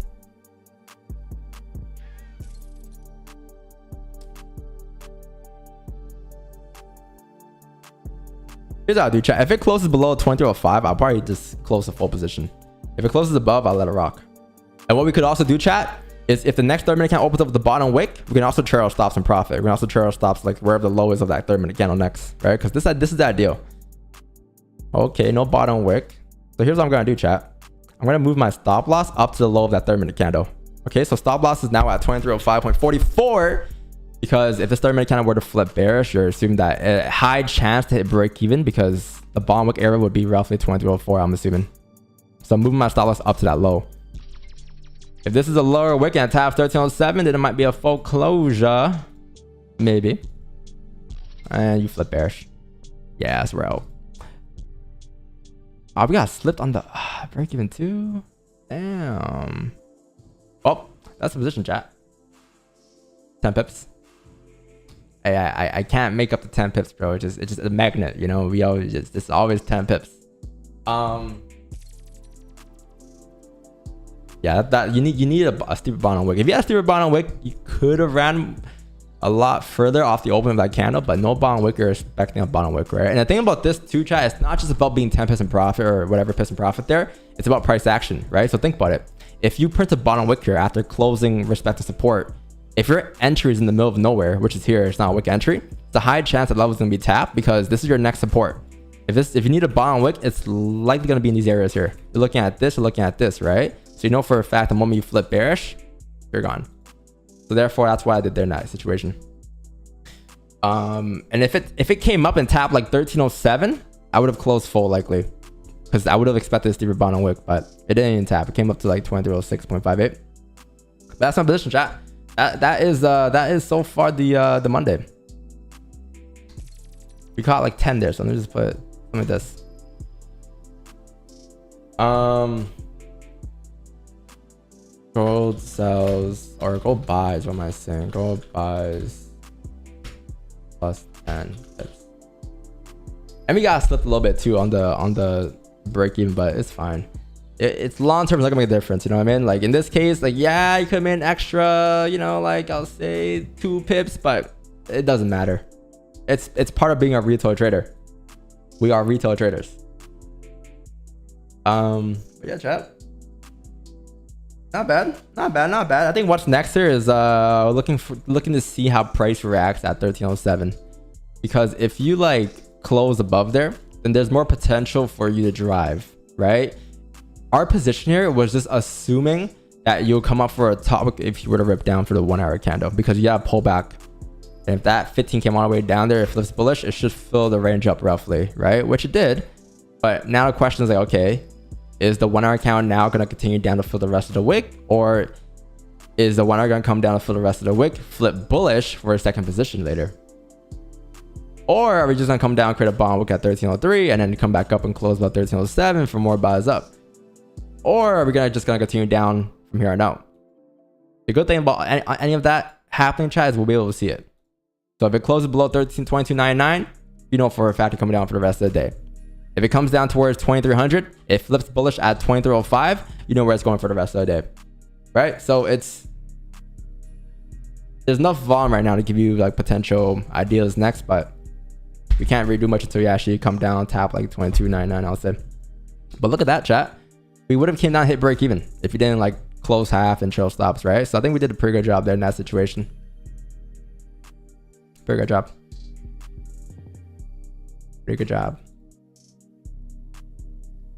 Here's what I'll do, chat. If it closes below 2005, I'll probably just close the full position. If it closes above, I'll let it rock. And what we could also do, chat, is if the next 30-minute candle opens up with the bottom wick, we can also trail stops and profit. We can also trail stops like wherever the low is of that 30-minute candle next, right? Because this is the ideal. Okay, no bottom wick. So here's what I'm gonna do, chat. I'm gonna move my stop loss up to the low of that 30-minute candle. Okay, so stop loss is now at 2305.44, because if this 30-minute candle were to flip bearish, you're assuming that a high chance to hit break even, because the bottom wick area would be roughly 2304, I'm assuming. So I'm moving my stop loss up to that low. If this is a lower wick and it taps 1307, then it might be a full closure, maybe. And you flip bearish. Yeah, that's where out. Oh, we got slipped on the break even too. Damn. Oh, that's the position, chat. 10 pips. Hey, I can't make up the 10 pips, bro. It's just a magnet, you know. We always just, it's always 10 pips. Yeah, that you need a steeper bottom wick. If you had a steeper bottom wick, you could have ran a lot further off the open of that candle, but no bottom wick, you're expecting a bottom wick, right? And the thing about this too, chat, it's not just about being 10 pips in profit or whatever pips in profit there. It's about price action, right? So think about it. If you print a bottom wick here after closing respect to support, if your entry is in the middle of nowhere, which is here, it's not a wick entry, it's a high chance that level is going to be tapped, because this is your next support. If you need a bottom wick, it's likely going to be in these areas here. You're looking at this, you're looking at this, right? So you know for a fact the moment you flip bearish, you're gone. So therefore, that's why I did there in that situation. And if it came up and tapped like 1307, I would have closed full likely, because I would have expected a steeper bottom wick, but it didn't even tap. It came up to like 2306.58. That's my position, chat. That is so far the Monday. We caught like 10 there, so let me just put something like this. Gold sells or gold buys. What am I saying? Gold buys plus 10 pips. And we got slipped a little bit too on the break even, but it's fine. It's long term, it's not gonna make a difference. You know what I mean? Like in this case, like yeah, you could have made an extra, you know, like I'll say 2 pips, but it doesn't matter. It's part of being a retail trader. We are retail traders. But yeah, chat. Not bad. I think what's next here is looking to see how price reacts at 1307, because if you like close above there, then there's more potential for you to drive, right? Our position here was just assuming that you'll come up for a top if you were to rip down for the 1 hour candle, because you have pullback. And if that 15 came all the way down there, it flips bullish, it should fill the range up roughly, right? Which it did. But now the question is like, okay, is the 1 hour candle now going to continue down to fill the rest of the wick? Or is the 1 hour going to come down to fill the rest of the wick, flip bullish for a second position later? Or are we just going to come down, create a bond wick at 1303, and then come back up and close about 1307 for more buys up? Or are we just going to continue down from here on out? The good thing about any of that happening, chat, is we'll be able to see it. So if it closes below 1322.99, you know for a fact it's coming down for the rest of the day. If it comes down towards 2300, it flips bullish at 2305, you know where it's going for the rest of the day, right? So there's enough volume right now to give you like potential ideas next, but we can't really do much until you actually come down, tap like 22.99, I'll say. But look at that, chat. We would have came down, hit break even if you didn't like close half and trail stops, right? So I think we did a pretty good job there in that situation. Pretty good job. Pretty good job.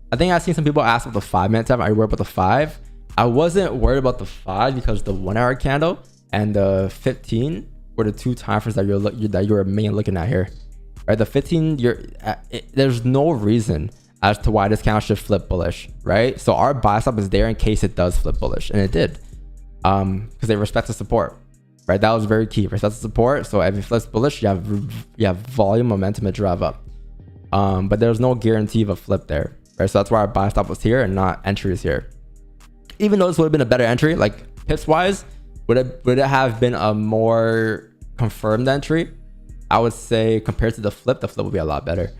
I think I've seen some people ask about the 5-minute time. Are you worried about the 5? I wasn't worried about the 5 because the 1 hour candle and the 15 were the 2 time frames that you're mainly looking at here, right? The 15, there's no reason as to why this candle should flip bullish, right? So our buy stop is there in case it does flip bullish, and it did, because it respects the support, right? That was very key. Respect the support. So if it flips bullish, you have volume, momentum to drive up, but there's no guarantee of a flip there, right? So that's why our buy stop was here and not entries here. Even though this would have been a better entry, like pips wise, would it have been a more confirmed entry? I would say compared to the flip would be a lot better.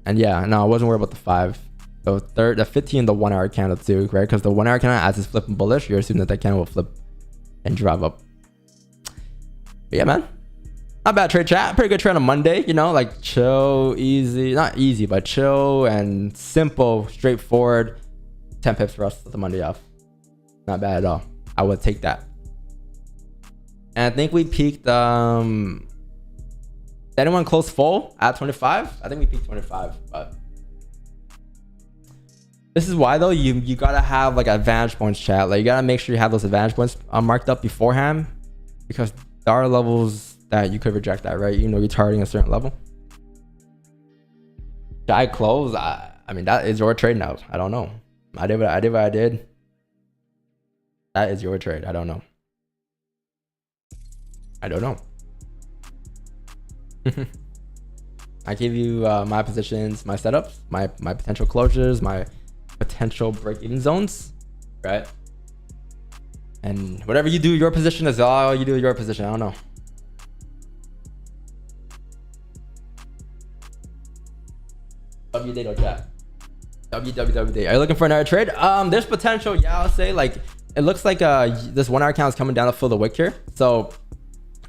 And yeah, no, I wasn't worried about the 5. The 15, the 1 hour candle too, right? Because the 1 hour candle, as it's flipping bullish, you're assuming that candle will flip and drive up. But yeah, man, not bad trade, chat. Pretty good trade on a Monday, you know, like chill, easy, not easy, but chill and simple, straightforward. 10 pips for us with the Monday off. Not bad at all. I would take that. And I think we peaked, did anyone close full at 25? I think we peaked 25, but this is why though, you gotta have like advantage points, chat. Like you gotta make sure you have those advantage points marked up beforehand, because there are levels that you could reject that, right? You know, you're targeting a certain level. Should I close? I mean, that is your trade now. I don't know. I did what I did. That is your trade. I don't know. I give you my positions, my setups, my potential closures, my potential break-even zones, right? And whatever you do, your position is all you do. Your position. I don't know. W day, chat. W day. Are you looking for another trade? There's potential. Yeah, I'll say like it looks like this 1 hour count is coming down to fill the wick here. So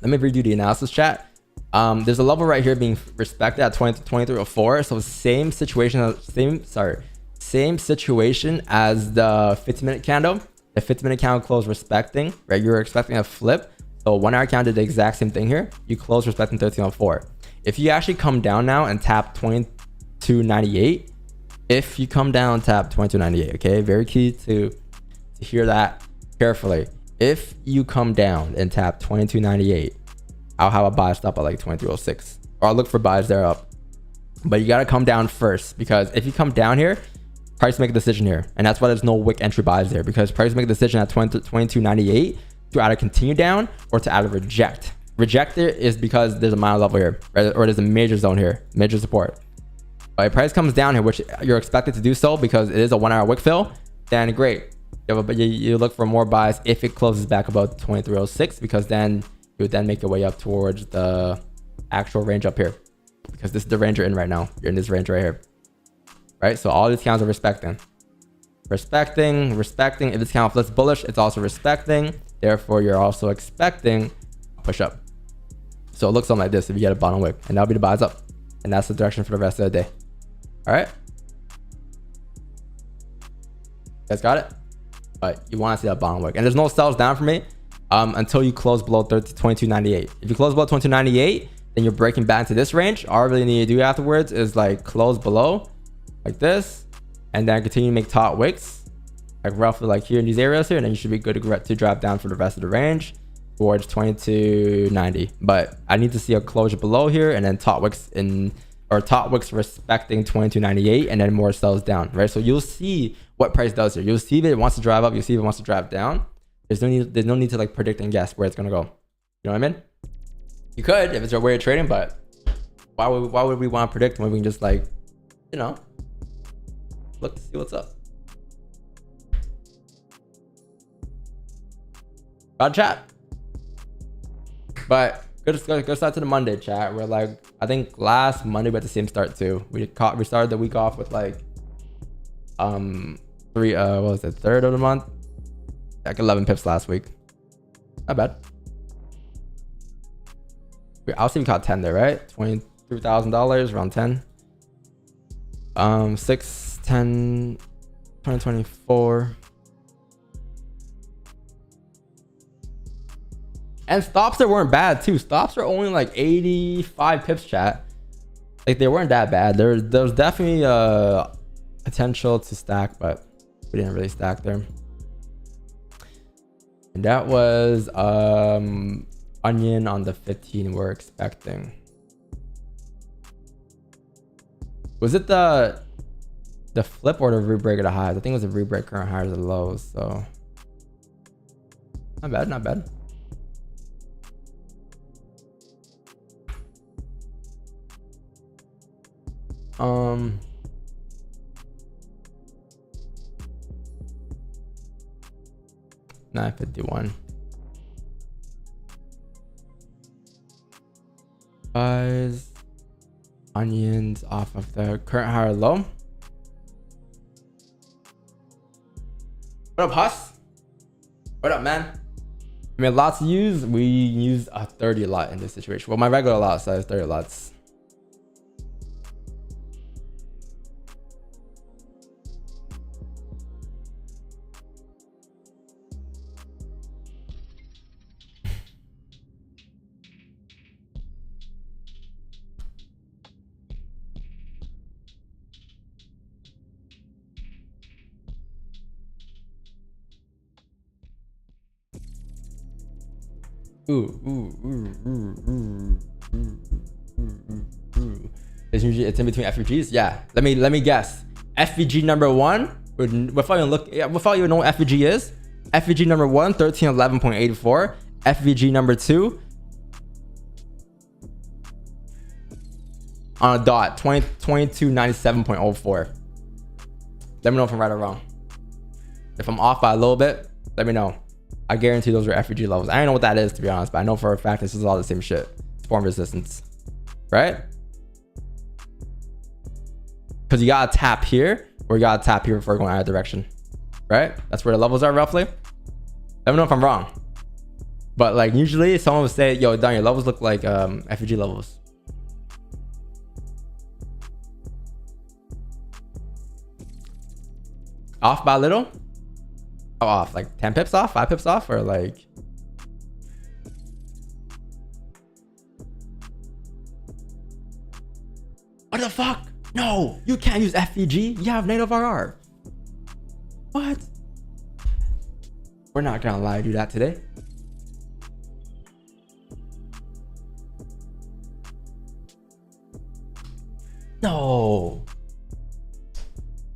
let me redo the analysis, chat. There's a level right here being respected at 2304. So same situation, same situation as the 15-minute candle. The 15-minute candle closed respecting, right? You're expecting a flip. So 1 hour candle did the exact same thing here. You close respecting 1304. If you actually come down now and tap 2298, if you come down and tap 2298, okay, very key to hear that carefully. If you come down and tap 2298, I'll have a buy stop at like 2306, or I'll look for buys there up. But you got to come down first, because if you come down here, price make a decision here, and that's why there's no wick entry buys there, because price make a decision at 2298 to either continue down or to either reject. Reject it is because there's a minor level here, right? Or there's a major zone here, major support. But if price comes down here, which you're expected to do so because it is a 1 hour wick fill, then great. but you look for more buys if it closes back above 2306, because then you would then make your way up towards the actual range up here, because this is the range you're in right now. You're in this range right here, right? So all these candles are respecting. If this candle flips bullish, it's also respecting. Therefore, you're also expecting a push up. So it looks something like this if you get a bottom wick, and that'll be the buys up, and that's the direction for the rest of the day. All right, you guys got it. But you want to see that bottom wick, and there's no sells down for me until you close below 2298. If you close below 2298, then you're breaking back into this range. All I really need to do afterwards is like close below like this, and then continue to make top wicks like roughly like here in these areas here, and then you should be good to drop down for the rest of the range towards 2290. But I need to see a closure below here, and then top wicks respecting 2298, and then more sells down, right? So you'll see what price does here. You'll see if it wants to drive up, you'll see if it wants to drive down. There's no need to like predict and guess where it's gonna go. You know what I mean? You could if it's your way of trading, but why would we want to predict when we can just like, you know, look to see what's up? Got chat. But good start to the Monday, chat. We're like, I think last Monday we had the same start too. We started the week off with like what was it, third of the month, like 11 pips last week. Not bad. I'll see we caught 10 there, right? $23,000 around 10. 6 10 2024. And stops there weren't bad too. Stops are only like 85 pips, chat. Like they weren't that bad. There was definitely potential to stack, but we didn't really stack there. And that was onion on the 15 we're expecting. Was it the flip or the rebreak of the highs? I think it was a rebreak current highs or lows. So not bad, not bad. $9.51. Buys onions off of the current higher low. What up, Huss? What up, man? I mean, lots to use. We use a 30 lot in this situation. Well, my regular lot size 30 lots. It's usually in between FVGs. Yeah. Let me guess. FVG number 1 without even know what FVG is. FVG number 1 1311.84. FVG number 2 on a dot 2297.04. Let me know if I'm right or wrong. If I'm off by a little bit, let me know. I guarantee those are FVG levels. I don't know what that is, to be honest, but I know for a fact this is all the same shit. Form resistance, right? Because you gotta tap here, or you gotta tap here before going either direction, right? That's where the levels are roughly. Let me know if I'm wrong. But like usually someone would say, yo, Don, your levels look like FVG levels. Off by a little? How off? Like 10 pips off? 5 pips off? Or like... What the fuck? No! You can't use FVG. You have native RR. What? We're not gonna lie to do that today. No!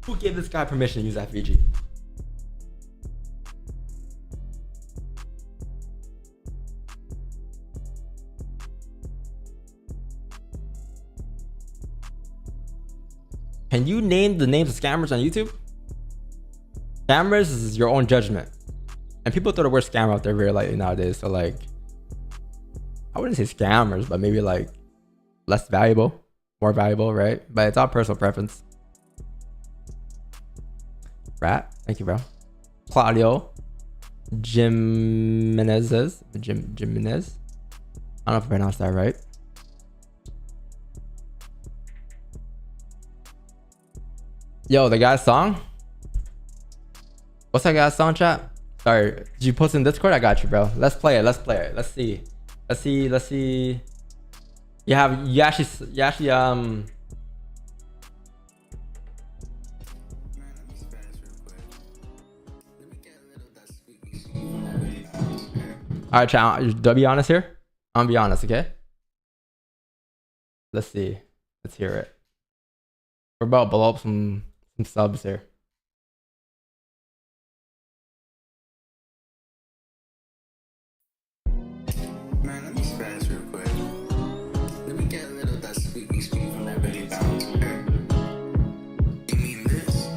Who gave this guy permission to use FVG? Can you name the names of scammers on YouTube? Scammers is your own judgment. And people throw the word scammer out there very lightly nowadays. So like, I wouldn't say scammers, but maybe like less valuable, more valuable, right? But it's all personal preference. Rat, thank you, bro. Claudio Jimenez. I don't know if I pronounced that right. Yo, the guy's song. What's that guy's song, chat? Sorry, did you post in Discord? I got you, bro. Let's play it. Let's play it. Let's see. Let's see. You actually all right, chat. Do I be honest here? I'm gonna be honest, okay? Let's see. Let's hear it. We're about to blow up some subs here. Man, let me spaz real quick. Let me get a little of that sweet from that belly bounce. You mean this?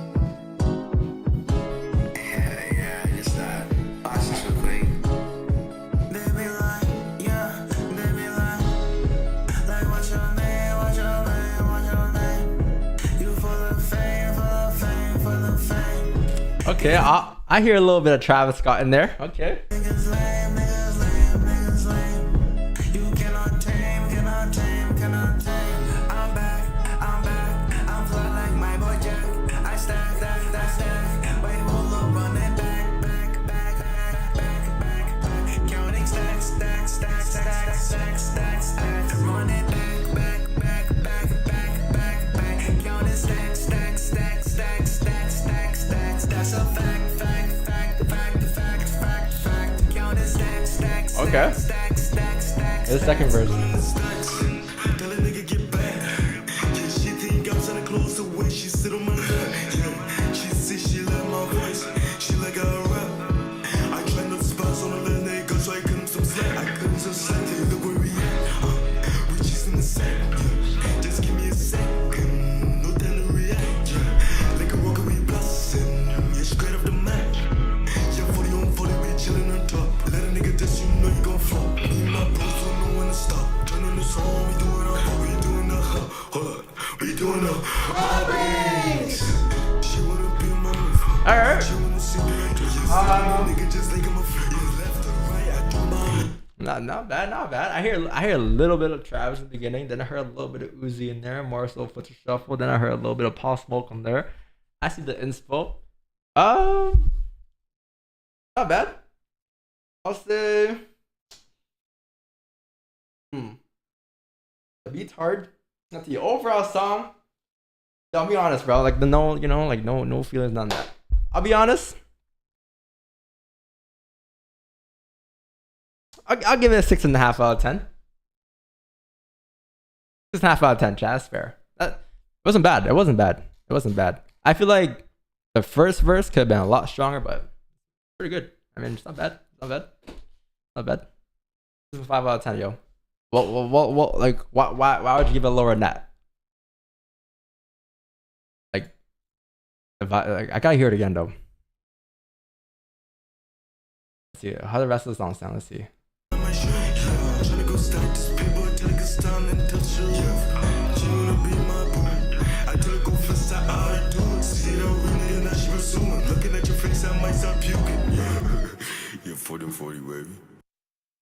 Yeah, just that. Watch this real quick. They be like, yeah, they be like, what's your name, what's your name, what's your name? You full of fame, full of fame, full of fame. Okay, I hear a little bit of Travis Scott in there. Okay. Niggas lame, niggas lame, niggas lame. You cannot tame, cannot tame, cannot tame. I'm back, I'm fly like my boy Jack. I stack, wait, hold up, run it back. Counting stacks. Run it back. Counting stacks. That's a fact. Counting stacks. Okay. The second version. Tell a nigga get back. Yeah, she think I'm trying to close the way she sit on my lap. Yeah, she says she love my voice. She like how I rap. I climbed up spots on a little nigga so I couldn't some slack. Look where we at. We just in the sack. Yeah, just give me a second. No time to react. Yeah, like a rocket we blasting. Yeah, straight off the map. Yeah, 40 on 40 we chillin' on top. Let a nigga diss you know you gon' flop. Me and my bros don't know when to stop. Turning the song, we doing the hold up, we doing the hobbies. She wanna be my move. Alright. She wanna see me like this. Nigga just think I'm a freak. Left or right, I do my Not bad. I hear a little bit of Travis in the beginning, then I heard a little bit of Uzi in there, more so Foot to Shuffle, then I heard a little bit of Paul Smoke on there. I see the inspo. Not bad. I'll say the beat's hard. Not the overall song. I'll be honest, bro. Like no feelings on that. I'll be honest. I'll give it a 6.5 out of 10. 6.5 out of 10, chat. That's fair. It wasn't bad. It wasn't bad. I feel like the first verse could have been a lot stronger, but pretty good. I mean, it's not bad. 6.5 out of 10, yo. Well, like, why would you give it a lower than that? Like, I gotta hear it again, though. Let's see how the rest of the song sound. Let's see. You're 40, baby.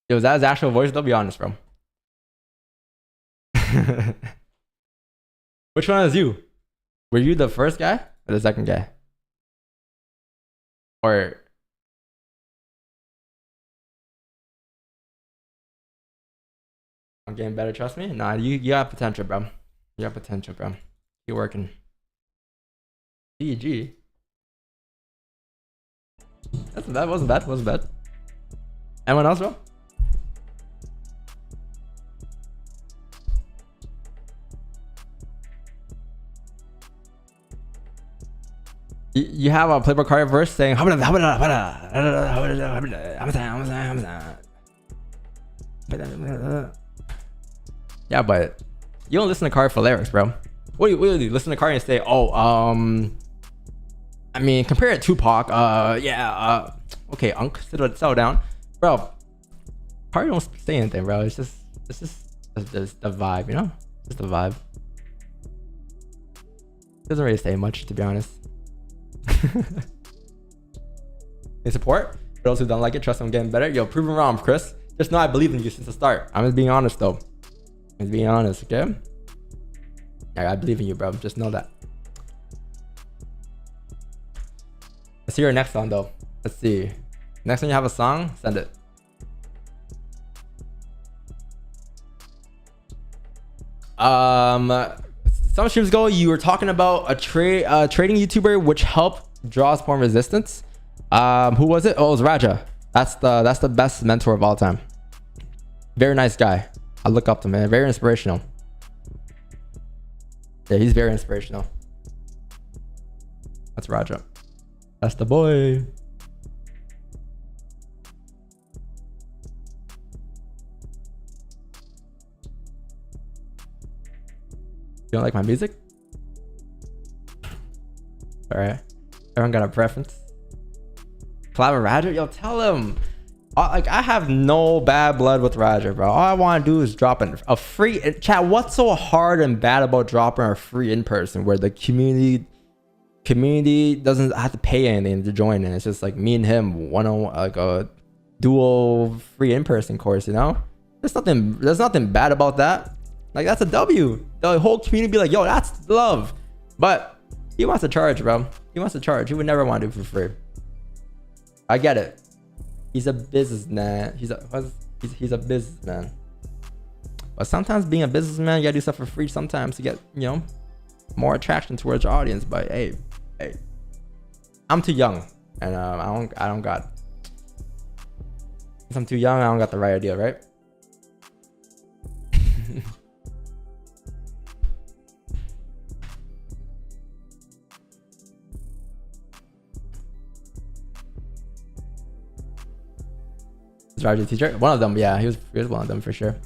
Yo, is that his actual voice? Though, be honest, bro. Which one is you? Were you the first guy or the second guy? Or I'm getting better, trust me. Nah, you got potential, bro. You got potential, bro. Keep working. GG. That wasn't bad. Anyone else, bro? You have a Playboy Cardi verse saying yeah, but you don't listen to Cardi for lyrics, bro. What do you listen to Cardi and say, oh, I mean, compare it to Tupac. Okay, Unc, settle down, bro. Probably don't say anything, bro. It's just the vibe, you know? Just the vibe. Doesn't really say much, to be honest. They support. For those who don't like it, trust I'm getting better. Yo, prove me wrong, Chris. Just know I believe in you since the start. I'm just being honest, though. I'm just being honest, okay? Yeah, I believe in you, bro. Just know that. Let's hear your next song, though. Let's see. Next time you have a song, send it. Some streams ago, you were talking about a trading YouTuber which helped draw spawn resistance. Who was it? Oh, it was Raja. That's the best mentor of all time. Very nice guy. I look up to him, man. Very inspirational. Yeah, he's very inspirational. That's Raja. That's the boy. You don't like my music? All right. Everyone got a preference. Collab with Raja? Yo, tell him. Like, I have no bad blood with Raja, bro. All I want to do is drop a free chat. What's so hard and bad about dropping a free in person where the community doesn't have to pay anything to join in? It's just like me and him one-on-one, like a dual free in person course, you know? There's nothing bad about that. Like, that's a W. The whole community be like, yo, that's love. But he wants to charge, bro. He wants to charge. He would never want to do it for free. I get it. He's a businessman. He's a businessman. But sometimes being a businessman, you gotta do stuff for free sometimes to get, you know, more attraction towards your audience. But hey, I'm too young, and I don't got. Since I'm too young, I don't got the right idea, right? Is Raja a teacher? One of them, yeah. He was one of them for sure.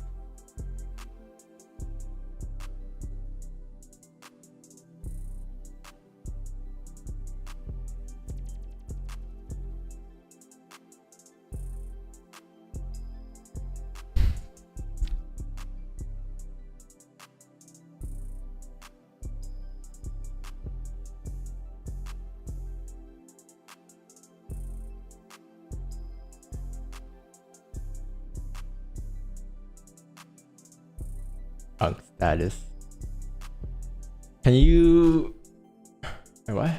Status. Can you... Wait, what?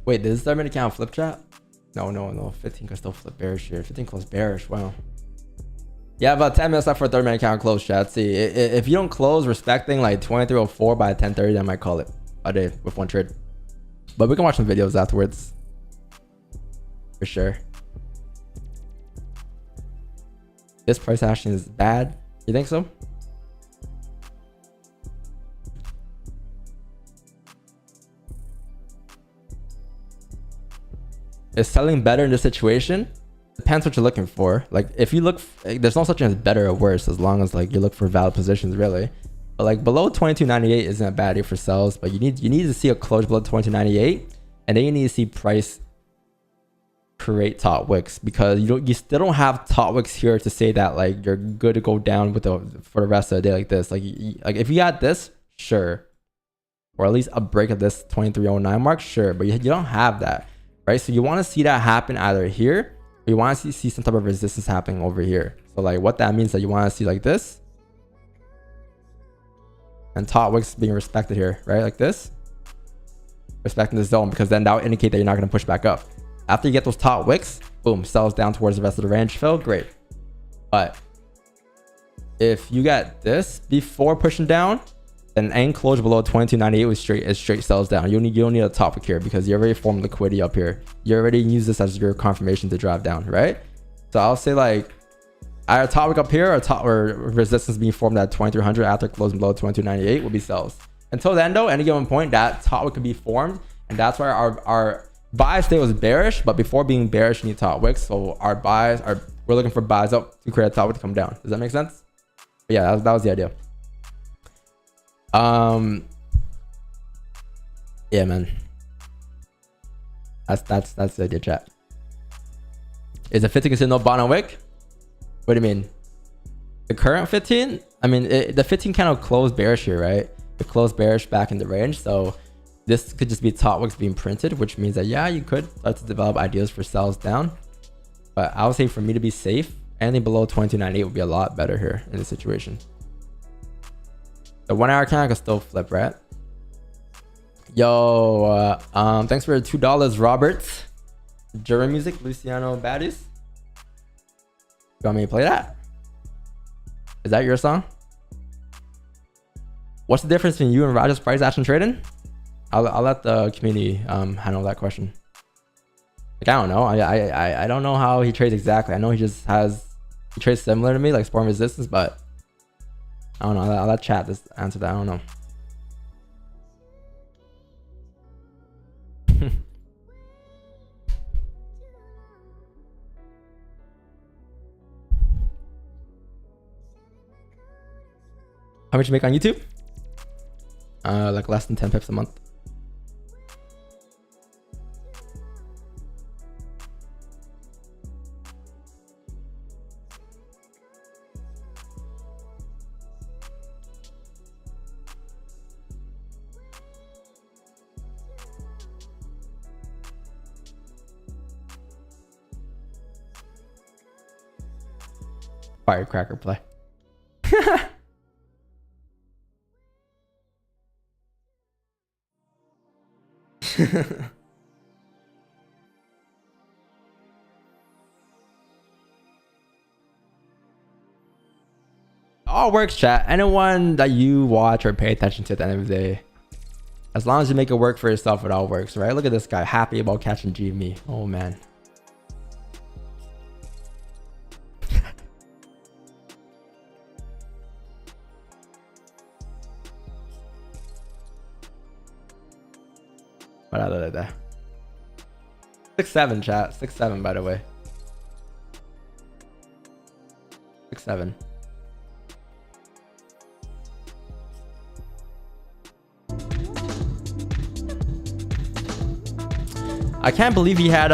Wait, did this start account flip chat? No. 15 can still flip bearish here. 15 close bearish. Wow. Yeah, about 10 minutes left for a 30-minute account close chat. Let's see, if you don't close respecting like 2304 by 10:30, I might call it a day with one trade. But we can watch some videos afterwards. For sure. This price action is bad. You think so? Is selling better in this situation? Depends what you're looking for. Like, if you look, there's no such thing as better or worse as long as like you look for valid positions, really. But like below 22.98 isn't a bad day for sells, but you need to see a close below 22.98, and then you need to see price create top wicks, because you still don't have top wicks here to say that like you're good to go down with for the rest of the day like this. Like if you got this, sure, or at least a break of this 2309 mark, sure, but you don't have that, right? So you want to see that happen either here, or you want to see some type of resistance happening over here. So like what that means that you want to see like this, and top wicks being respected here, right? Like this, respecting the zone, because then that will indicate that you're not going to push back up. After you get those top wicks, boom, sells down towards the rest of the range fill, great. But if you got this before pushing down, then any closure below 22.98 is straight sells down. You don't need a top wick here because you already formed liquidity up here. You already use this as your confirmation to drive down, right? So I'll say like either top wick up here or resistance being formed at 2300 after closing below 22.98 will be sells. Until then though, any given point, that top wick could be formed, and that's why our buy stay was bearish, but before being bearish, you need top wicks. So we're looking for buys up to create a top wick to come down. Does that make sense? But yeah, that was the idea. Yeah, man. That's the idea, chat. Is the 15 considered no bottom wick? What do you mean? The current 15? I mean, the 15 kind of closed bearish here, right? It closed bearish back in the range, so this could just be top wicks being printed, which means that yeah, you could start to develop ideas for sells down. But I would say for me to be safe, anything below 22.98 would be a lot better here in this situation. The 1 hour candle could still flip, right? Yo, thanks for the $2, Robert. German music, Luciano Baddies. You want me to play that? Is that your song? What's the difference between you and Raj's price action trading? I'll let the community handle that question. Like, I don't know. I don't know how he trades exactly. I know he trades similar to me, like support and resistance, but I don't know. I'll let chat just answer that. I don't know. How much you make on YouTube? Like less than 10 pips a month. Firecracker play. All works, chat. Anyone that you watch or pay attention to at the end of the day, as long as you make it work for yourself, it all works, right? Look at this guy, happy about catching GME. Oh man. What I look at 6-7, chat. 6-7, by the way. 6-7. I can't believe he had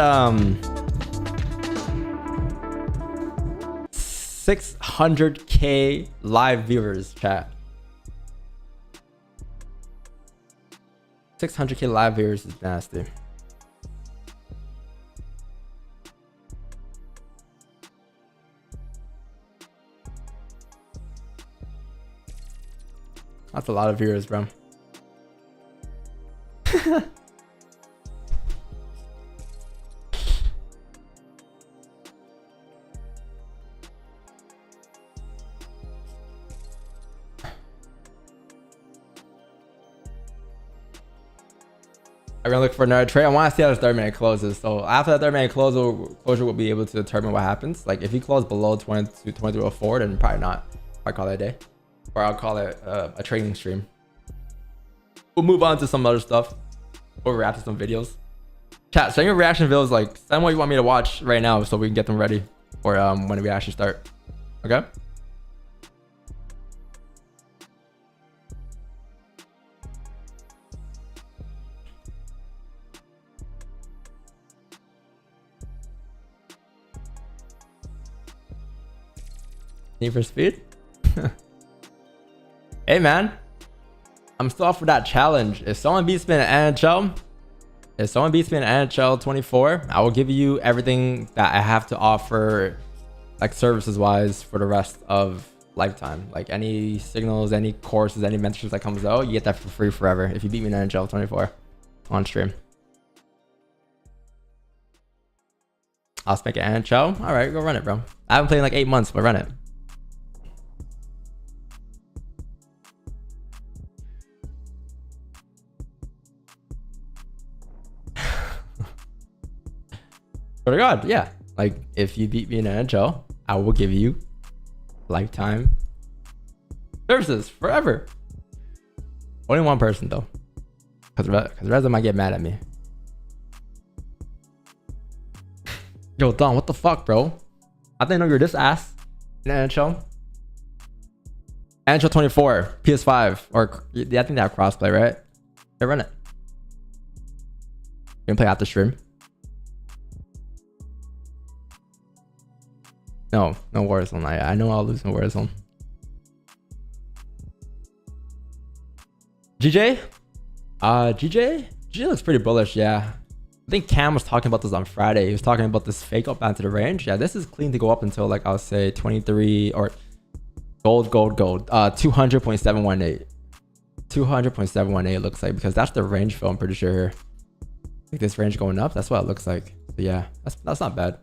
600K live viewers, chat. 600K live viewers is nasty. That's a lot of viewers, bro. I'm gonna look for another trade. I want to see how the 30-minute closes. So after that 30-minute closure, we'll be able to determine what happens. Like if you close below 22.04, then probably not. I call it a day, or I'll call it a trading stream. We'll move on to some other stuff. We'll react to some videos. Chat, send your reaction videos. Like send what you want me to watch right now, so we can get them ready for when we actually start. Okay. Need for speed? Hey man, I'm still up for that challenge. If someone beats me in NHL, 24, I will give you everything that I have to offer, like services wise, for the rest of lifetime. Like any signals, any courses, any mentorships that comes out, you get that for free forever if you beat me in NHL 24 on stream. I'll spec an NHL. All right, go run it, bro. I haven't played in like 8 months, but run it. Swear to God, yeah. Like if you beat me in NHL, I will give you lifetime services forever. Only one person though, because the rest of them might get mad at me. Yo, Don, what the fuck, bro? I didn't know you're this ass in NHL. NHL 24, PS5, or yeah, I think they have crossplay, right? Yeah, run it. can play after stream. No Warzone. I know I'll lose in Warzone. GJ? GJ looks pretty bullish, yeah. I think Cam was talking about this on Friday. He was talking about this fake up onto the range. Yeah, this is clean to go up until like I'll say 23 or gold. 200.718. 200.718 looks like, because that's the range fill, I'm pretty sure here. I think this range going up, that's what it looks like. So yeah, that's not bad.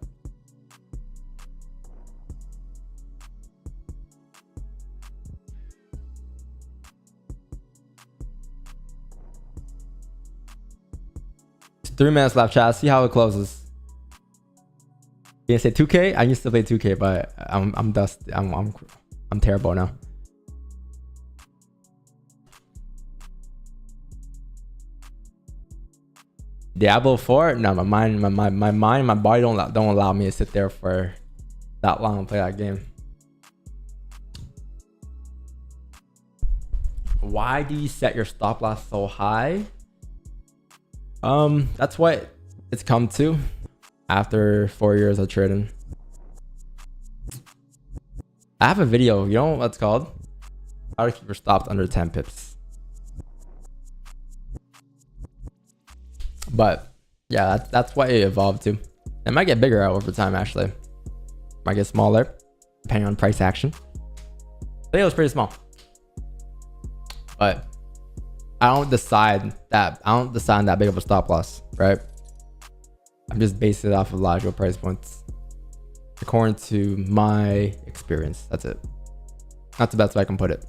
It's 3 minutes left, chat. See how it closes. You say 2K? I used to play 2K, but I'm terrible now. Diablo 4? No, my mind, my body don't allow me to sit there for that long and play that game. Why do you set your stop loss so high? That's what it's come to after 4 years of trading. I have a video, you know what it's called? How to keep your stops under 10 pips. But yeah, that's what it evolved to. It might get bigger over time, actually. Might get smaller, depending on price action. But it was pretty small. But I don't decide that big of a stop loss, right? I'm just basing it off of logical price points according to my experience. That's it. That's the best way I can put it.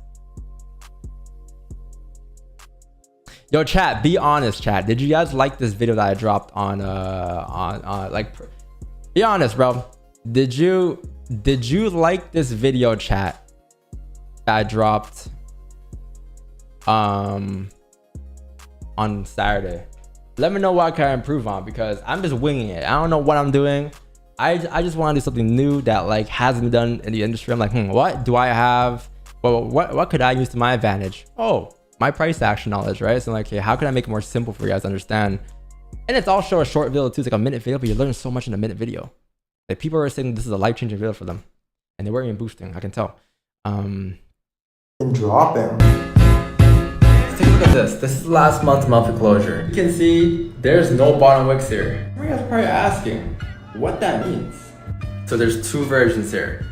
Yo, chat, be honest, chat. Did you guys like this video that I dropped on like, be honest, bro. Did you like this video, chat, that I dropped on Saturday? Let me know what I can improve on, because I'm just winging it. I don't know what I'm doing. I just want to do something new that like hasn't been done in the industry. I'm like, what do I have? Well, what could I use to my advantage? Oh, my price action knowledge, right? So I'm like, okay, how can I make it more simple for you guys to understand? And it's also a short video too. It's like a minute video, but you learn so much in a minute video. Like, people are saying this is a life-changing video for them, and they weren't even boosting. I can tell. And dropping. Let's take a look at this. This is last month's monthly closure. You can see there's no bottom wicks here. You guys are probably asking what that means. So there's two versions here.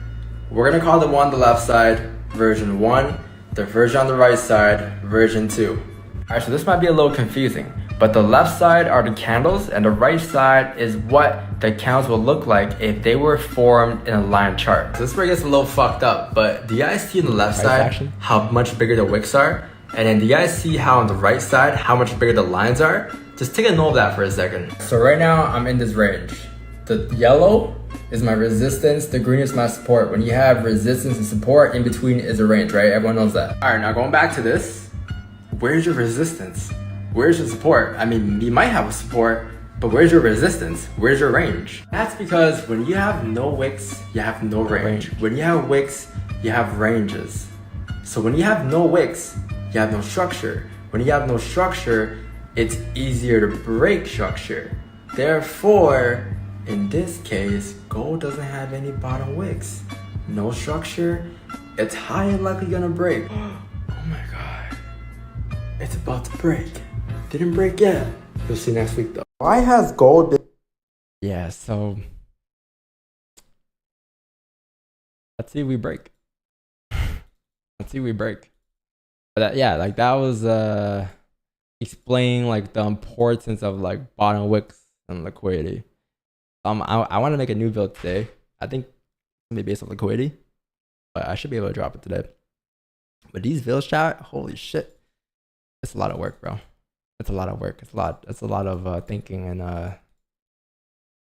We're gonna call the one on the left side version 1, the version on the right side version 2. Alright, so this might be a little confusing, but the left side are the candles and the right side is what the candles will look like if they were formed in a line chart. So this is where it gets a little fucked up, but do you guys see on the left side how much bigger the wicks are? And then do you guys see how on the right side how much bigger the lines are? Just take a note of that for a second. So right now I'm in this range. The yellow is my resistance, the green is my support. When you have resistance and support, in between is a range, right? Everyone knows that. All right, now going back to this, where's your resistance? Where's your support? I mean, you might have a support, but where's your resistance? Where's your range? That's because when you have no wicks, you have no range. When you have wicks, you have ranges. So when you have no wicks, you have no structure. When you have no structure, it's easier to break structure. Therefore, in this case, gold doesn't have any bottom wicks. No structure, it's highly likely gonna break. Oh my God, it's about to break. Didn't break yet. You'll see next week though. Why has gold been? Yeah, so let's see if we break. Let's see if we break. But yeah, like that was explaining like the importance of like bottom wicks and liquidity. I want to make a new build today. I think it's gonna be based on liquidity, but I should be able to drop it today. But these builds, chat, holy shit, it's a lot of work, bro. It's a lot of work. It's a lot of thinking and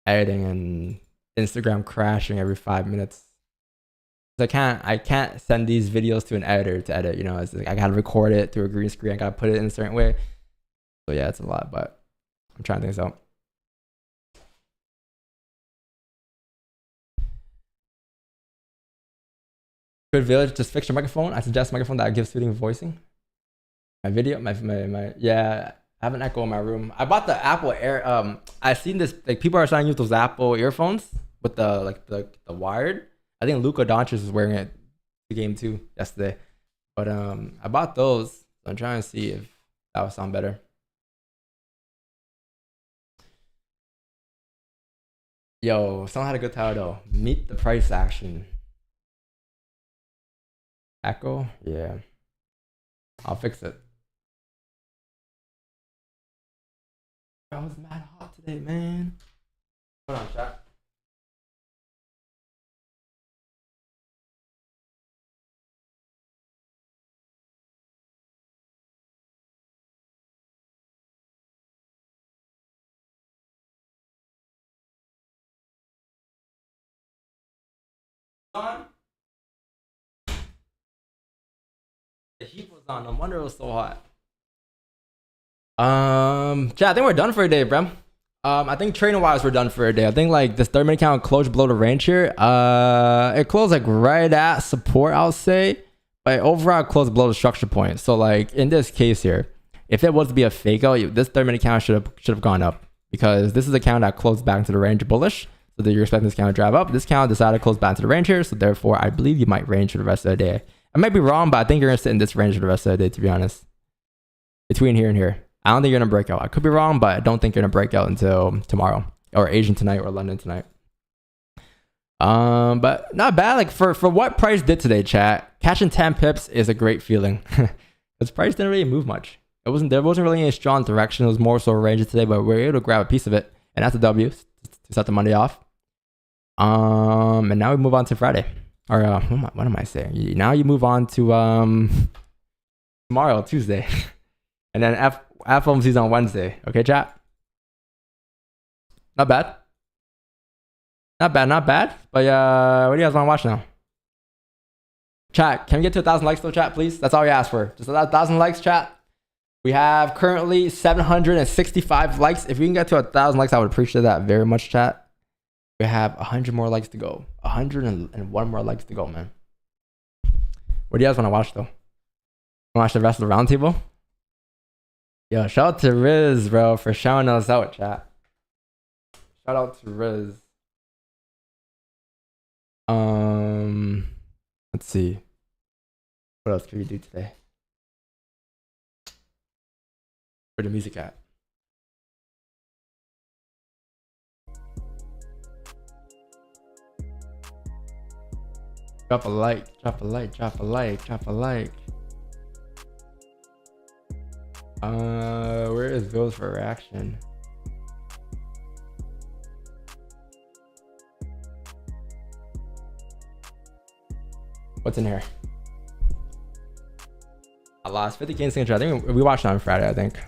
editing and Instagram crashing every 5 minutes. I can't send these videos to an editor to edit. You know, it's like I gotta record it through a green screen. I gotta put it in a certain way. So yeah, it's a lot, but I'm trying things out. Good village, just fix your microphone. I suggest a microphone that gives soothing voicing. My video, yeah, I have an Echo in my room. I bought the Apple Air. I seen this, like, people are starting to use those Apple earphones with the wired. I think Luka Doncic was wearing it the game too yesterday. But I bought those. So I'm trying to see if that would sound better. Yo, someone had a good title though. Meet the price action. Echo? Yeah. I'll fix it. I was mad hot today, man. Hold on, chat. On? The heat was on. No wonder it was so hot. Chat, I think we're done for a day, bro. I think trading wise we're done for a day. I think like this 30-minute count closed below the range here. It closed like right at support, I'll say. But overall it closed below the structure point. So like in this case here, if it was to be a fake out, this 30-minute count should have gone up. Because this is a count that closed back into the range bullish. So that you're expecting this count to drive up. This count decided to close back to the range here. So therefore I believe you might range for the rest of the day. I might be wrong, but I think you're gonna sit in this range for the rest of the day, to be honest. Between here and here. I don't think you're gonna break out. I could be wrong, but I don't think you're gonna break out until tomorrow. Or Asian tonight or London tonight. But not bad. Like for what price did today, chat, catching 10 pips is a great feeling. This price didn't really move much. There wasn't really any strong direction. It was more so a range today, but we were able to grab a piece of it. And that's a W to start the Monday off. And now we move on to Friday. Or what am I saying? Now you move on to tomorrow, Tuesday. And then FOMC's on Wednesday. Okay, chat? Not bad. Not bad. But what do you guys want to watch now? Chat, can we get to 1,000 likes though, chat, please? That's all we ask for. Just 1,000 likes, chat. We have currently 765 likes. If we can get to 1,000 likes, I would appreciate that very much, chat. We have 100 more likes to go. 101 more likes to go, man. What do you guys want to watch, though? Watch the rest of the roundtable? Yo, shout out to Riz, bro, for shouting us out, chat. Shout out to Riz. Let's see. What else can we do today? Where the music at? Drop a like, drop a like, drop a like, drop a like. Where is Bills for reaction? What's in here? I lost 50K in signature. I think we watched it on Friday, I think.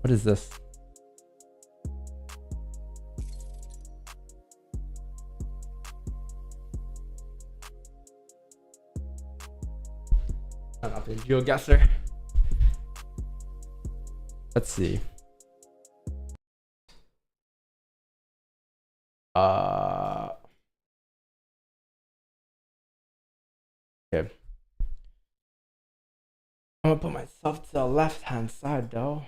What is this? I'm not a GeoGuessr. Let's see. Okay. I'm gonna put myself to the left-hand side though.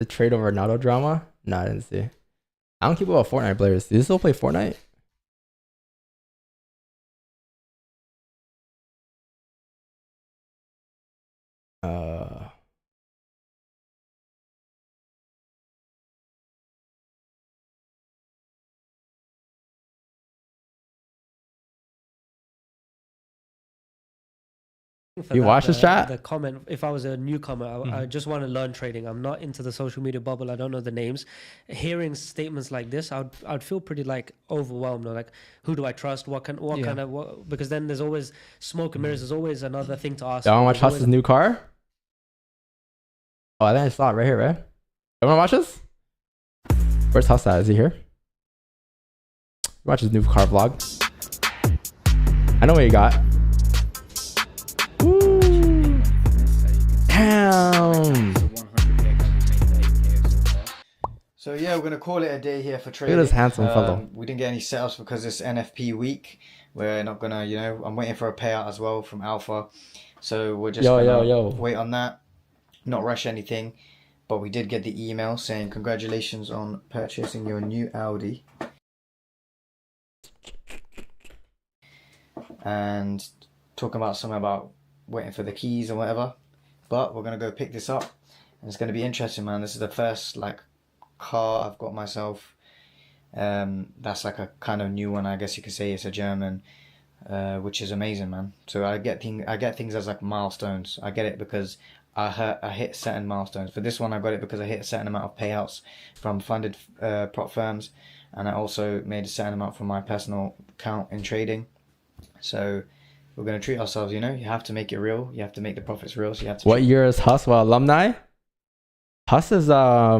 The trade over Ronaldo drama? No, I didn't see. I don't keep up with Fortnite players. Do you still play Fortnite? You watch this chat? The comment, if I was a newcomer, I just want to learn trading. I'm not into the social media bubble. I don't know the names. Hearing statements like this, I'd feel pretty like overwhelmed. Or like, who do I trust? What kind of? Because then there's always smoke and mirrors. There's always another thing to ask. Y'all want to watch Huss's new car? Oh, I think I saw it right here, right? You want to watch this? Where's Huss at? Is he here? Watch his new car vlog. I know what you got. Woo. Damn. So yeah, we're gonna call it a day here for trading. Look at this handsome fellow. We didn't get any setups because it's NFP week. We're not gonna, you know, I'm waiting for a payout as well from Alpha. So we're just gonna wait on that. Not rush anything. But we did get the email saying congratulations on purchasing your new Audi. And talking about something about waiting for the keys or whatever. But we're gonna go pick this up. And it's gonna be interesting, man. This is the first like car I've got myself. That's like a kind of new one, I guess you could say. It's a German, which is amazing, man. So I get things as like milestones. I get it because I hit certain milestones. For this one, I got it because I hit a certain amount of payouts from funded prop firms, and I also made a certain amount from my personal account in trading. So we're gonna treat ourselves. You know, you have to make it real. You have to make the profits real. So you have to. What year is Huss? Well, alumni. Huss is I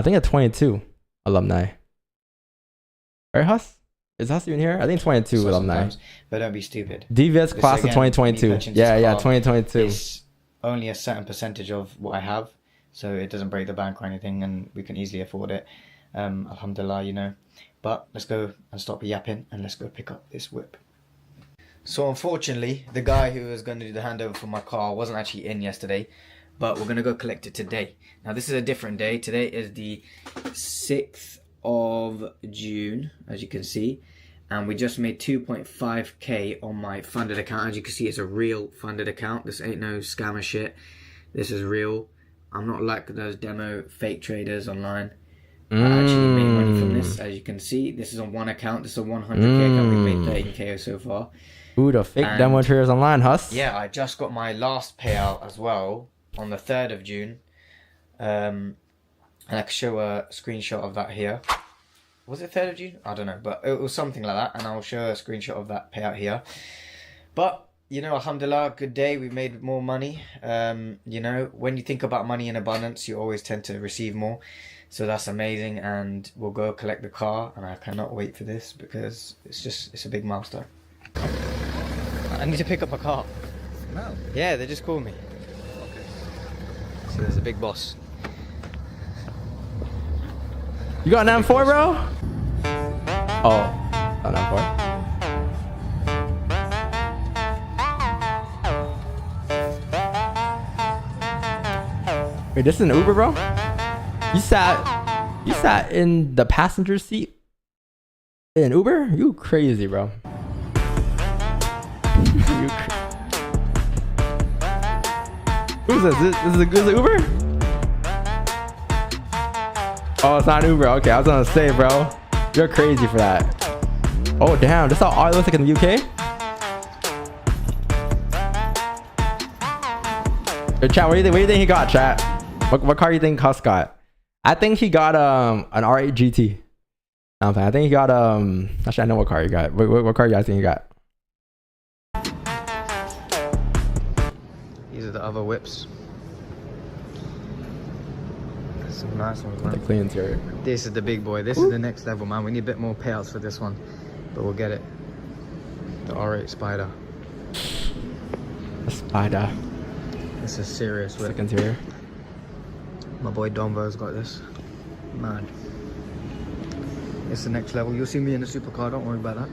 think a 22 alumni. Right, Huss? Is Huss even here? I think 22 alumni. Sometimes, but don't be stupid. DVS class of 2022. Yeah, 2022. It's only a certain percentage of what I have, so it doesn't break the bank or anything, and we can easily afford it. Alhamdulillah, you know. But let's go and stop yapping, and let's go pick up this whip. So unfortunately, the guy who was going to do the handover for my car wasn't actually in yesterday, but we're going to go collect it today. Now this is a different day. Today is the 6th of June, as you can see, and we just made 2.5k on my funded account. As you can see, it's a real funded account. This ain't no scammer shit. This is real. I'm not like those demo fake traders online. I actually made money from this. As you can see, this is on one account. This is a 100k account. We made 13k so far. Ooh, the fake demo traders online, Huss. Yeah, I just got my last payout as well on the 3rd of June. And I can show a screenshot of that here. Was it 3rd of June? I don't know, but it was something like that, and I'll show a screenshot of that payout here. But, you know, alhamdulillah, good day, we made more money. You know, when you think about money in abundance, you always tend to receive more. So that's amazing, and we'll go collect the car, and I cannot wait for this because it's a big milestone. I need to pick up a car. No. Yeah, they just called me. Okay. So there's a big boss. You got an M4, bro? Oh, an M4. Wait, this is an Uber, bro? You sat in the passenger seat in Uber? You crazy, bro. Who's this? This is a Uber? Oh, it's not Uber. Okay, I was gonna say, bro, you're crazy for that. Oh, damn, that's how it looks like in the UK. Hey, chat, what do you think he got, chat? What car do you think Huss got? I think he got an R8 GT. I think he got actually I know what car he got. What car you guys think he got? These are the other whips. Some nice ones, man. The clean interior. This is the big boy. This is the next level, man. We need a bit more payouts for this one, but we'll get it. The R8 Spider. A Spider. This is serious whip. Sick interior. My boy Donvo's got this. Man. It's the next level. You'll see me in the supercar, don't worry about that.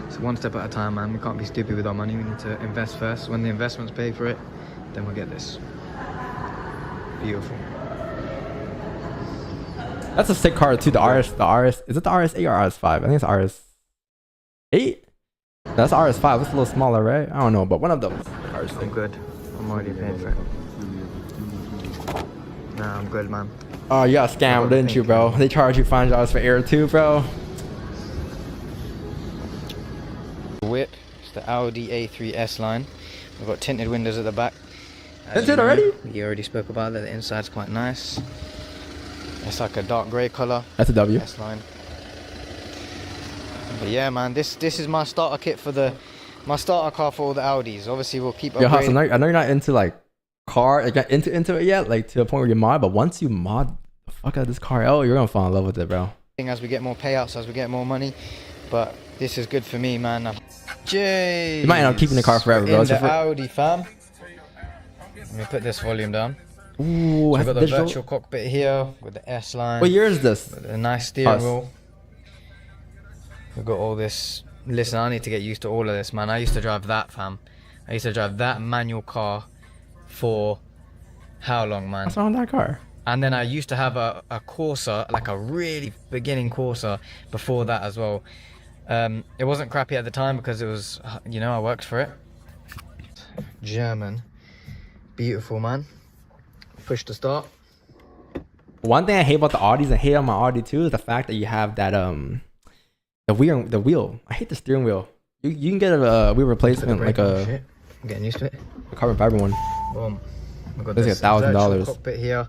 It's one step at a time, man. We can't be stupid with our money. We need to invest first. When the investments pay for it, then we'll get this. Beautiful. That's a sick car too. The RS. Is it the RS8 or RS5? I think it's RS8. That's RS5. It's a little smaller, right? I don't know, but one of them. I'm good. I'm already paying for it. Nah, I'm good, man. Oh, you got scammed, didn't you, bro? They charged you $5 for air too, bro. Whip. It's the Audi A3 S line. We've got tinted windows at the back. Tinted already? You already spoke about it. The inside's quite nice. It's like a dark grey colour. That's a W. S-line. But yeah, man, this is my starter kit for my starter car for all the Audis. Obviously, we'll keep upgrading. Yo, I know you're not into like car, like into it yet, like to the point where you mod. But once you mod the fuck out of this car. Oh, you're gonna fall in love with it, bro. As we get more payouts, as we get more money, but this is good for me, man. Jeez. You might end up keeping the car forever, bro. In the Audi, fam. Let me put this volume down. Ooh, so we've got the virtual cockpit here with the S line. What year is this? A nice steering wheel. We've got all this. Listen, I need to get used to all of this, man. I used to drive that, fam. I used to drive that manual car for how long, man? What's wrong with that car? And then I used to have a Corsa, like a really beginning Corsa before that as well. It wasn't crappy at the time because it was, you know, I worked for it. German. Beautiful, man. Push to start. One thing I hate about the Audis, I hate on my Audi too, is the fact that you have that the wheel. I hate the steering wheel. You can get a wheel replacement, like I'm getting used to it. A carbon fiber one. Boom. We've got this this $1,000 cockpit here.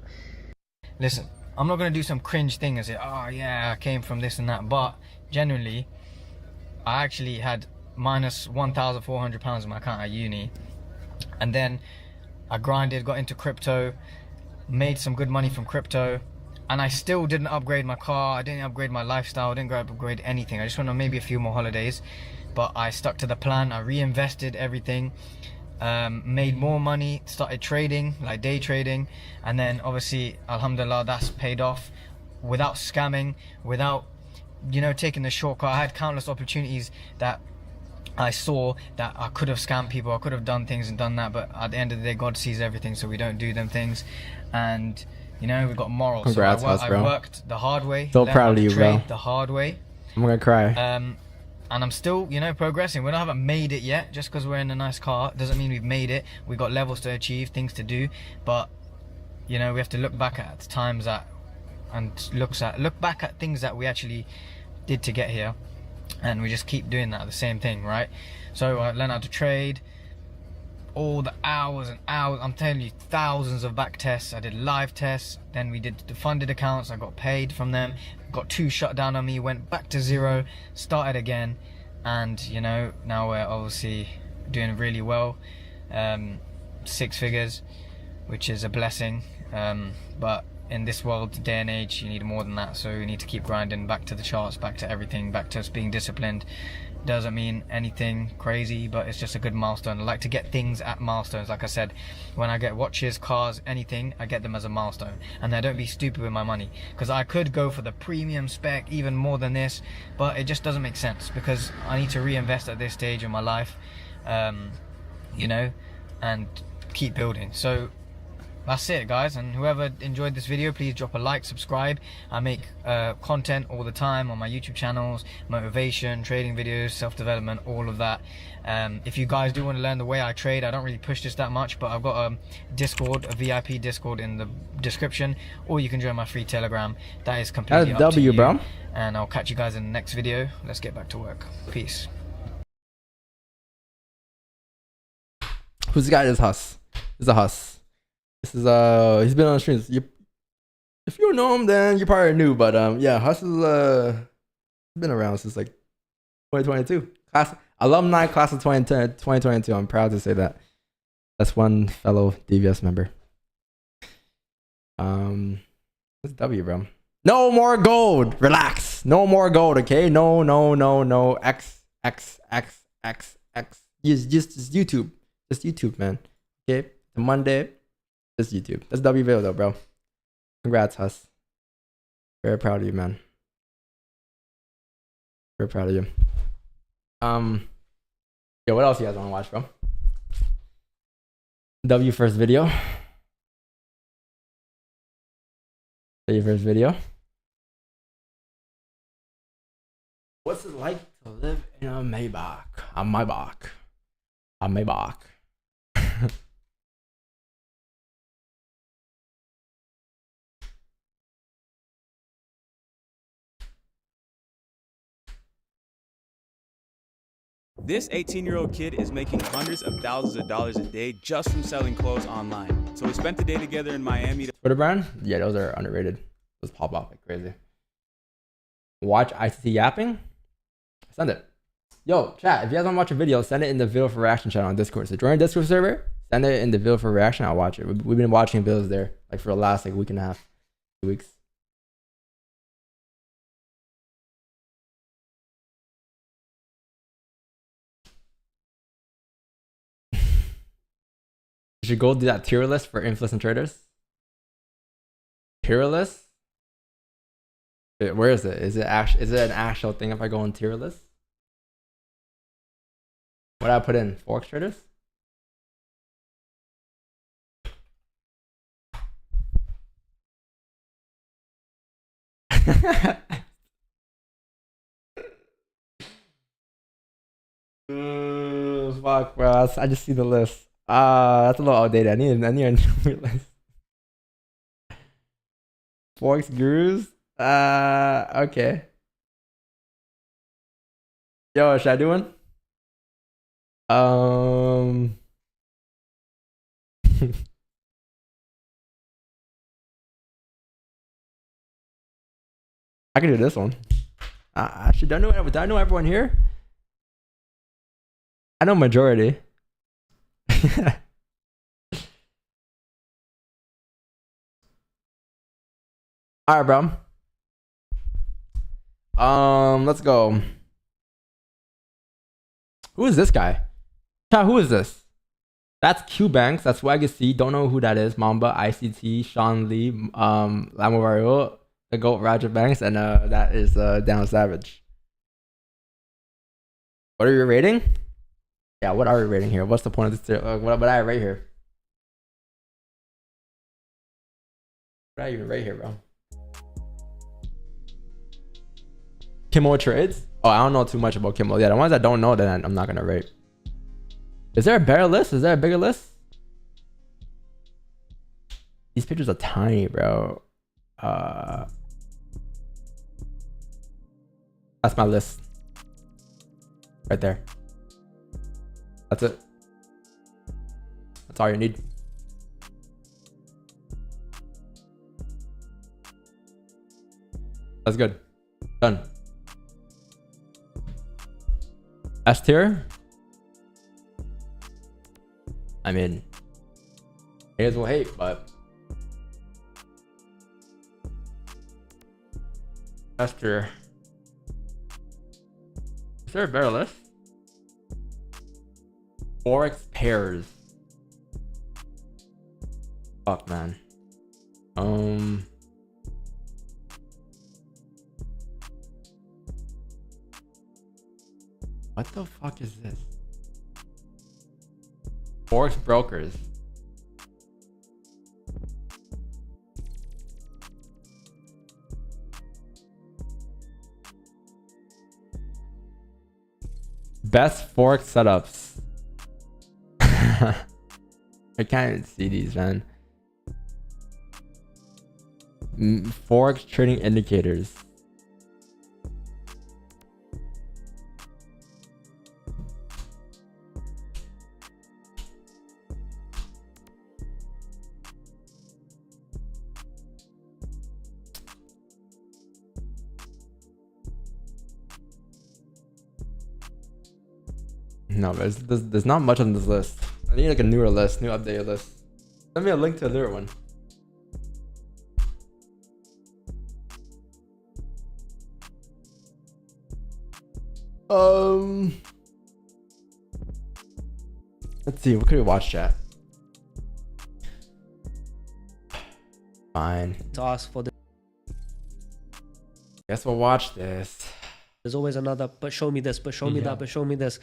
Listen, I'm not gonna do some cringe thing and say, oh yeah, I came from this and that, but genuinely, I actually had minus £1,400 in my account at uni, and then I grinded, got into crypto, made some good money from crypto, and I still didn't upgrade my car, I didn't upgrade my lifestyle, I didn't upgrade anything. I just went on maybe a few more holidays, but I stuck to the plan. I reinvested everything, made more money, started trading, like day trading, and then obviously, alhamdulillah, that's paid off without scamming, without, you know, taking the shortcut. I had countless opportunities that I saw that I could have scammed people, I could have done things and done that, but at the end of the day, God sees everything, so we don't do them things. And you know, we've got morals. Congrats, so I worked the hard way. So proud of you, bro. The hard way. I'm gonna cry. And I'm still, you know, progressing. We haven't made it yet. Just because we're in a nice car doesn't mean we've made it. We've got levels to achieve, things to do, but you know, we have to look back at times that, and look back at things that we actually did to get here, and we just keep doing that, the same thing, right? So I learned how to trade, all the hours and hours, I'm telling you, thousands of back tests. I did live tests, then we did the funded accounts, I got paid from them, got 2 shut down on me, went back to 0, started again, and you know, now we're obviously doing really well, 6 figures, which is a blessing, but in this world, day and age, you need more than that, so you need to keep grinding, back to the charts, back to everything, back to us being disciplined. Doesn't mean anything crazy, but it's just a good milestone. I like to get things at milestones. Like I said, when I get watches, cars, anything, I get them as a milestone, and I don't be stupid with my money, because I could go for the premium spec, even more than this, but it just doesn't make sense, because I need to reinvest at this stage in my life, you know, and keep building. So that's it, guys, and whoever enjoyed this video, please drop a like, subscribe. I make content all the time on my YouTube channels, motivation, trading videos, self-development, all of that. If you guys do want to learn the way I trade, I don't really push this that much, but I've got a Discord, a VIP Discord in the description, or you can join my free Telegram. That is completely up to you, bro. And I'll catch you guys in the next video. Let's get back to work. Peace. Who's the guy? This Huss. This is a Huss. This is he's been on the streams. If you don't know him, then you're probably new. But yeah, Huss is been around since like 2022. Alumni class of 2022. I'm proud to say that. That's one fellow DVS member. That's W, bro. No more gold. Relax. No more gold. Okay. No. X. Just YouTube. Just YouTube, man. Okay. The Monday. This YouTube. That's W video though, bro. Congrats, Huss. Very proud of you, man. Very proud of you. Yo, what else you guys want to watch, bro? W first video. W first video. What's it like to live in a Maybach? A Maybach. A Maybach. This 18-year-old kid is making hundreds of thousands of dollars a day just from selling clothes online. So we spent the day together in Miami. Twitter brand? Yeah, those are underrated. Those pop off like crazy. Watch ICT yapping? Send it. Yo, chat, if you guys want to watch a video, send it in the video for reaction channel on Discord. So join the Discord server, send it in the video for reaction, I'll watch it. We've been watching videos there like for the last like week and a half, 2 weeks. You should go do that tier list for influencing traders. Tier list? Where is it? Is it an actual thing if I go on tier list? What did I put in? Forex traders? Fuck, bro. I just see the list. That's a little outdated. I need a new list. Forex gurus? Okay. Yo, should I do one? I can do this one. Actually, do I know everyone here? I know majority. All right, bro. Let's go. Who is this guy? Who is this? That's Q Banks. That's Legacy. Don't know who that is. Mamba, ICT, Sean Lee, Lamovario, the GOAT, Roger Banks, and that is Down Savage. What are you rating? Yeah, what are we rating here? What's the point of this? What I rate here? What I even rate here, bro? Kimmo trades? Oh, I don't know too much about Kimmo. Yeah, the ones I don't know, then I'm not gonna rate. Is there a better list? Is there a bigger list? These pictures are tiny, bro. That's my list. Right there. That's it. That's all you need. That's good. Done. S tier. I mean, haters will hate, but S tier. Is there a better list? Forex pairs. Fuck, man. What the fuck is this? Forex brokers. Best Forex setups. I can't even see these, man. Forex trading indicators. No, there's not much on this list. I need like a newer list, new updated list. Send me a link to a newer one. Let's see, what could we watch, chat? Fine. To ask for the. Guess we'll watch this. There's always another, but show me this, but show me that, but show me this.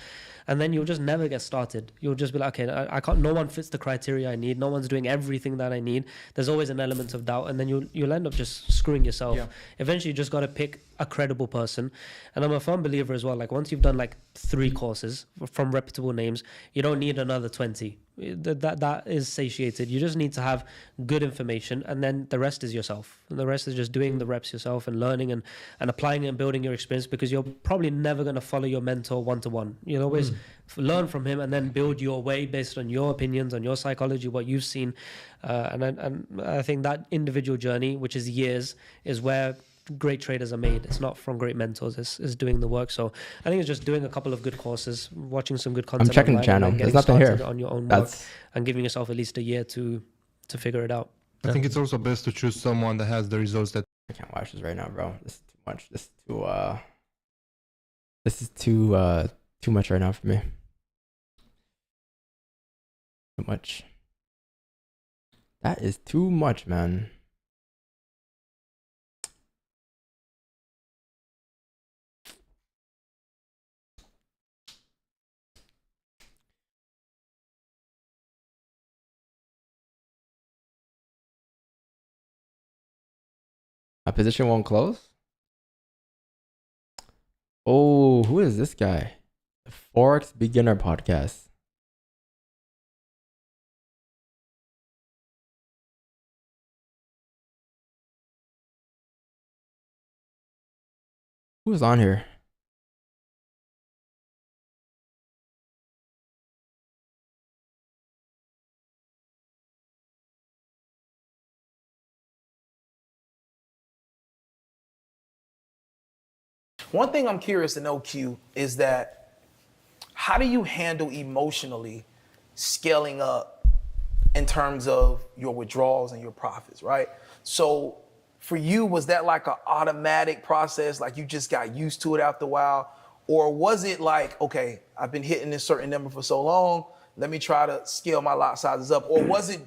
And then you'll just never get started. You'll just be like, okay, I can't, no one fits the criteria I need. No one's doing everything that I need. There's always an element of doubt. And then you'll end up just screwing yourself. Yeah. Eventually, you just got to pick a credible person. And I'm a firm believer as well. Like once you've done like 3 courses from reputable names, you don't need another 20. That is satiated. You just need to have good information, and then the rest is yourself. And the rest is just doing the reps yourself and learning and applying it and building your experience, because you're probably never going to follow your mentor one-to-one. You'll always learn from him and then build your way based on your opinions, on your psychology, what you've seen. And I think that individual journey, which is years, is where great traders are made. It's not from great mentors. It's doing the work. So I think it's just doing a couple of good courses, watching some good content. I'm checking the channel. There's nothing here on your own work, and giving yourself at least a year to figure it out. I think it's also best to choose someone that has the results that. I can't watch this right now, bro. This is too much. This is too much right now for me. Too much. That is too much, man. My position won't close. Oh, who is this guy? The FOREX Beginner Podcast. Who's on here? One thing I'm curious to know, Q, is that how do you handle emotionally scaling up in terms of your withdrawals and your profits, right? So for you, was that like an automatic process, like you just got used to it after a while? Or was it like, okay, I've been hitting this certain number for so long, let me try to scale my lot sizes up? Or was it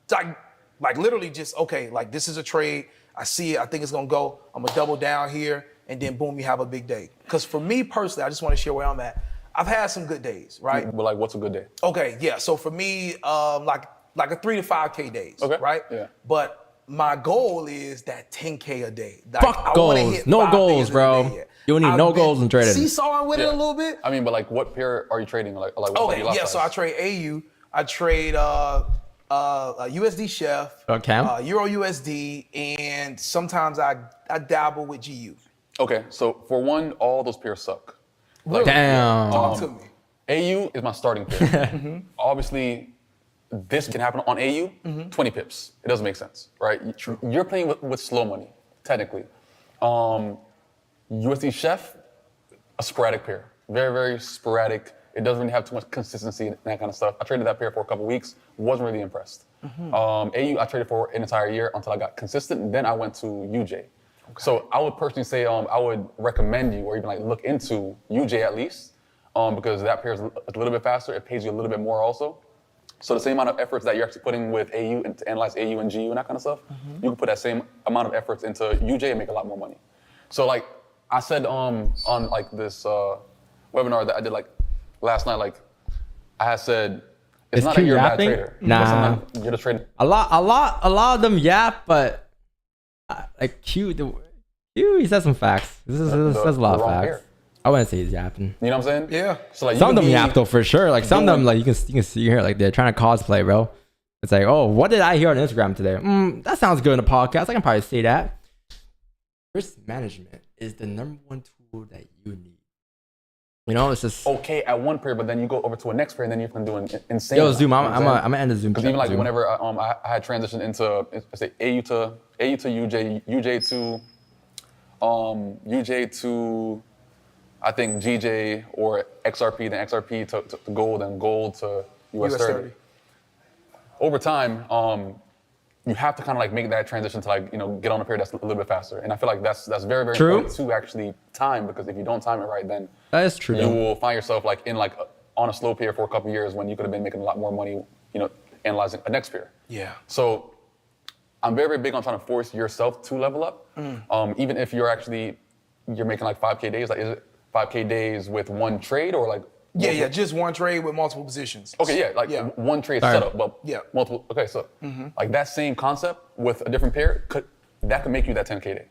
like literally just, okay, like this is a trade, I see it, I think it's gonna go, I'm gonna double down here, and then boom, you have a big day? Because for me personally, I just want to share where I'm at. I've had some good days, right? But like, what's a good day? Okay, yeah. So for me, like a 3 to 5K days, Okay. right? Yeah. But my goal is that 10K a day. Like, Fuck I wanna goals. hit No 5 goals, days in a bro. day. You don't need I've no been goals in trading. seesawing with it a little bit. I mean, but like, what pair are you trading? Like what's Okay, your lot yeah. size? So I trade AU. I trade USD Chef, Cam? Euro USD, and sometimes I dabble with GU. Okay, so for one, all those pairs suck. Really? Damn. Talk to me. AU is my starting pair. Obviously, this can happen on AU, 20 pips. It doesn't make sense, right? You're playing with slow money, technically. USD Chef, a sporadic pair. Very, very sporadic. It doesn't really have too much consistency and that kind of stuff. I traded that pair for a couple weeks, wasn't really impressed. AU, I traded for an entire year until I got consistent, and then I went to UJ. So I would personally say I would recommend you, or even like look into UJ at least, because that pair is a little bit faster. It pays you a little bit more also. So the same amount of efforts that you're actually putting with AU and to analyze AU and GU and that kind of stuff, you can put that same amount of efforts into UJ and make a lot more money. So like I said on like this webinar that I did like last night, like I had said, it's not that you're a bad trader. Nah. You're the trader. A lot of them yap, but like Q, he says some facts. This says a lot of facts. Pair. I wouldn't say he's yapping. You know what I'm saying? Yeah. So like some of them yap though for sure. Like some of them, like you can see here, like they're trying to cosplay, bro. It's like, oh, what did I hear on Instagram today? That sounds good in a podcast. I can probably say that. Risk management is the #1 tool that you need. You know, it's just okay at one pair, but then you go over to a next pair, and then you can do an insane. Yo, Zoom, I'm gonna end the Zoom. Because even like whenever I had transitioned into say AU to UJ, UJ to I think GJ or XRP, then XRP to gold, and gold to US 30. Over time, you have to kind of like make that transition to like, you know, get on a pair that's a little bit faster. And I feel like that's very, very true. important to actually time, because if you don't time it right, then that is true. You will find yourself like in like on a slow pair for a couple of years when you could have been making a lot more money, you know, analyzing a next pair. Yeah. So I'm very, very big on trying to force yourself to level up. Even if you're making like 5K days, like is it 5K days with one trade or like? Yeah, just one trade with multiple positions. Okay, yeah, like one trade setup, but multiple. Okay, so like that same concept with a different pair could make you that 10K day.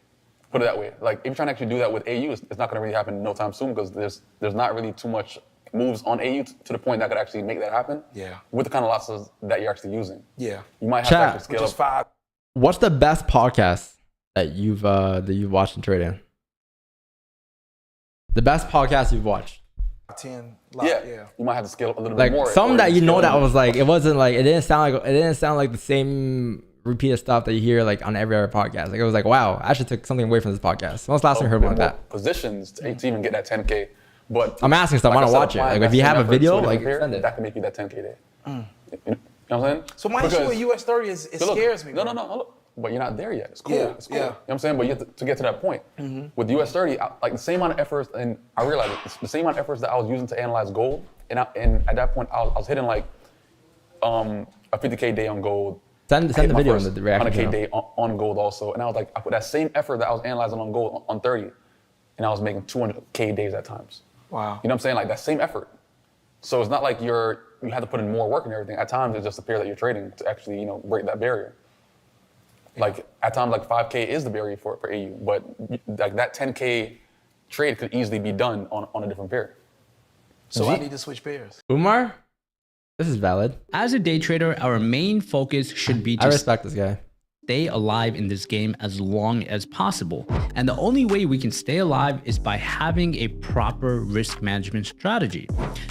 Put it that way. Like if you're trying to actually do that with AU, it's not going to really happen no time soon, because there's not really too much moves on AU to the point that could actually make that happen. Yeah. With the kind of losses that you're actually using. Yeah. You might have to actually scale just up. 5. What's the best podcast that you've watched in trading? The best podcast you've watched. 10. Yeah. You might have to scale a little Like bit more. some or that you know scale that up. was like it wasn't like it didn't sound like the same repeated stuff that you hear like on every other podcast. Like it was like, wow, I actually took something away from this podcast. When was the last time you heard about that? Positions to even get that 10K. But I'm asking stuff. I want to watch it. Like if you have a video, like send it. that can make you that 10K day. You know what I'm saying? So my issue with US 30 is it scares me. No. Look, but you're not there yet. It's cool. Yeah, It's cool. yeah. You know what I'm saying? But you have to get to that point. With US 30, like the same amount of efforts, and I realized it's the same amount of efforts that I was using to analyze gold, and at that point I was hitting like a 50K day on gold, Send hit the my video first in the reaction 100K channel. day on gold also. And I was like, I put that same effort that I was analyzing on gold on 30, and I was making 200K days at times. Wow. You know what I'm saying? Like that same effort. So it's not like you have to put in more work and everything. At times, it's just the pair that you're trading to actually, you know, break that barrier. Like at times, like 5K is the barrier for AU, but like that 10K trade could easily be done on a different pair. So I need to switch pairs. Umar, this is valid. As a day trader, our main focus should be I to respect this guy. stay alive in this game as long as possible. And the only way we can stay alive is by having a proper risk management strategy.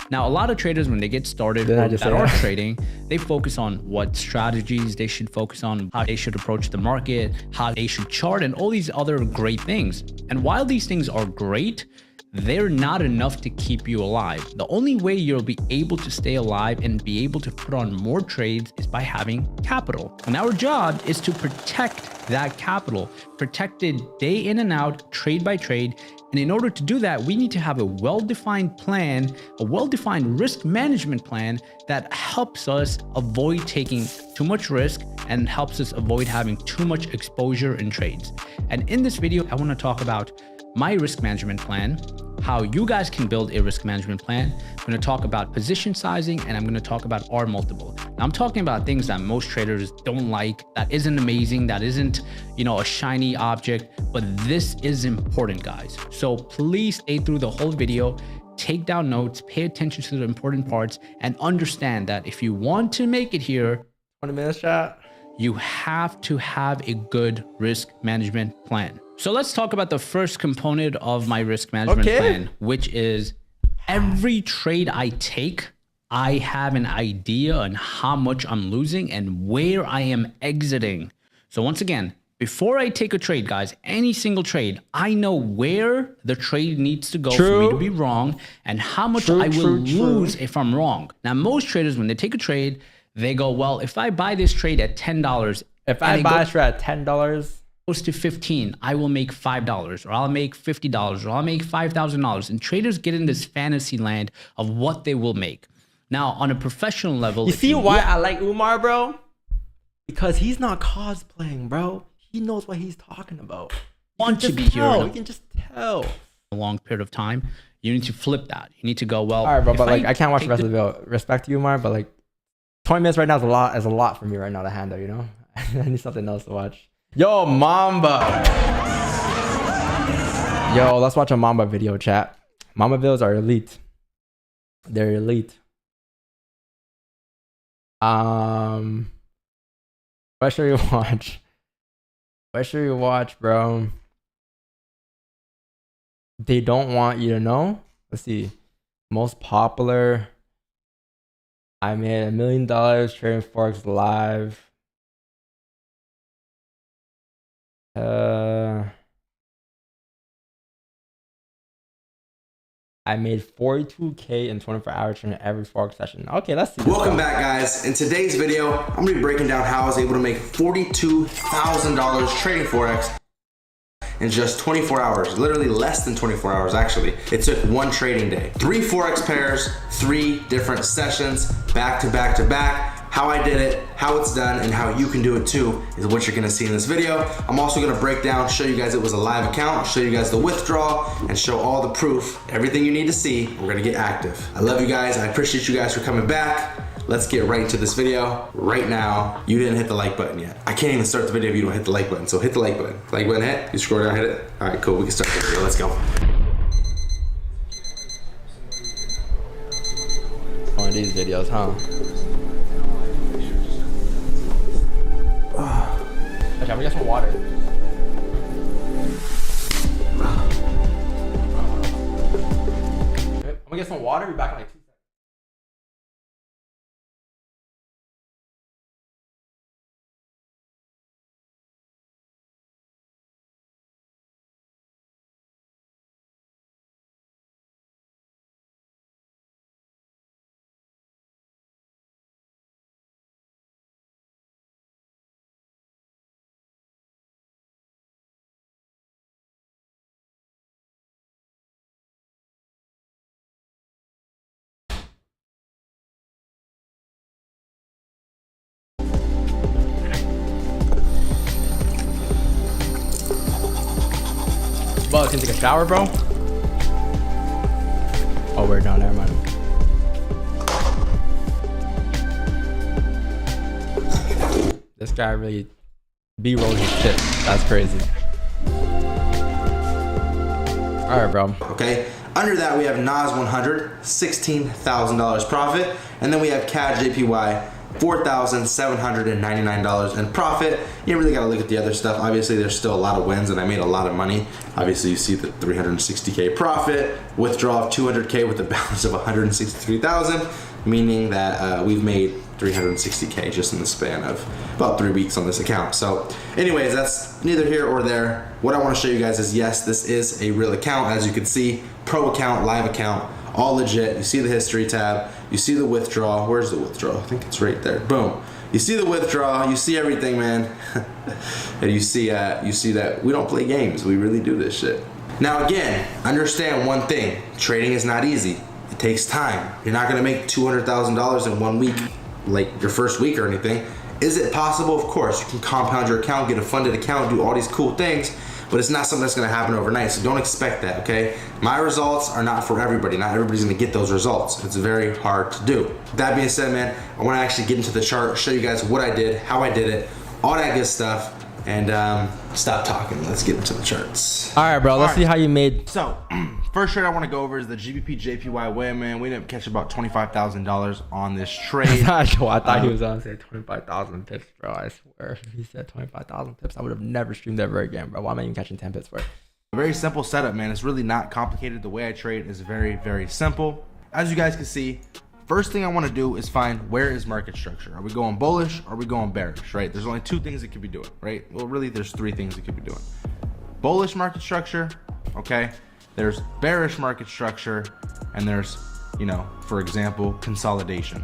Now, a lot of traders, when they get started or that are trading, they focus on what strategies they should focus on, how they should approach the market, how they should chart, and all these other great things. And while these things are great, they're not enough to keep you alive. The only way you'll be able to stay alive and be able to put on more trades is by having capital. And our job is to protect that capital, protect it day in and out, trade by trade. And in order to do that, we need to have a well-defined plan, a well-defined risk management plan that helps us avoid taking too much risk and helps us avoid having too much exposure in trades. And in this video, I want to talk about my risk management plan, how you guys can build a risk management plan. I'm going to talk about position sizing, and I'm going to talk about R multiple. Now, I'm talking about things that most traders don't like, that isn't amazing, that isn't, you know, a shiny object, but this is important, guys. So please stay through the whole video, take down notes, pay attention to the important parts, and understand that if you want to make it here, 20 minutes chat, you have to have a good risk management plan. So let's talk about the first component of my risk management plan, which is every trade I take, I have an idea on how much I'm losing and where I am exiting. So once again, before I take a trade, guys, any single trade, I know where the trade needs to go for me to be wrong and how much I will lose if I'm wrong. Now, most traders, when they take a trade, they go, well, if I buy this trade at $10, if I buy a trade at $10, goes to 15, I will make $5, or I'll make $50, or I'll make $5,000. And traders get in this fantasy land of what they will make. Now, on a professional level, you see why I like Umar, bro? Because he's not cosplaying, bro. He knows what he's talking about. Want to be here? You can just tell. A long period of time, you need to flip that. You need to go, well, all right, bro, but like I can't watch the rest of the video. Respect to you, Umar, but like 20 minutes right now is a lot for me right now to handle, you know? I need something else to watch. Yo, Mamba. Yo, let's watch a Mamba video, chat. Mamba videos are elite. They're elite. What should you watch? What should you watch, bro? They don't want you to know. Let's see. Most popular. I made $1 million trading Forex live. I made 42K in 24 hours during every Forex session. Okay, let's see. Welcome back, guys. In today's video, I'm gonna be breaking down how I was able to make $42,000 trading Forex in just 24 hours, literally less than 24 hours actually. It took one trading day. 3 Forex pairs, 3 different sessions, back to back to back. How I did it, how it's done, and how you can do it too is what you're gonna see in this video. I'm also gonna break down, show you guys it was a live account, show you guys the withdrawal, and show all the proof, everything you need to see. We're gonna get active. I love you guys, I appreciate you guys for coming back. Let's get right into this video right now. You didn't hit the like button yet. I can't even start the video if you don't hit the like button, so hit the like button. Like button hit, you scroll down, hit it. All right, cool, we can start the video, let's go. One of these videos, huh? Okay, I'm gonna get some water. I'm gonna get some water, be back in like 2 Oh, can you take a shower, bro? Oh, we're down there, man. This guy really B-rolled his shit. That's crazy. All right, bro. Okay. Under that, we have Nas 100, $16,000 profit. And then we have CAD JPY, $4,799 in profit. You really got to look at the other stuff. Obviously, there's still a lot of wins, and I made a lot of money. Obviously, you see the 360K profit, withdrawal of 200K with a balance of 163,000, meaning that we've made 360K just in the span of about 3 weeks on this account. So anyways, that's neither here or there. What I want to show you guys is, yes, this is a real account. As you can see, pro account, live account, all legit. You see the history tab, you see the withdrawal. Where's the withdrawal? I think it's right there. Boom. You see the withdrawal, you see everything, man. And you see that we don't play games. We really do this shit. Now again, understand one thing. Trading is not easy. It takes time. You're not gonna make $200,000 in 1 week, like your first week or anything. Is it possible? Of course. You can compound your account, get a funded account, do all these cool things, but it's not something that's gonna happen overnight, so don't expect that, okay? My results are not for everybody. Not everybody's gonna get those results. It's very hard to do. That being said, man, I wanna actually get into the chart, show you guys what I did, how I did it, all that good stuff, and stop talking. Let's get into the charts. All right, bro. Let's see how you made. So, first trade I want to go over is the GBP JPY win, man. We didn't catch about $25,000 on this trade. I thought he was on say 25,000 pips, bro. I swear. If he said 25,000 pips, I would have never streamed ever again, bro. Why am I even catching 10 pips for it? A very simple setup, man. It's really not complicated. The way I trade is very, very simple. As you guys can see, first thing I want to do is find where is market structure. Are we going bullish or are we going bearish, right? There's only two things it could be doing, right? Well, really, there's three things it could be doing. Bullish market structure, okay? There's bearish market structure, and there's, you know, for example, consolidation.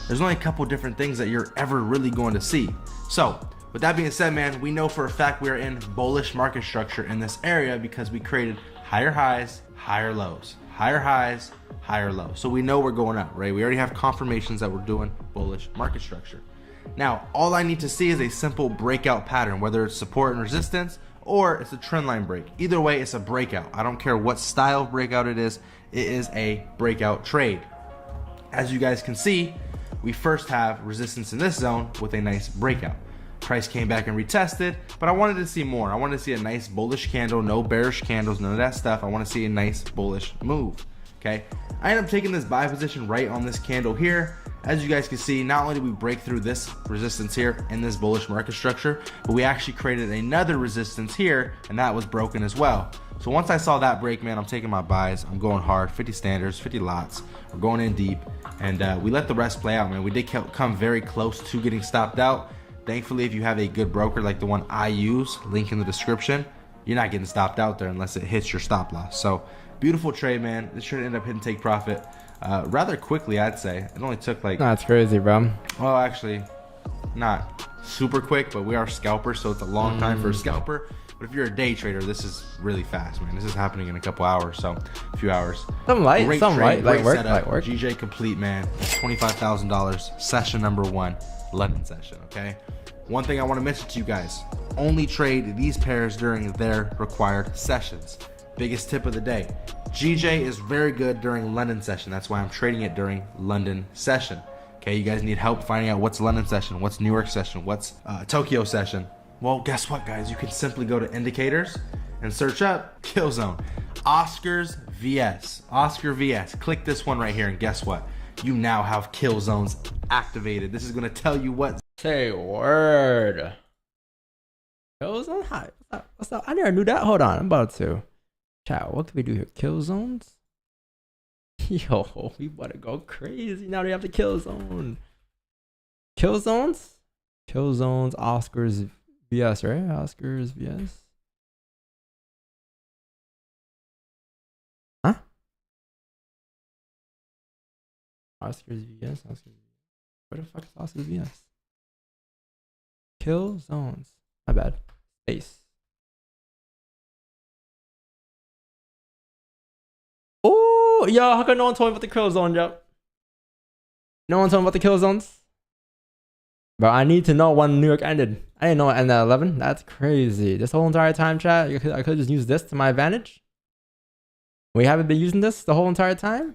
There's only a couple different things that you're ever really going to see. So, with that being said, man, we know for a fact we are in bullish market structure in this area because we created higher highs, higher lows. Higher highs, higher lows. So we know we're going up, right? We already have confirmations that we're doing bullish market structure. Now, all I need to see is a simple breakout pattern, whether it's support and resistance or it's a trend line break. Either way, it's a breakout. I don't care what style of breakout it is a breakout trade. As you guys can see, we first have resistance in this zone with a nice breakout. Price came back and retested, but I wanted to see more. I wanted to see a nice bullish candle, no bearish candles, none of that stuff. I want to see a nice bullish move, okay? I ended up taking this buy position right on this candle here. As you guys can see, not only did we break through this resistance here in this bullish market structure, but we actually created another resistance here, and that was broken as well. So once I saw that break, man, I'm taking my buys. I'm going hard, 50 standards, 50 lots. We're going in deep, and we let the rest play out, man. We did come very close to getting stopped out. Thankfully, if you have a good broker like the one I use, link in the description, you're not getting stopped out there unless it hits your stop loss. So beautiful trade, man. This trade ended up hitting take profit rather quickly, I'd say. It only took like... That's crazy, bro. Well, actually, not super quick, but we are scalpers, so it's a long time for a scalper. But if you're a day trader, this is really fast, man. This is happening in a couple hours, so a few hours. Some light, great some trade, light, great light work. GJ complete, man. $25,000, session number 1, London session, okay? One thing I want to mention to you guys, only trade these pairs during their required sessions. Biggest tip of the day. GJ is very good during London session. That's why I'm trading it during London session. Okay, you guys need help finding out what's London session, what's New York session, what's Tokyo session. Well, guess what, guys? You can simply go to indicators and search up kill zone. Oscars VS. Oscar VS. Click this one right here, and guess what? You now have kill zones activated. This is going to tell you what. Say word. Kill zone? What's up? I never knew that. Hold on, I'm about to. Chat, what can we do here? Kill zones? Yo, we about to go crazy. Now they have the kill zone. Kill zones? Kill zones, Oscars VS, right? Oscars VS. Huh? Oscars VS, Oscars VS. Where the fuck is Oscars VS? Kill zones. My bad. Space. Oh, yo, how come no one told me about the kill zone, yo? No one told me about the kill zones? Bro, I need to know when New York ended. I didn't know it ended at 11. That's crazy. This whole entire time, chat, I could just use this to my advantage. We haven't been using this the whole entire time.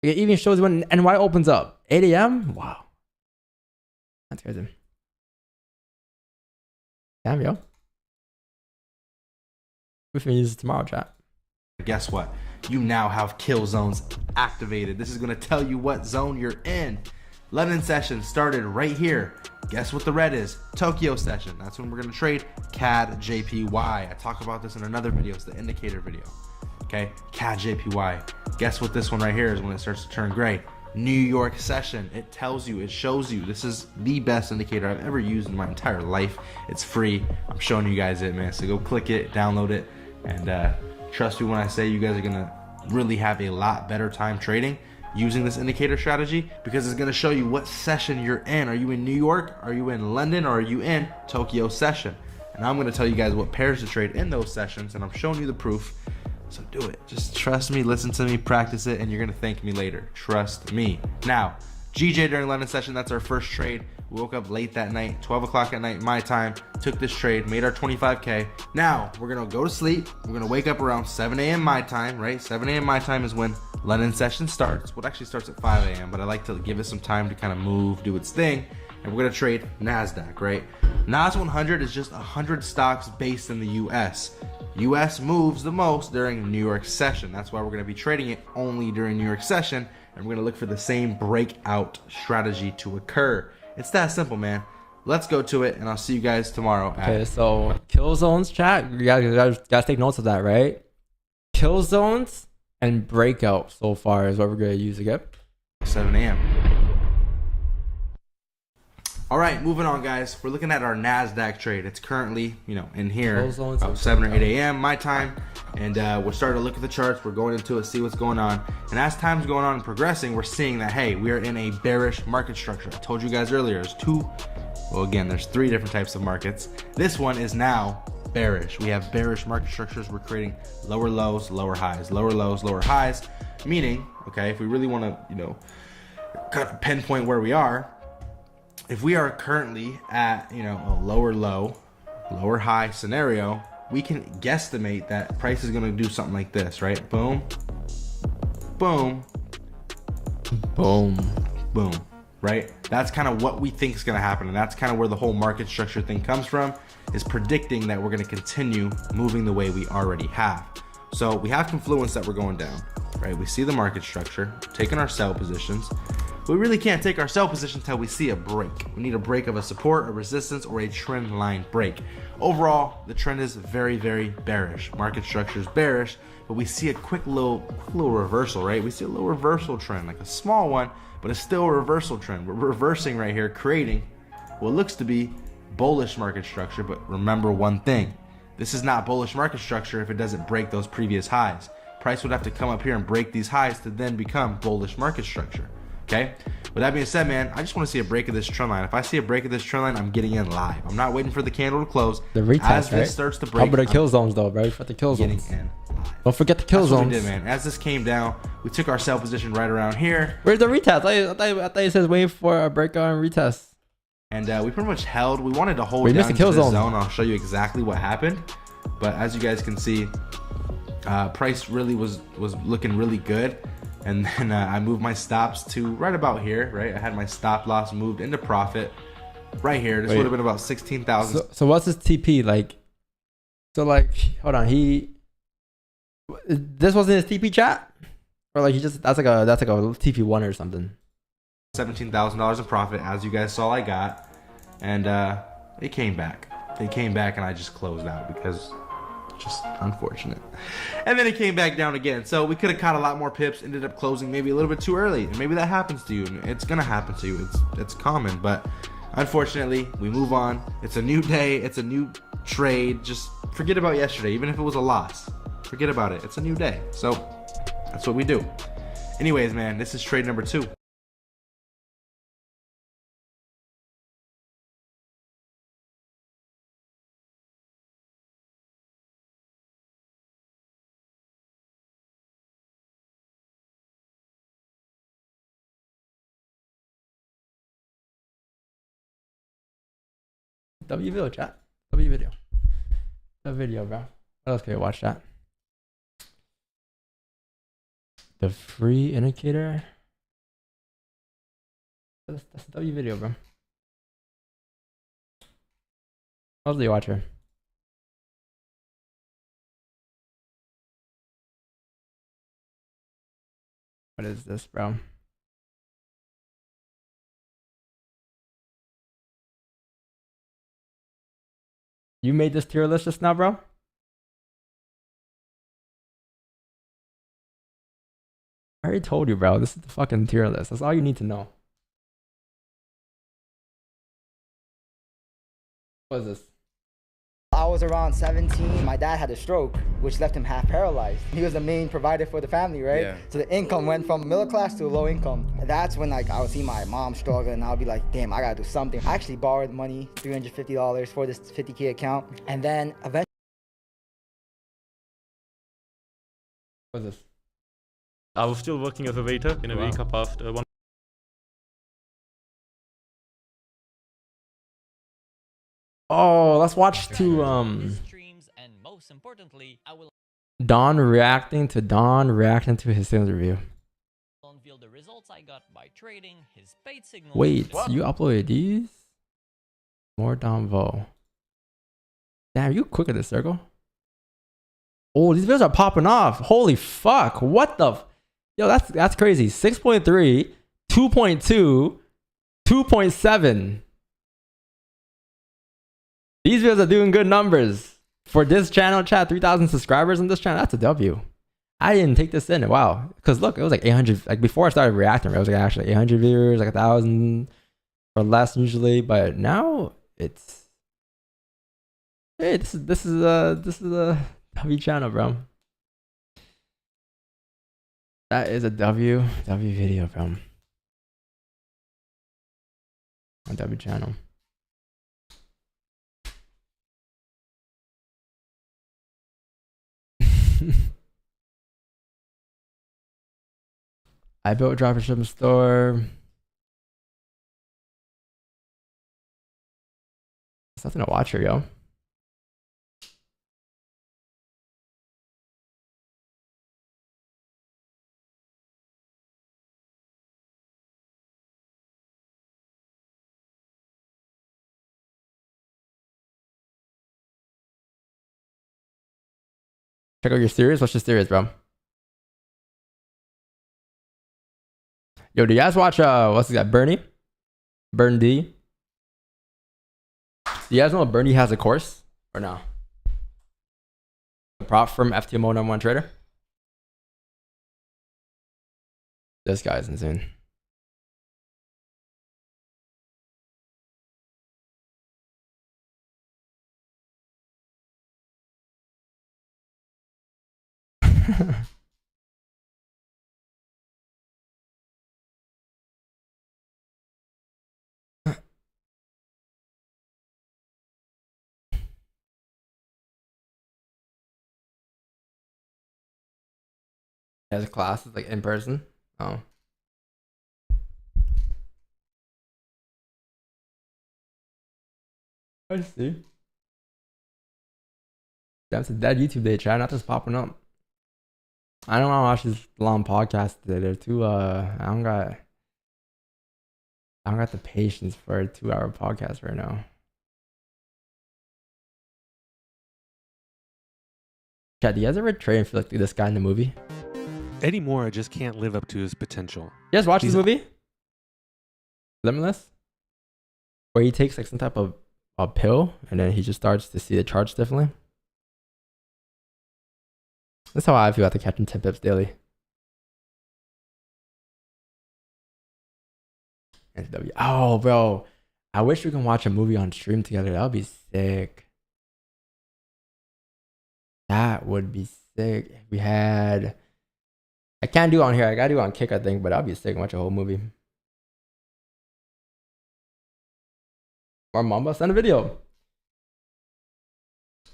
It even shows when NY opens up. 8 a.m. Wow. That's crazy. Damn, yo. We can use it tomorrow, chat. Guess what? You now have kill zones activated. This is going to tell you what zone you're in. London session started right here. Guess what the red is? Tokyo session. That's when we're going to trade CAD JPY. I talk about this in another video. It's the indicator video. Okay, CAD JPY. Guess what this one right here is when it starts to turn gray? New York session. It tells you, it shows you. This is the best indicator I've ever used in my entire life. It's free. I'm showing you guys it, man. So go click it, download it, and trust me when I say you guys are gonna really have a lot better time trading using this indicator strategy, because it's gonna show you what session you're in. Are you in New York? Are you in London? Or are you in Tokyo session? And I'm gonna tell you guys what pairs to trade in those sessions, and I'm showing you the proof. So do it. Just trust me, listen to me, practice it, and you're gonna thank me later. Trust me. Now, GJ during London session, that's our first trade. We woke up late that night, 12 o'clock at night, my time, took this trade, made our 25K. Now, we're gonna go to sleep. We're gonna wake up around 7 a.m. my time, right? 7 a.m. my time is when London session starts. Well, it actually starts at 5 a.m., but I like to give it some time to kind of move, do its thing. And we're gonna trade NASDAQ, right? NAS 100 is just 100 stocks based in the US. US moves the most during New York session. That's why we're going to be trading it only during New York session, and we're going to look for the same breakout strategy to occur. It's that simple, man. Let's go to it, and I'll see you guys tomorrow. Okay, so kill zones, chat. You guys take notes of that, right? Kill zones and breakout so far is what we're going to use again. 7 a.m. All right, moving on, guys. We're looking at our NASDAQ trade. It's currently, in here about 7 or 8 a.m. my time. And we're starting to look at the charts. We're going into it, see what's going on. And as time's going on and progressing, we're seeing that, hey, we are in a bearish market structure. I told you guys earlier, there's three different types of markets. This one is now bearish. We have bearish market structures. We're creating lower lows, lower highs, lower lows, lower highs. Meaning, okay, if we really want to, kind of pinpoint where we are, if we are currently at, a lower low, lower high scenario, we can guesstimate that price is going to do something like this, right? Boom, boom, boom, boom, right? That's kind of what we think is going to happen. And that's kind of where the whole market structure thing comes from, is predicting that we're going to continue moving the way we already have. So we have confluence that we're going down, right? We see the market structure, taking our sell positions. We really can't take our sell position until we see a break. We need a break of a support, a resistance, or a trend line break. Overall, the trend is very, very bearish. Market structure is bearish, but we see a quick little reversal, right? We see a little reversal trend, like a small one, but it's still a reversal trend. We're reversing right here, creating what looks to be bullish market structure. But remember one thing, this is not bullish market structure if it doesn't break those previous highs. Price would have to come up here and break these highs to then become bullish market structure. Okay, with that being said, man, I just want to see a break of this trend line. If I see a break of this trend line, I'm getting in live. I'm not waiting for the candle to close. The retest, as this right? starts to break, How about the kill zones, though, bro? For the kill zones. Don't forget the kill That's zones. what we did, man. As this came down, we took our sell position right around here. Where's the retest? I thought it says waiting for a breakout and retest. And we pretty much held. We wanted to hold We down missed the kill to this zone. zone. I'll show you exactly what happened. But as you guys can see, price really was looking really good. And then I moved my stops to right about here, right? I had my stop loss moved into profit right here. This would have been about 16,000. So what's his TP like? So like, hold on, this wasn't his TP chat, or like that's like a TP one or something. $17,000 in profit, as you guys saw I got, and it came back. It came back, and I just closed out because just unfortunate. And then it came back down again. So we could have caught a lot more pips, ended up closing maybe a little bit too early. And maybe that happens to you. It's gonna happen to you. It's common, but unfortunately we move on. It's a new day, it's a new trade. Just forget about yesterday, even if it was a loss. Forget about it. It's a new day. So that's what we do. Anyways, man, this is trade number 2. W video, chat. W video. The video, bro. What else can we watch, chat? The free indicator. That's a W video, bro. What else do you watch here? What is this, bro? You made this tier list just now, bro? I already told you, bro. This is the fucking tier list. That's all you need to know. What is this? I was around 17. My dad had a stroke, which left him half paralyzed. He was the main provider for the family, right? Yeah. So the income went from middle class to low income. That's when like I would see my mom struggle, and I'll be like, damn, I gotta do something. I actually borrowed money, $350 for this 50K account, and then eventually. What is this? I was still working as a waiter in a week after one. Oh, let's watch to Don reacting to his sales review. Wait, you uploaded these? More Don Vo. Damn, you quick at this circle. Oh, these videos are popping off. Holy fuck. What the yo, that's crazy. 6.3, 2.2, 2.7. These videos are doing good numbers. For this channel, chat, 3,000 subscribers on this channel, that's a W. I didn't take this in. Wow. Because look, it was like 800. Like before I started reacting, it was like actually 800 viewers, like 1,000 or less usually. But now it's, hey, this is a W channel, bro. That is a W video, bro. A W channel. I built a dropship store. There's nothing to watch here, yo. Check out your series. What's your series, bro? Yo, do you guys watch what's that? Bernie? Burn D? Do you guys know Bernie has a course or no? A prop from FTMO #1 trader. This guy's insane. Has classes like in person. Oh. I see. That's a dead YouTube day, chat. Not just popping up. I don't want to watch this long podcast today. They're too I don't got the patience for a 2-hour podcast right now. Chat, do you guys ever trade and feel like this guy in the movie? Eddie Moore just can't live up to his potential. You guys watch this movie? Limitless? Where he takes like some type of a pill and then he just starts to see the charts differently. That's how I feel after catching 10 pips daily. SW. Oh, bro. I wish we can watch a movie on stream together. That would be sick. That would be sick. If we had... I can't do it on here. I gotta do it on Kick, I think, but that'd be sick and watch a whole movie. Or Mamba, send a video.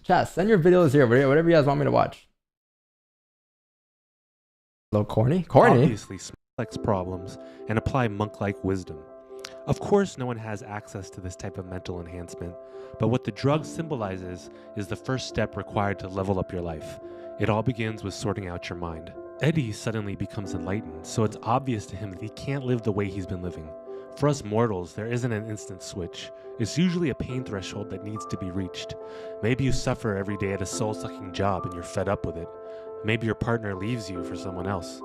Chat, send your videos here. Whatever you guys want me to watch. A little corny? Corny? Obviously, flex problems and apply monk-like wisdom. Of course, no one has access to this type of mental enhancement, but what the drug symbolizes is the first step required to level up your life. It all begins with sorting out your mind. Eddie suddenly becomes enlightened, so it's obvious to him that he can't live the way he's been living. For us mortals, there isn't an instant switch. It's usually a pain threshold that needs to be reached. Maybe you suffer every day at a soul-sucking job and you're fed up with it. Maybe your partner leaves you for someone else.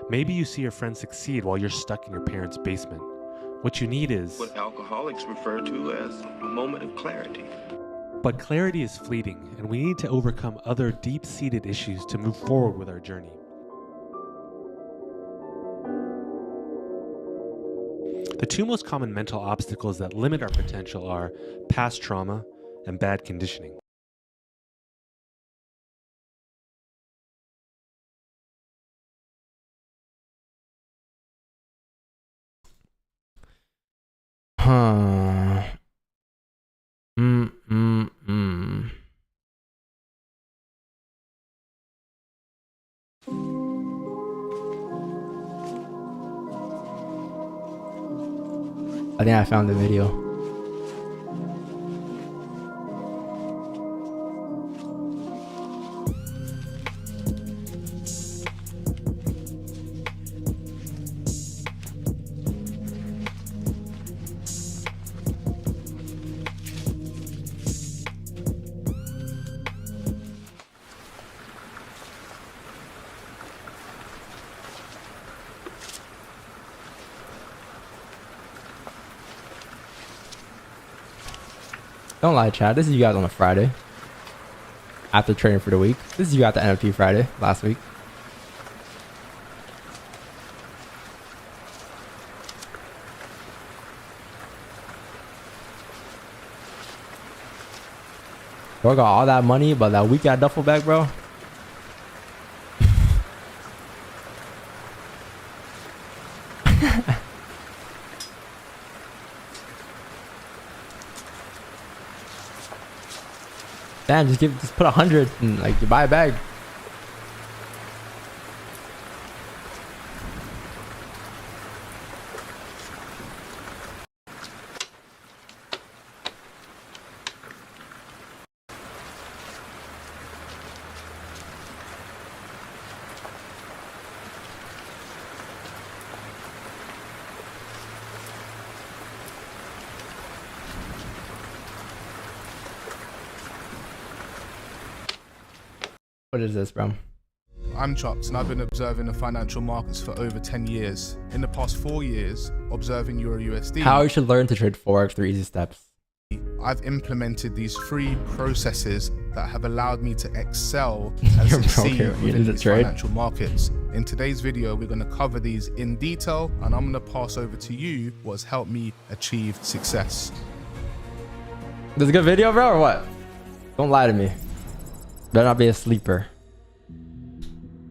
Maybe you see your friend succeed while you're stuck in your parents' basement. What you need is what alcoholics refer to as a moment of clarity. But clarity is fleeting, and we need to overcome other deep-seated issues to move forward with our journey. The two most common mental obstacles that limit our potential are past trauma and bad conditioning. Huh. I think I found the video. Don't lie, Chad. This is you guys on a Friday. After training for the week. This is you got the NFT Friday last week. Bro got all that money, but that week at duffel bag, bro. Damn, just put 100 and like you buy a bag. What is this, bro? I'm Chucks, and I've been observing the financial markets for over 10 years. In the past 4 years, observing Euro USD. How you should learn to trade Forex 3 easy steps. I've implemented these 3 processes that have allowed me to excel and succeed within these financial markets. In today's video, we're going to cover these in detail, and I'm going to pass over to you what has helped me achieve success. This is a good video, bro, or what? Don't lie to me. Better not be a sleeper.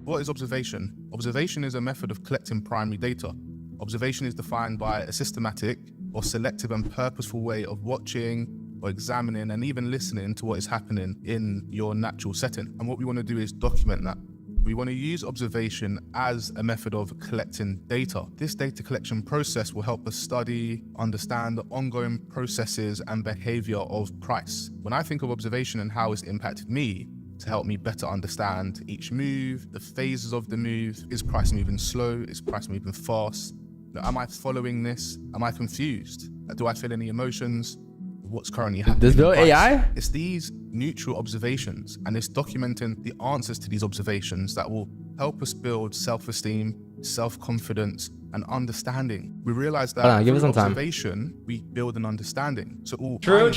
What is observation? Observation is a method of collecting primary data. Observation is defined by a systematic or selective and purposeful way of watching or examining and even listening to what is happening in your natural setting. And what we want to do is document that. We want to use observation as a method of collecting data. This data collection process will help us study, understand the ongoing processes and behavior of price. When I think of observation and how it's impacted me, to help me better understand each move, the phases of the move. Is price moving slow? Is price moving fast? Am I following this? Am I confused? Do I feel any emotions? What's currently happening? This build AI? It's these neutral observations and it's documenting the answers to these observations that will help us build self-esteem, self-confidence, and understanding. We realize that give us some time. Observation, we build an understanding. So all True,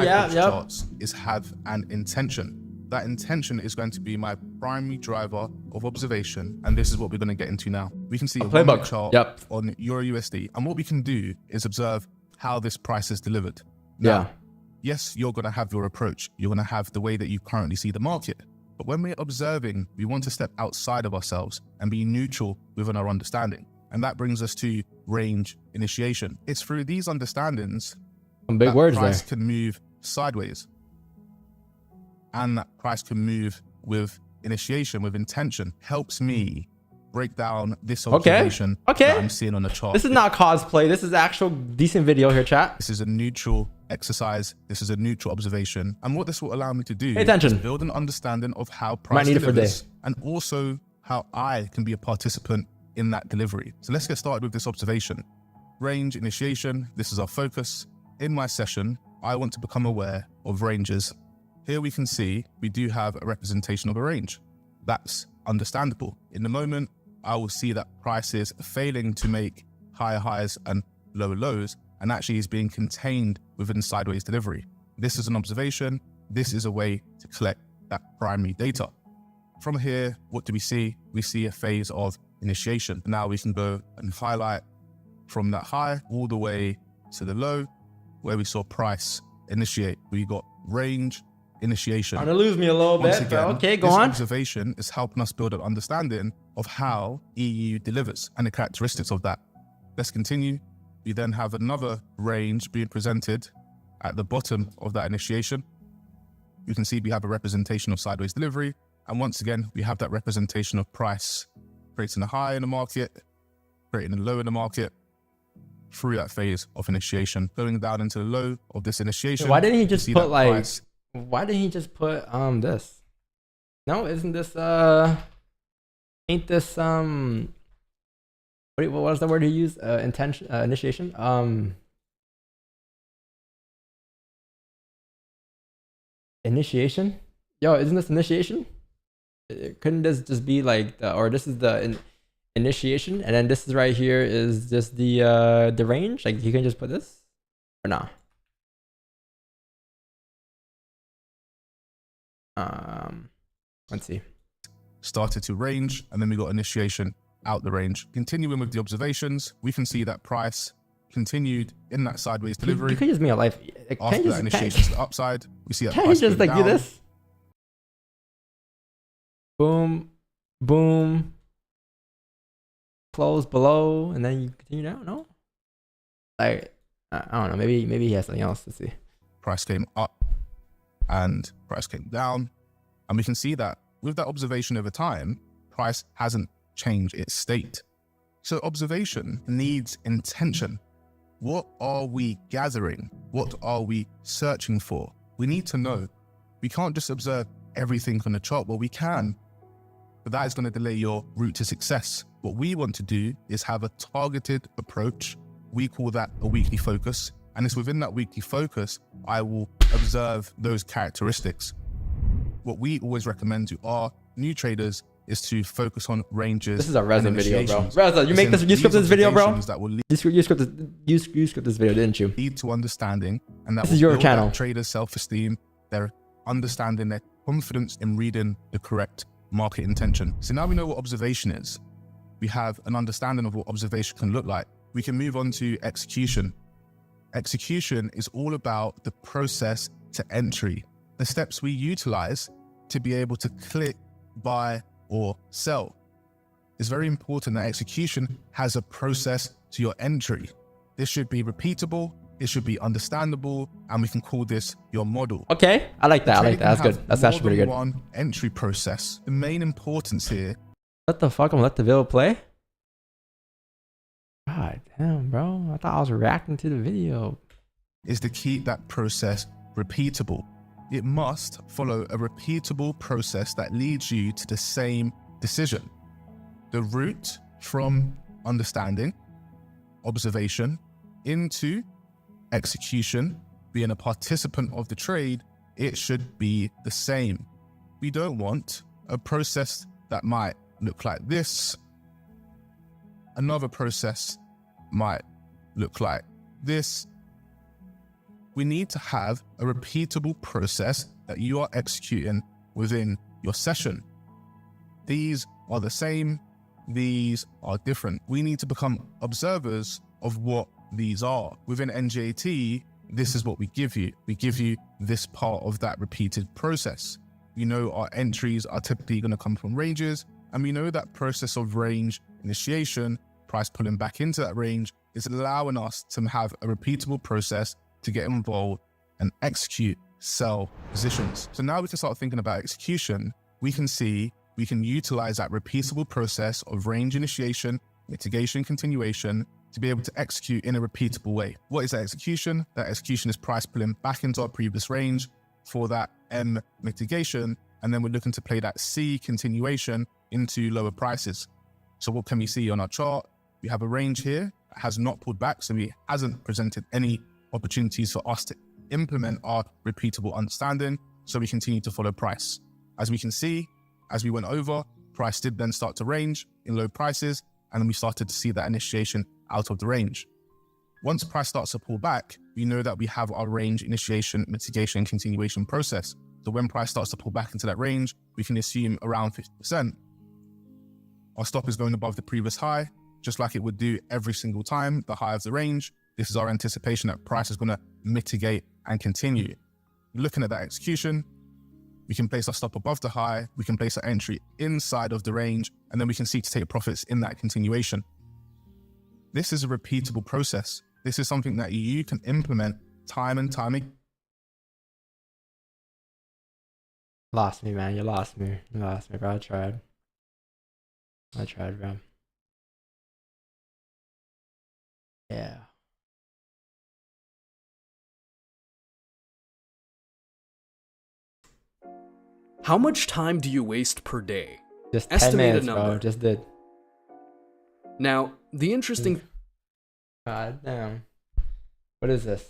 yeah, charts is have an intention. That intention is going to be my primary driver of observation, and this is what we're going to get into now. We can see a playbook chart on Euro USD, and what we can do is observe how this price is delivered. Now, yes, you're going to have your approach. You're going to have the way that you currently see the market. But when we're observing, we want to step outside of ourselves and be neutral within our understanding. And that brings us to range initiation. It's through these understandings that price can move sideways. And that price can move with initiation, with intention, helps me break down this observation that I'm seeing on the chart. This is not cosplay. This is actual decent video here, chat. This is a neutral exercise. This is a neutral observation. And what this will allow me to do Pay attention. is build an understanding of how Might price need it for a delivers and also how I can be a participant in that delivery. So let's get started with this observation. Range initiation. This is our focus. In my session, I want to become aware of ranges. Here we can see we do have a representation of a range. That's understandable. In the moment, I will see that price is failing to make higher highs and lower lows, and actually is being contained within sideways delivery. This is an observation. This is a way to collect that primary data. From here, what do we see? We see a phase of initiation. Now we can go and highlight from that high all the way to the low, where we saw price initiate. We got range initiation. Trying to lose me a little bit, but okay, go on. This observation is helping us build an understanding of how EU delivers and the characteristics of that. Let's continue. We then have another range being presented at the bottom of that initiation. You can see we have a representation of sideways delivery. And once again, we have that representation of price creating a high in the market, creating a low in the market through that phase of initiation, going down into the low of this initiation. Why didn't he just put like, price. Why didn't he just put this? No, isn't this ain't this what was the word he used? Intention, initiation? Initiation? Yo, isn't this initiation? Couldn't this just be like or this is the initiation, and then this is right here is just the range? Like you can just put this or not? Let's see. Started to range, and then we got initiation out the range. Continuing with the observations, we can see that price continued in that sideways delivery. You can just make a life. After that initiation to the upside, we see that can price you just like down. do this? Boom, boom. Close below, and then you continue down. No, like I don't know. Maybe he has something else to see. Price came up, and price came down, and we can see that with that observation over time, price hasn't changed its state. So observation needs intention. What are we gathering? What are we searching for? We need to know. We can't just observe everything on the chart. Well, we can, but that is going to delay your route to success. What we want to do is have a targeted approach. We call that a weekly focus. And it's within that weekly focus, I will observe those characteristics. What we always recommend to our new traders is to focus on ranges. This is a resin video, bro. Reza, you scripted this video, bro. You scripted this video, didn't you? Lead to understanding, and that this is your channel. Traders' self-esteem, their understanding, their confidence in reading the correct market intention. So now we know what observation is. We have an understanding of what observation can look like. We can move on to execution. Execution is all about the process to entry, the steps we utilize to be able to click, buy, or sell. It's very important that execution has a process to your entry. This should be repeatable, it should be understandable, and we can call this your model. Okay, I like that. I like that. That's good. That's actually pretty good. One entry process. The main importance here. What the fuck? I'm gonna let the video play. God damn, bro. I thought I was reacting to the video. Is to keep that process repeatable. It must follow a repeatable process that leads you to the same decision. The route from understanding, observation, into execution, being a participant of the trade, it should be the same. We don't want a process that might look like this. Another process might look like this. We need to have a repeatable process that you are executing within your session. These are the same, these are different. We need to become observers of what these are. Within NJT, this is what we give you. We give you this part of that repeated process. We know our entries are typically going to come from ranges, and we know that process of range initiation, price pulling back into that range, is allowing us to have a repeatable process to get involved and execute sell positions. So now we can start thinking about execution. We can see we can utilize that repeatable process of range initiation, mitigation, continuation to be able to execute in a repeatable way. What is that execution? That execution is price pulling back into our previous range for that M mitigation, and then we're looking to play that C continuation into lower prices. So what can we see on our chart? We have a range here that has not pulled back, so it hasn't presented any opportunities for us to implement our repeatable understanding, so we continue to follow price. As we can see, as we went over, price did then start to range in low prices, and then we started to see that initiation out of the range. Once price starts to pull back, we know that we have our range initiation, mitigation, and continuation process. So when price starts to pull back into that range, we can assume around 50%. Our stop is going above the previous high, just like it would do every single time, the high of the range. This is our anticipation that price is going to mitigate and continue. Looking at that execution, we can place our stop above the high, we can place our entry inside of the range, and then we can seek to take profits in that continuation. This is a repeatable process. This is something that you can implement time and time again. Lost me, man. You lost me. You lost me, bro. I tried, bro. Yeah. How much time do you waste per day? Just 10 Estimate minutes, a number. bro. Just did. Now, the interesting... God damn. What is this?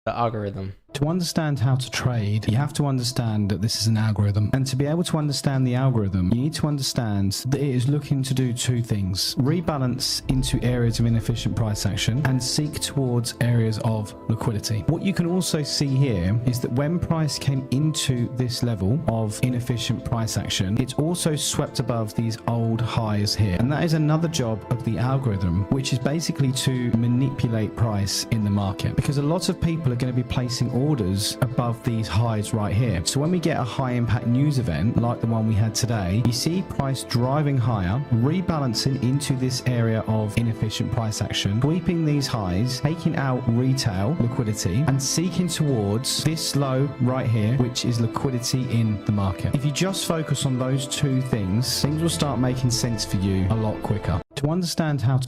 The algorithm. To understand how to trade, you have to understand that this is an algorithm. And to be able to understand the algorithm, you need to understand that it is looking to do two things. Rebalance into areas of inefficient price action and seek towards areas of liquidity. What you can also see here is that when price came into this level of inefficient price action, it's also swept above these old highs here. And that is another job of the algorithm, which is basically to manipulate price in the market. Because a lot of people are going to be placing orders above these highs right here. So when we get a high impact news event like the one we had today, you see price driving higher, rebalancing into this area of inefficient price action, sweeping these highs, taking out retail liquidity and seeking towards this low right here, which is liquidity in the market. If you just focus on those two things, things will start making sense for you a lot quicker. To understand how to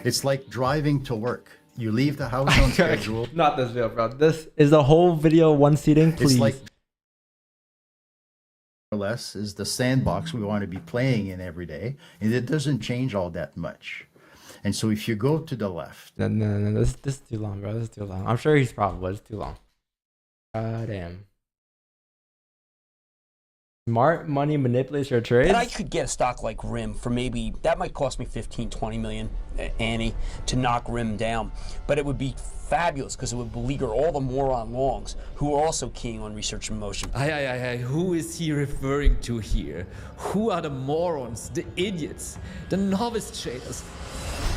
It's like driving to work. You leave the house on schedule. Not this video, bro. This is the whole video one seating, please. It's like more or less is the sandbox we want to be playing in every day, and it doesn't change all that much. And so if you go to the left, no, this is too long, bro. This is too long. I'm sure he's probably, it's too long. God damn. Smart money manipulates your trades. And I could get a stock like RIM for maybe, that might cost me 15, 20 million, Annie, to knock RIM down. But it would be fabulous because it would beleaguer all the moron longs who are also keying on research and motion. Who is he referring to here? Who are the morons, the idiots, the novice traders?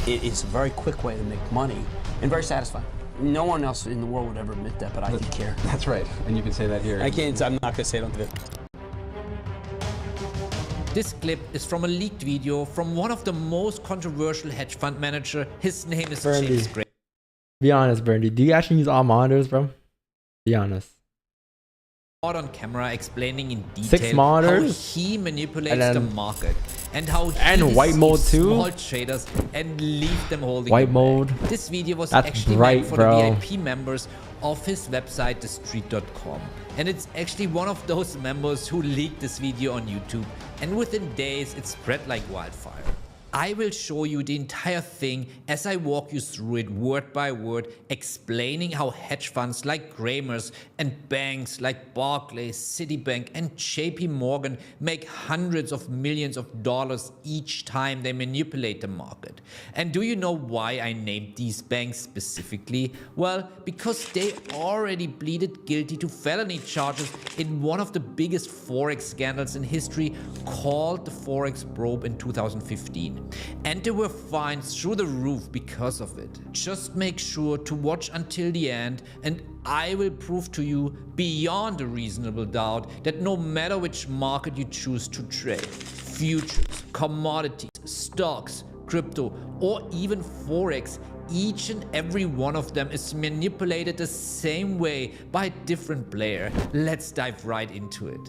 It is a very quick way to make money and very satisfying. No one else in the world would ever admit that, but I could care. That's right, and you can say that here. I can't, I'm not going to say it on the video. This clip is from a leaked video from one of the most controversial hedge fund manager. His name is James Gray. Be honest, Bernie. Do you actually use all monitors, bro? Be honest. On camera explaining in detail 6 monitors how he manipulates the market and how he and white mode too. Small traders and leave them holding white mode. This video was That's actually bright, meant for bro. the VIP members of his website, thestreet.com. And it's actually one of those members who leaked this video on YouTube, and within days it spread like wildfire. I will show you the entire thing as I walk you through it word by word, explaining how hedge funds like Gramers and banks like Barclays, Citibank and JP Morgan make hundreds of millions of dollars each time they manipulate the market. And do you know why I named these banks specifically? Well, because they already pleaded guilty to felony charges in one of the biggest Forex scandals in history, called the Forex probe in 2015. And they were fined through the roof because of it. Just make sure to watch until the end, and I will prove to you beyond a reasonable doubt that no matter which market you choose to trade, futures, commodities, stocks, crypto, or even Forex, each and every one of them is manipulated the same way by a different player. Let's dive right into it.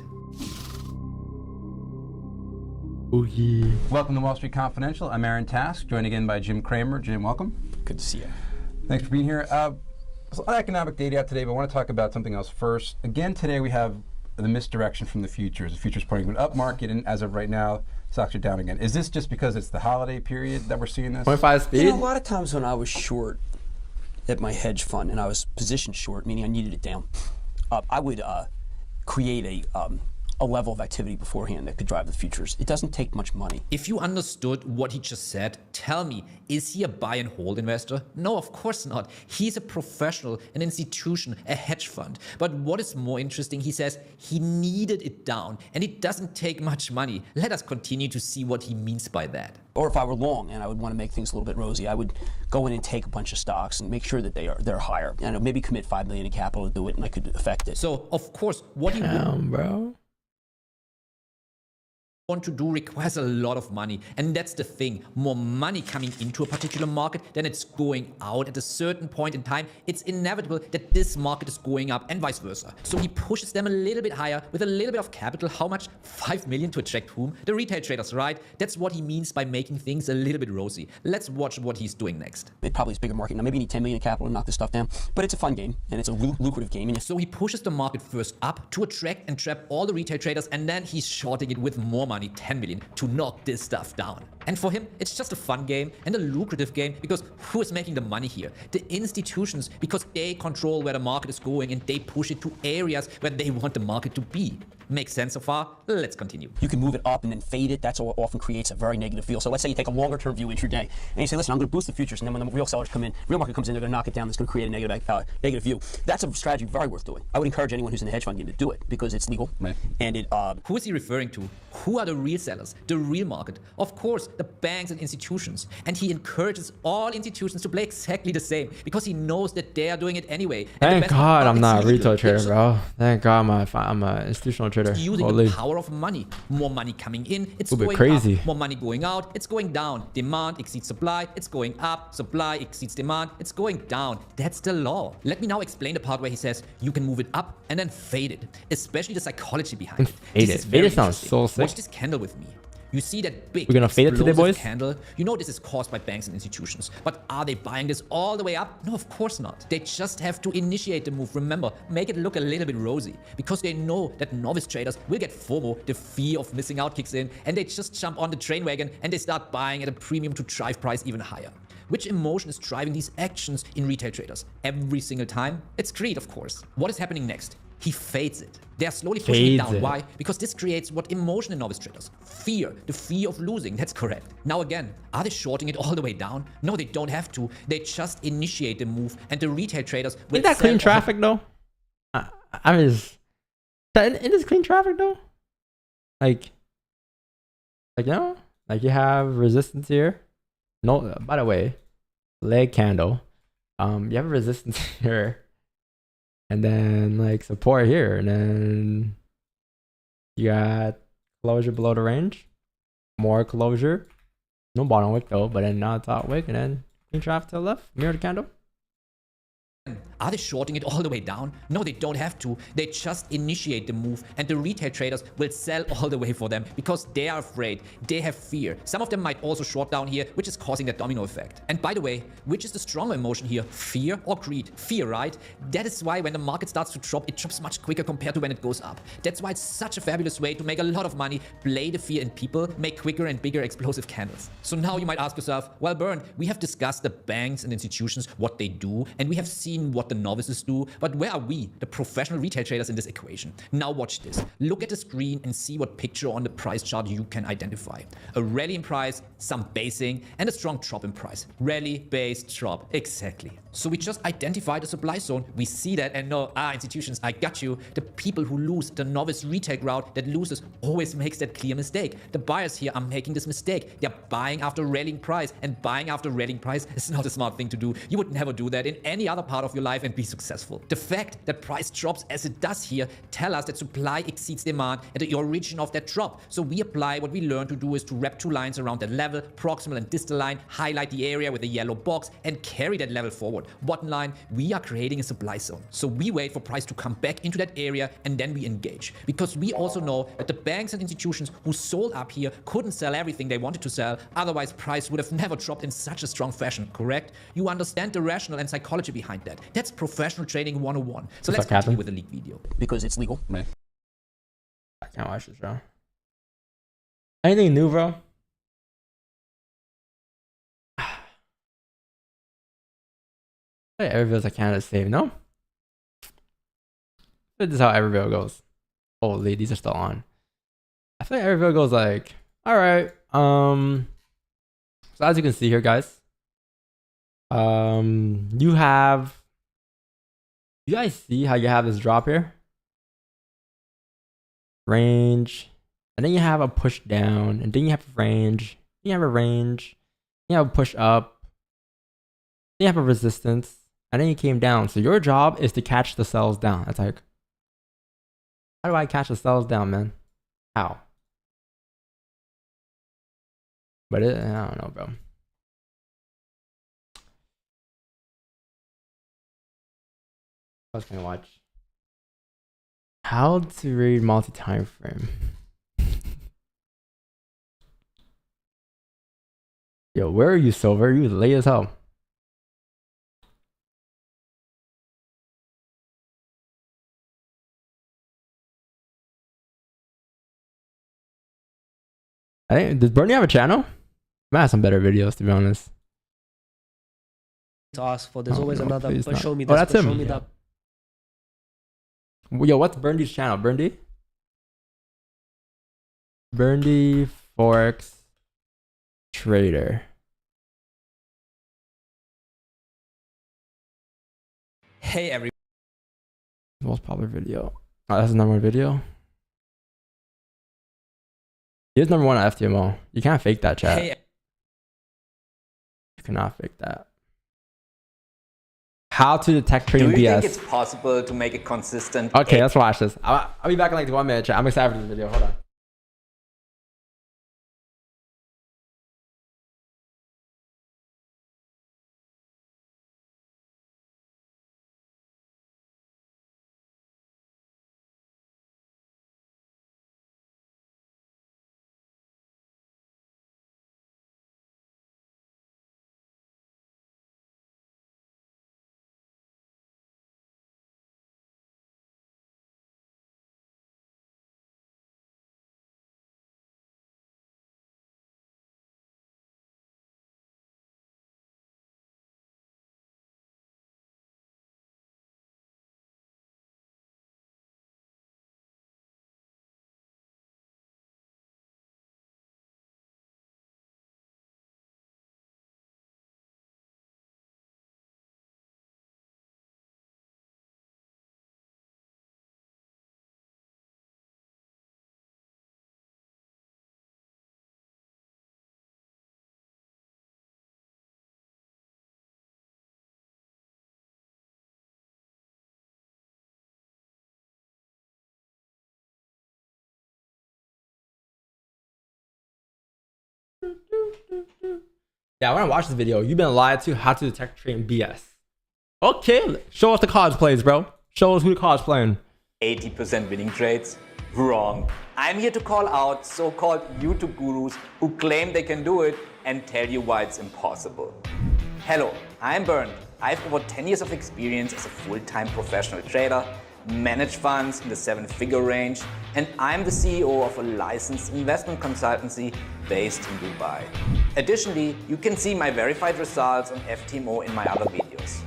Welcome to Wall Street Confidential. I'm Aaron Task, joined again by Jim Cramer. Jim, welcome. Good to see you. Thanks for being here. There's a lot of economic data out today, but I want to talk about something else first. Again, today we have the misdirection from the futures. The futures pointing to an up market, and as of right now, stocks are down again. Is this just because it's the holiday period that we're seeing this? 0.5 speed? You know, a lot of times when I was short at my hedge fund and I was positioned short, meaning I needed it down, I would create a level of activity beforehand that could drive the futures. It doesn't take much money. If you understood what he just said, tell me, is he a buy and hold investor? No, of course not. He's a professional, an institution, a hedge fund. But what is more interesting, he says he needed it down and it doesn't take much money. Let us continue to see what he means by that. Or if I were long and I would want to make things a little bit rosy, I would go in and take a bunch of stocks and make sure that they're higher. And maybe commit $5 million in capital to do it and I could affect it. So, of course, what he want to do requires a lot of money, and that's the thing. More money coming into a particular market than it's going out. At a certain point in time, it's inevitable that this market is going up and vice versa. So he pushes them a little bit higher with a little bit of capital. How much? 5 million to attract whom? The retail traders, right? That's what he means by making things a little bit rosy. Let's watch what he's doing next. It probably is a bigger market. Now maybe you need 10 million in capital to knock this stuff down, but it's a fun game and it's a lucrative game. And so he pushes the market first up to attract and trap all the retail traders, and then he's shorting it with more money, 10 million, to knock this stuff down. And for him, it's just a fun game and a lucrative game, because who is making the money here? The institutions, because they control where the market is going and they push it to areas where they want the market to be. Makes sense so far? Let's continue. You can move it up and then fade it. That's what often creates a very negative feel. So let's say you take a longer term view intraday and you say, listen, I'm going to boost the futures, and then when the real sellers come in, real market comes in, they're going to knock it down. That's going to create a negative view. That's a strategy very worth doing. I would encourage anyone who's in the hedge fund game to do it because it's legal. Right. And it. Who is he referring to? Who are the real sellers? The real market? Of course, the banks and institutions. And he encourages all institutions to play exactly the same because he knows that they are doing it anyway. Thank God I'm not a retail trader, bro. Thank God I'm an institutional trader. Using the power of money. More money coming in, it's going crazy. Up. More money going out, it's going down. Demand exceeds supply, it's going up. Supply exceeds demand, it's going down. That's the law. Let me now explain the part where he says you can move it up and then fade it, especially the psychology behind it. Fade it sounds so sick. Watch this candle with me. You see that big, we're gonna fade it today, boys? Candle. You know this is caused by banks and institutions. But are they buying this all the way up? No, of course not. They just have to initiate the move. Remember, make it look a little bit rosy. Because they know that novice traders will get FOMO, the fear of missing out kicks in, and they just jump on the train wagon and they start buying at a premium to drive price even higher. Which emotion is driving these actions in retail traders? Every single time? It's greed, of course. What is happening next? He fades it. They are slowly pushing it down. Why? Because this creates what emotion in novice traders? Fear. The fear of losing. That's correct. Now again, are they shorting it all the way down? No, they don't have to. They just initiate the move, and the retail traders will. Isn't that clean traffic though? I mean, isn't this clean traffic though? Like you know, like you have resistance here. No, by the way, leg candle. You have a resistance here. And then like support here, and then you got closure below the range, more closure, no bottom wick though, but then not top wick, and then clean traffic to the left, mirror the candle. Are they shorting it all the way down? No, they don't have to. They just initiate the move, and the retail traders will sell all the way for them because they are afraid. They have fear. Some of them might also short down here, which is causing that domino effect. And by the way, which is the stronger emotion here? Fear or greed? Fear, right? That is why when the market starts to drop, it drops much quicker compared to when it goes up. That's why it's such a fabulous way to make a lot of money, play the fear in people, make quicker and bigger explosive candles. So now you might ask yourself, well, Bern, we have discussed the banks and institutions, what they do, and we have seen what the novices do, but where are we, the professional retail traders, in this equation? Now watch this. Look at the screen and see what picture on the price chart you can identify. A rally in price, some basing, and a strong drop in price. Rally, base, drop. Exactly. So we just identified a supply zone. We see that and know, institutions, I got you. The people who lose, the novice retail crowd that loses, always makes that clear mistake. The buyers here are making this mistake. They're buying after rallying price, and buying after rallying price is not a smart thing to do. You would never do that in any other part of your life and be successful. The fact that price drops as it does here tell us that supply exceeds demand at the origin of that drop. So we apply what we learn to do is to wrap two lines around that level, proximal and distal line, highlight the area with a yellow box and carry that level forward. Bottom line, we are creating a supply zone. So we wait for price to come back into that area and then we engage. Because we also know that the banks and institutions who sold up here couldn't sell everything they wanted to sell, otherwise price would have never dropped in such a strong fashion, correct? You understand the rationale and psychology behind that. That's professional trading 101. So let's continue with the leak video. Because it's legal. I can't watch this, bro. Anything new, bro? Everybody's like Canada save, no? This is how every video goes. Holy, these are still on. I feel like every video goes like, all right. So as you can see here, guys, you guys see how you have this drop here? Range, and then you have a push down, and then you have a range, you have a range, you have a push up, then you have a resistance, and then you came down. So your job is to catch the sells down. It's like, how do I catch the sells down, man? How? But I don't know, bro. I was gonna watch. How to read multi-time frame. Yo, where are you, Silver? You late as hell. I think, does Bernie have a channel? Might have some better videos, to be honest. To ask for, there's always no, another. please But not. show me Oh, this. that's But him. show me that. Yo, what's Burndy's channel? Burndy FOREX Trader. Hey, everyone. Most popular video. Oh, that's the number one video. He's number one at FTMO. You can't fake that, chat. Hey. You cannot fake that. How to detect trading BS. Do you think it's possible to make it consistent? Okay, let's watch this. I'll be back in like 1 minute, chat. I'm excited for this video. Hold on. Yeah, I want to watch this video. You've been lied to. How to detect trading BS. Okay, show us the college plays, bro. Show us who the college playing. 80% winning trades? Wrong. I'm here to call out so-called YouTube gurus who claim they can do it and tell you why it's impossible. Hello, I'm Bernd. I have over 10 years of experience as a full-time professional trader, manage funds in the 7-figure range, and I'm the CEO of a licensed investment consultancy based in Dubai. Additionally, you can see my verified results on FTMO in my other videos.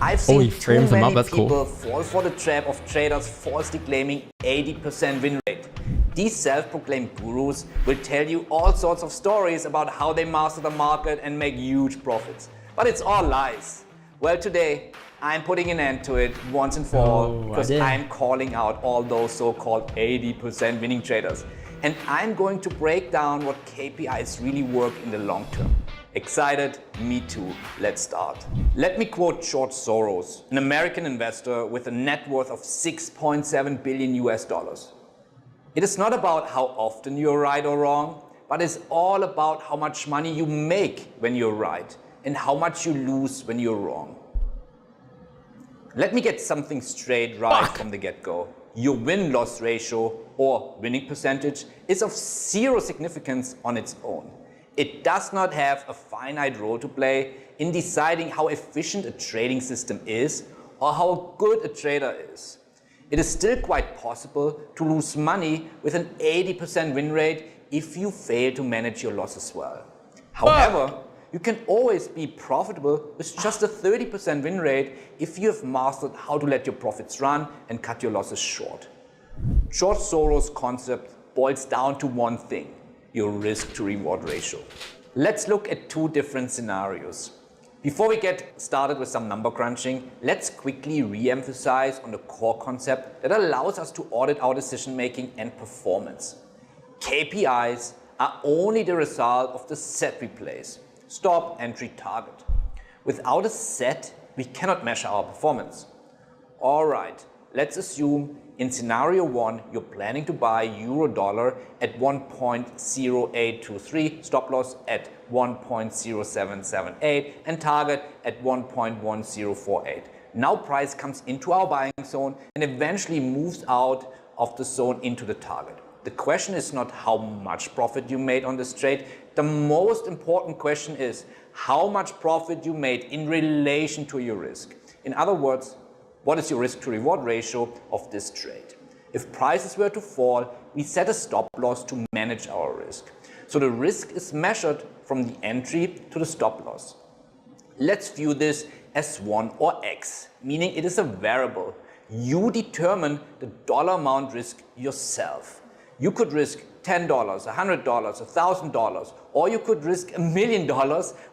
I've seen too many people fall for the trap of traders falsely claiming 80% win rate. These self-proclaimed gurus will tell you all sorts of stories about how they master the market and make huge profits. But it's all lies. Well, today I'm putting an end to it once and for all because I'm calling out all those so-called 80% winning traders. And I'm going to break down what KPIs really work in the long term. Excited? Me too. Let's start. Let me quote George Soros, an American investor with a net worth of $6.7 billion US. It is not about how often you're right or wrong, but it's all about how much money you make when you're right and how much you lose when you're wrong. Let me get something straight right from the get-go. Your win-loss ratio or winning percentage is of zero significance on its own. It does not have a finite role to play in deciding how efficient a trading system is or how good a trader is. It is still quite possible to lose money with an 80% win rate if you fail to manage your losses well. However, you can always be profitable with just a 30% win rate if you have mastered how to let your profits run and cut your losses short. George Soros' concept boils down to one thing: your risk to reward ratio. Let's look at two different scenarios. Before we get started with some number crunching, let's quickly re-emphasize on the core concept that allows us to audit our decision making and performance. KPIs are only the result of the set we place: stop, entry, target. Without a set, we cannot measure our performance. All right, let's assume in scenario 1, you're planning to buy euro-dollar at 1.0823, stop loss at 1.0778, and target at 1.1048. Now price comes into our buying zone and eventually moves out of the zone into the target. The question is not how much profit you made on this trade. The most important question is how much profit you made in relation to your risk. In other words, what is your risk to reward ratio of this trade? If prices were to fall, we set a stop loss to manage our risk. So the risk is measured from the entry to the stop loss. Let's view this as 1 or X, meaning it is a variable. You determine the dollar amount risk yourself. You could risk $10, $100, $1,000, or you could risk $1 million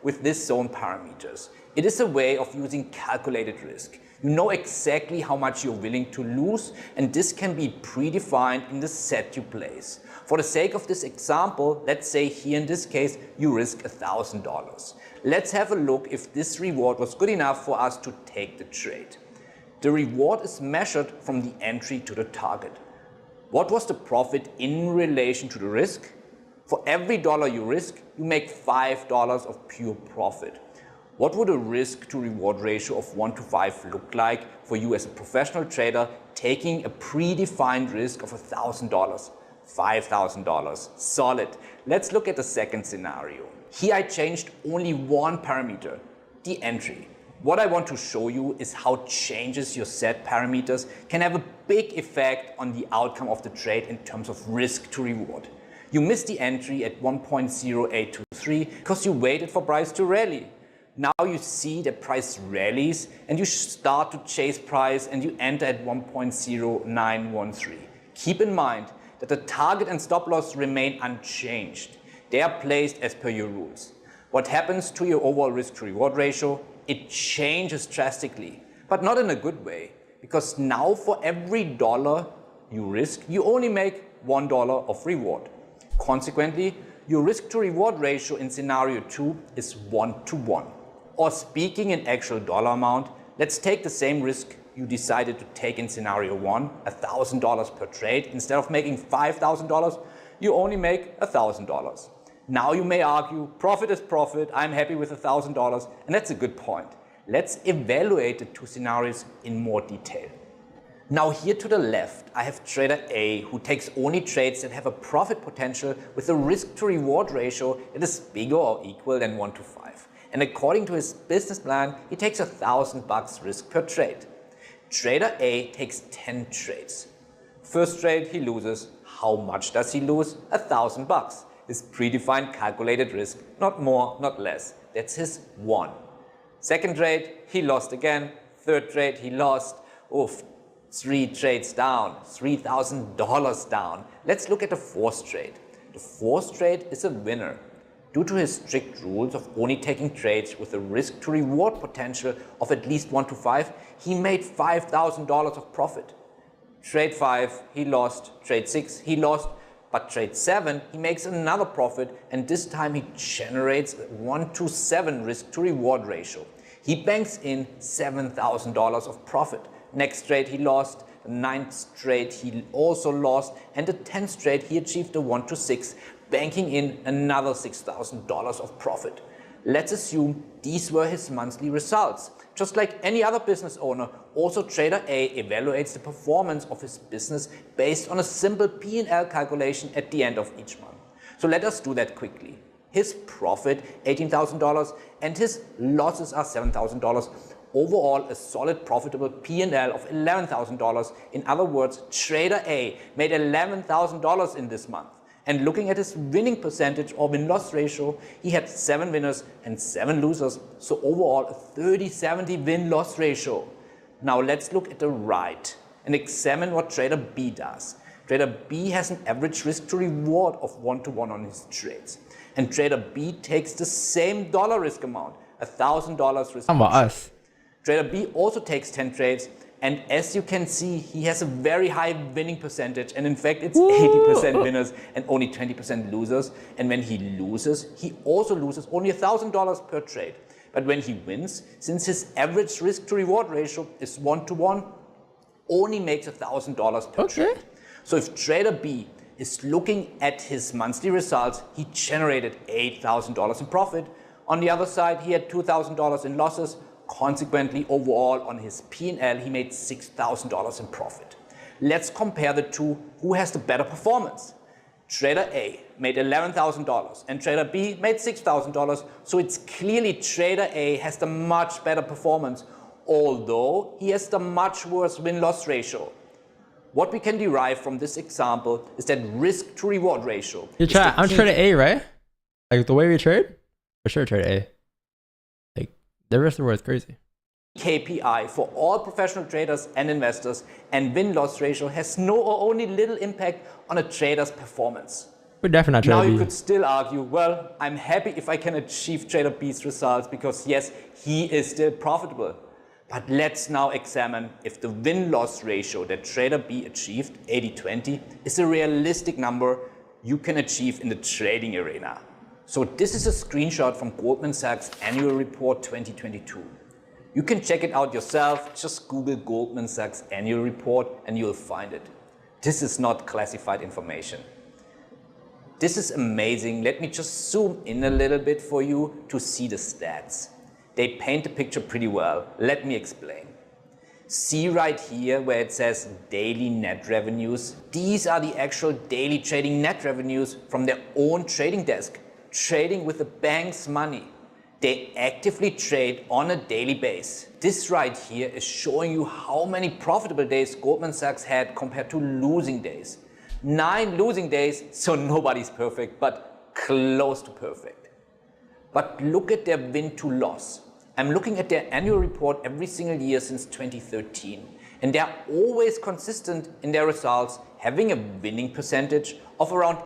with this zone parameters. It is a way of using calculated risk. You know exactly how much you're willing to lose, and this can be predefined in the set you place. For the sake of this example, let's say here in this case, you risk $1,000. Let's have a look if this reward was good enough for us to take the trade. The reward is measured from the entry to the target. What was the profit in relation to the risk? For every dollar you risk, you make $5 of pure profit. What would a risk to reward ratio of 1 to 5 look like for you as a professional trader taking a predefined risk of $1,000? $5,000. Solid. Let's look at the second scenario. Here I changed only one parameter, the entry. What I want to show you is how changes your set parameters can have a big effect on the outcome of the trade in terms of risk to reward. You missed the entry at 1.0823 because you waited for price to rally. Now you see that price rallies and you start to chase price and you enter at 1.0913. Keep in mind that the target and stop loss remain unchanged. They are placed as per your rules. What happens to your overall risk to reward ratio? It changes drastically, but not in a good way, because now for every dollar you risk, you only make $1 of reward. Consequently, your risk to reward ratio in scenario 2 is 1 to 1. Or speaking in actual dollar amount, let's take the same risk you decided to take in scenario 1, $1,000 per trade. Instead of making $5,000, you only make $1,000. Now you may argue, profit is profit, I'm happy with $1,000, and that's a good point. Let's evaluate the two scenarios in more detail. Now here to the left, I have trader A, who takes only trades that have a profit potential with a risk to reward ratio that is bigger or equal than 1 to 5. And according to his business plan, he takes $1,000 risk per trade. Trader A takes 10 trades. First trade, he loses. How much does he lose? $1,000. His predefined calculated risk, not more, not less. That's his 1. Second trade, he lost again. Third trade, he lost. Oof, 3 trades down, $3,000 down. Let's look at the fourth trade. The fourth trade is a winner. Due to his strict rules of only taking trades with a risk to reward potential of at least 1 to 5, he made $5,000 of profit. Trade 5, he lost. Trade 6, he lost. But trade 7, he makes another profit, and this time he generates a 1 to 7 risk to reward ratio. He banks in $7,000 of profit. Next trade he lost, the 9th trade he also lost, and the 10th trade he achieved a 1 to 6, banking in another $6,000 of profit. Let's assume these were his monthly results. Just like any other business owner, also Trader A evaluates the performance of his business based on a simple P&L calculation at the end of each month. So let us do that quickly. His profit, $18,000, and his losses are $7,000. Overall, a solid profitable P&L of $11,000. In other words, Trader A made $11,000 in this month. And looking at his winning percentage or win-loss ratio, he had 7 winners and 7 losers. So overall, a 30-70 win-loss ratio. Now let's look at the right and examine what Trader B does. Trader B has an average risk to reward of 1 to 1 on his trades. And Trader B takes the same dollar risk amount, $1,000 risk. How about us? Trader B also takes 10 trades, and as you can see, he has a very high winning percentage, and in fact it's 80% winners and only 20% losers. And when he loses, he also loses only $1,000 per trade. But when he wins, since his average risk to reward ratio is 1 to 1, only makes $1,000 per trade. So if Trader B is looking at his monthly results, he generated $8,000 in profit. On the other side, he had $2,000 in losses. Consequently, overall on his P&L, he made $6,000 in profit. Let's compare the two. Who has the better performance? Trader A made $11,000 and Trader B made $6,000. So it's clearly Trader A has the much better performance, although he has the much worse win-loss ratio. What we can derive from this example is that risk to reward ratio. I'm Trader A, right? Like the way we trade? For sure, Trader A. Like the rest of the world is crazy. KPI for all professional traders and investors, and win-loss ratio has no or only little impact on a trader's performance. We're definitely not Now Trader you B. could still argue, well, I'm happy if I can achieve Trader B's results because yes, he is still profitable. But let's now examine if the win-loss ratio that Trader B achieved, 80-20, is a realistic number you can achieve in the trading arena. So this is a screenshot from Goldman Sachs Annual Report 2022. You can check it out yourself. Just Google Goldman Sachs Annual Report and you'll find it. This is not classified information. This is amazing. Let me just zoom in a little bit for you to see the stats. They paint the picture pretty well. Let me explain. See right here where it says daily net revenues. These are the actual daily trading net revenues from their own trading desk, trading with the bank's money. They actively trade on a daily basis. This right here is showing you how many profitable days Goldman Sachs had compared to losing days. 9 losing days, so nobody's perfect, but close to perfect. But look at their win to loss. I'm looking at their annual report every single year since 2013, and they're always consistent in their results, having a winning percentage of around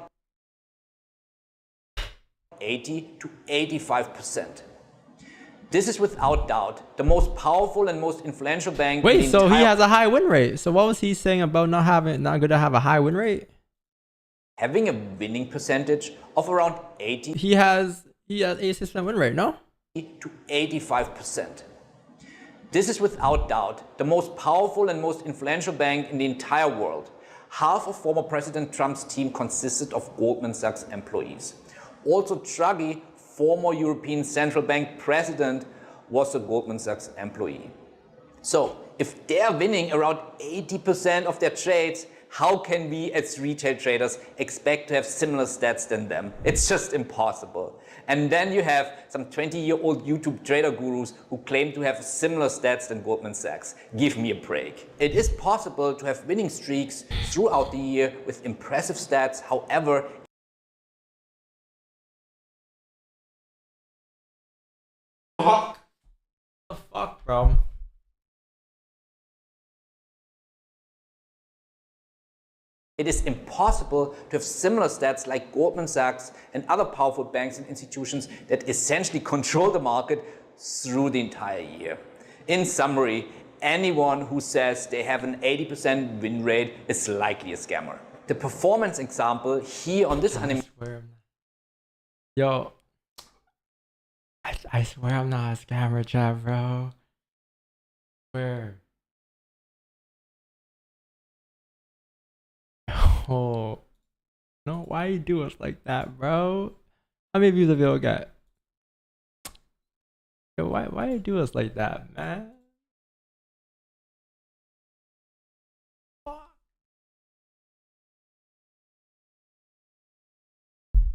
80 to 85%. This is without doubt the most powerful and most influential bank. Wait, so he has a high win rate. So what was he saying about not good to have a high win rate? Having a winning percentage of around 80. He has 86% win rate, no? To 85%. This is without doubt the most powerful and most influential bank in the entire world. Half of former President Trump's team consisted of Goldman Sachs employees. Also, Draghi, former European Central Bank president, was a Goldman Sachs employee. So, if they're winning around 80% of their trades, how can we as retail traders expect to have similar stats than them? It's just impossible. And then you have some 20-year-old YouTube trader gurus who claim to have similar stats than Goldman Sachs. Give me a break. It is possible to have winning streaks throughout the year with impressive stats. However, What the fuck, bro? It is impossible to have similar stats like Goldman Sachs and other powerful banks and institutions that essentially control the market through the entire year. In summary, anyone who says they have an 80% win rate is likely a scammer. The performance example here on this animation. Yo, I swear I'm not a scammer, chat, bro. Where? Oh, no, why you do us like that, bro? How many views have you got? Yo, why you do us like that, man?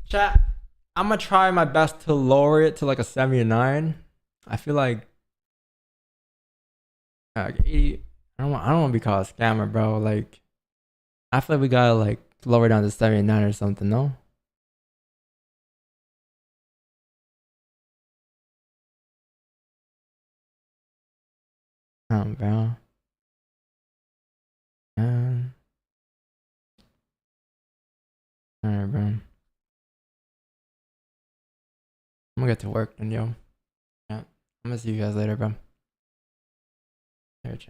Chat, I'm gonna try my best to lower it to like a 79. I feel like 80. I don't want to be called a scammer, bro. Like, I feel like we gotta like lower down to 79 or something, no? Bro. Alright, bro. I'm gonna get to work then, yo. Yeah. I'm gonna see you guys later, bro. Here, chat.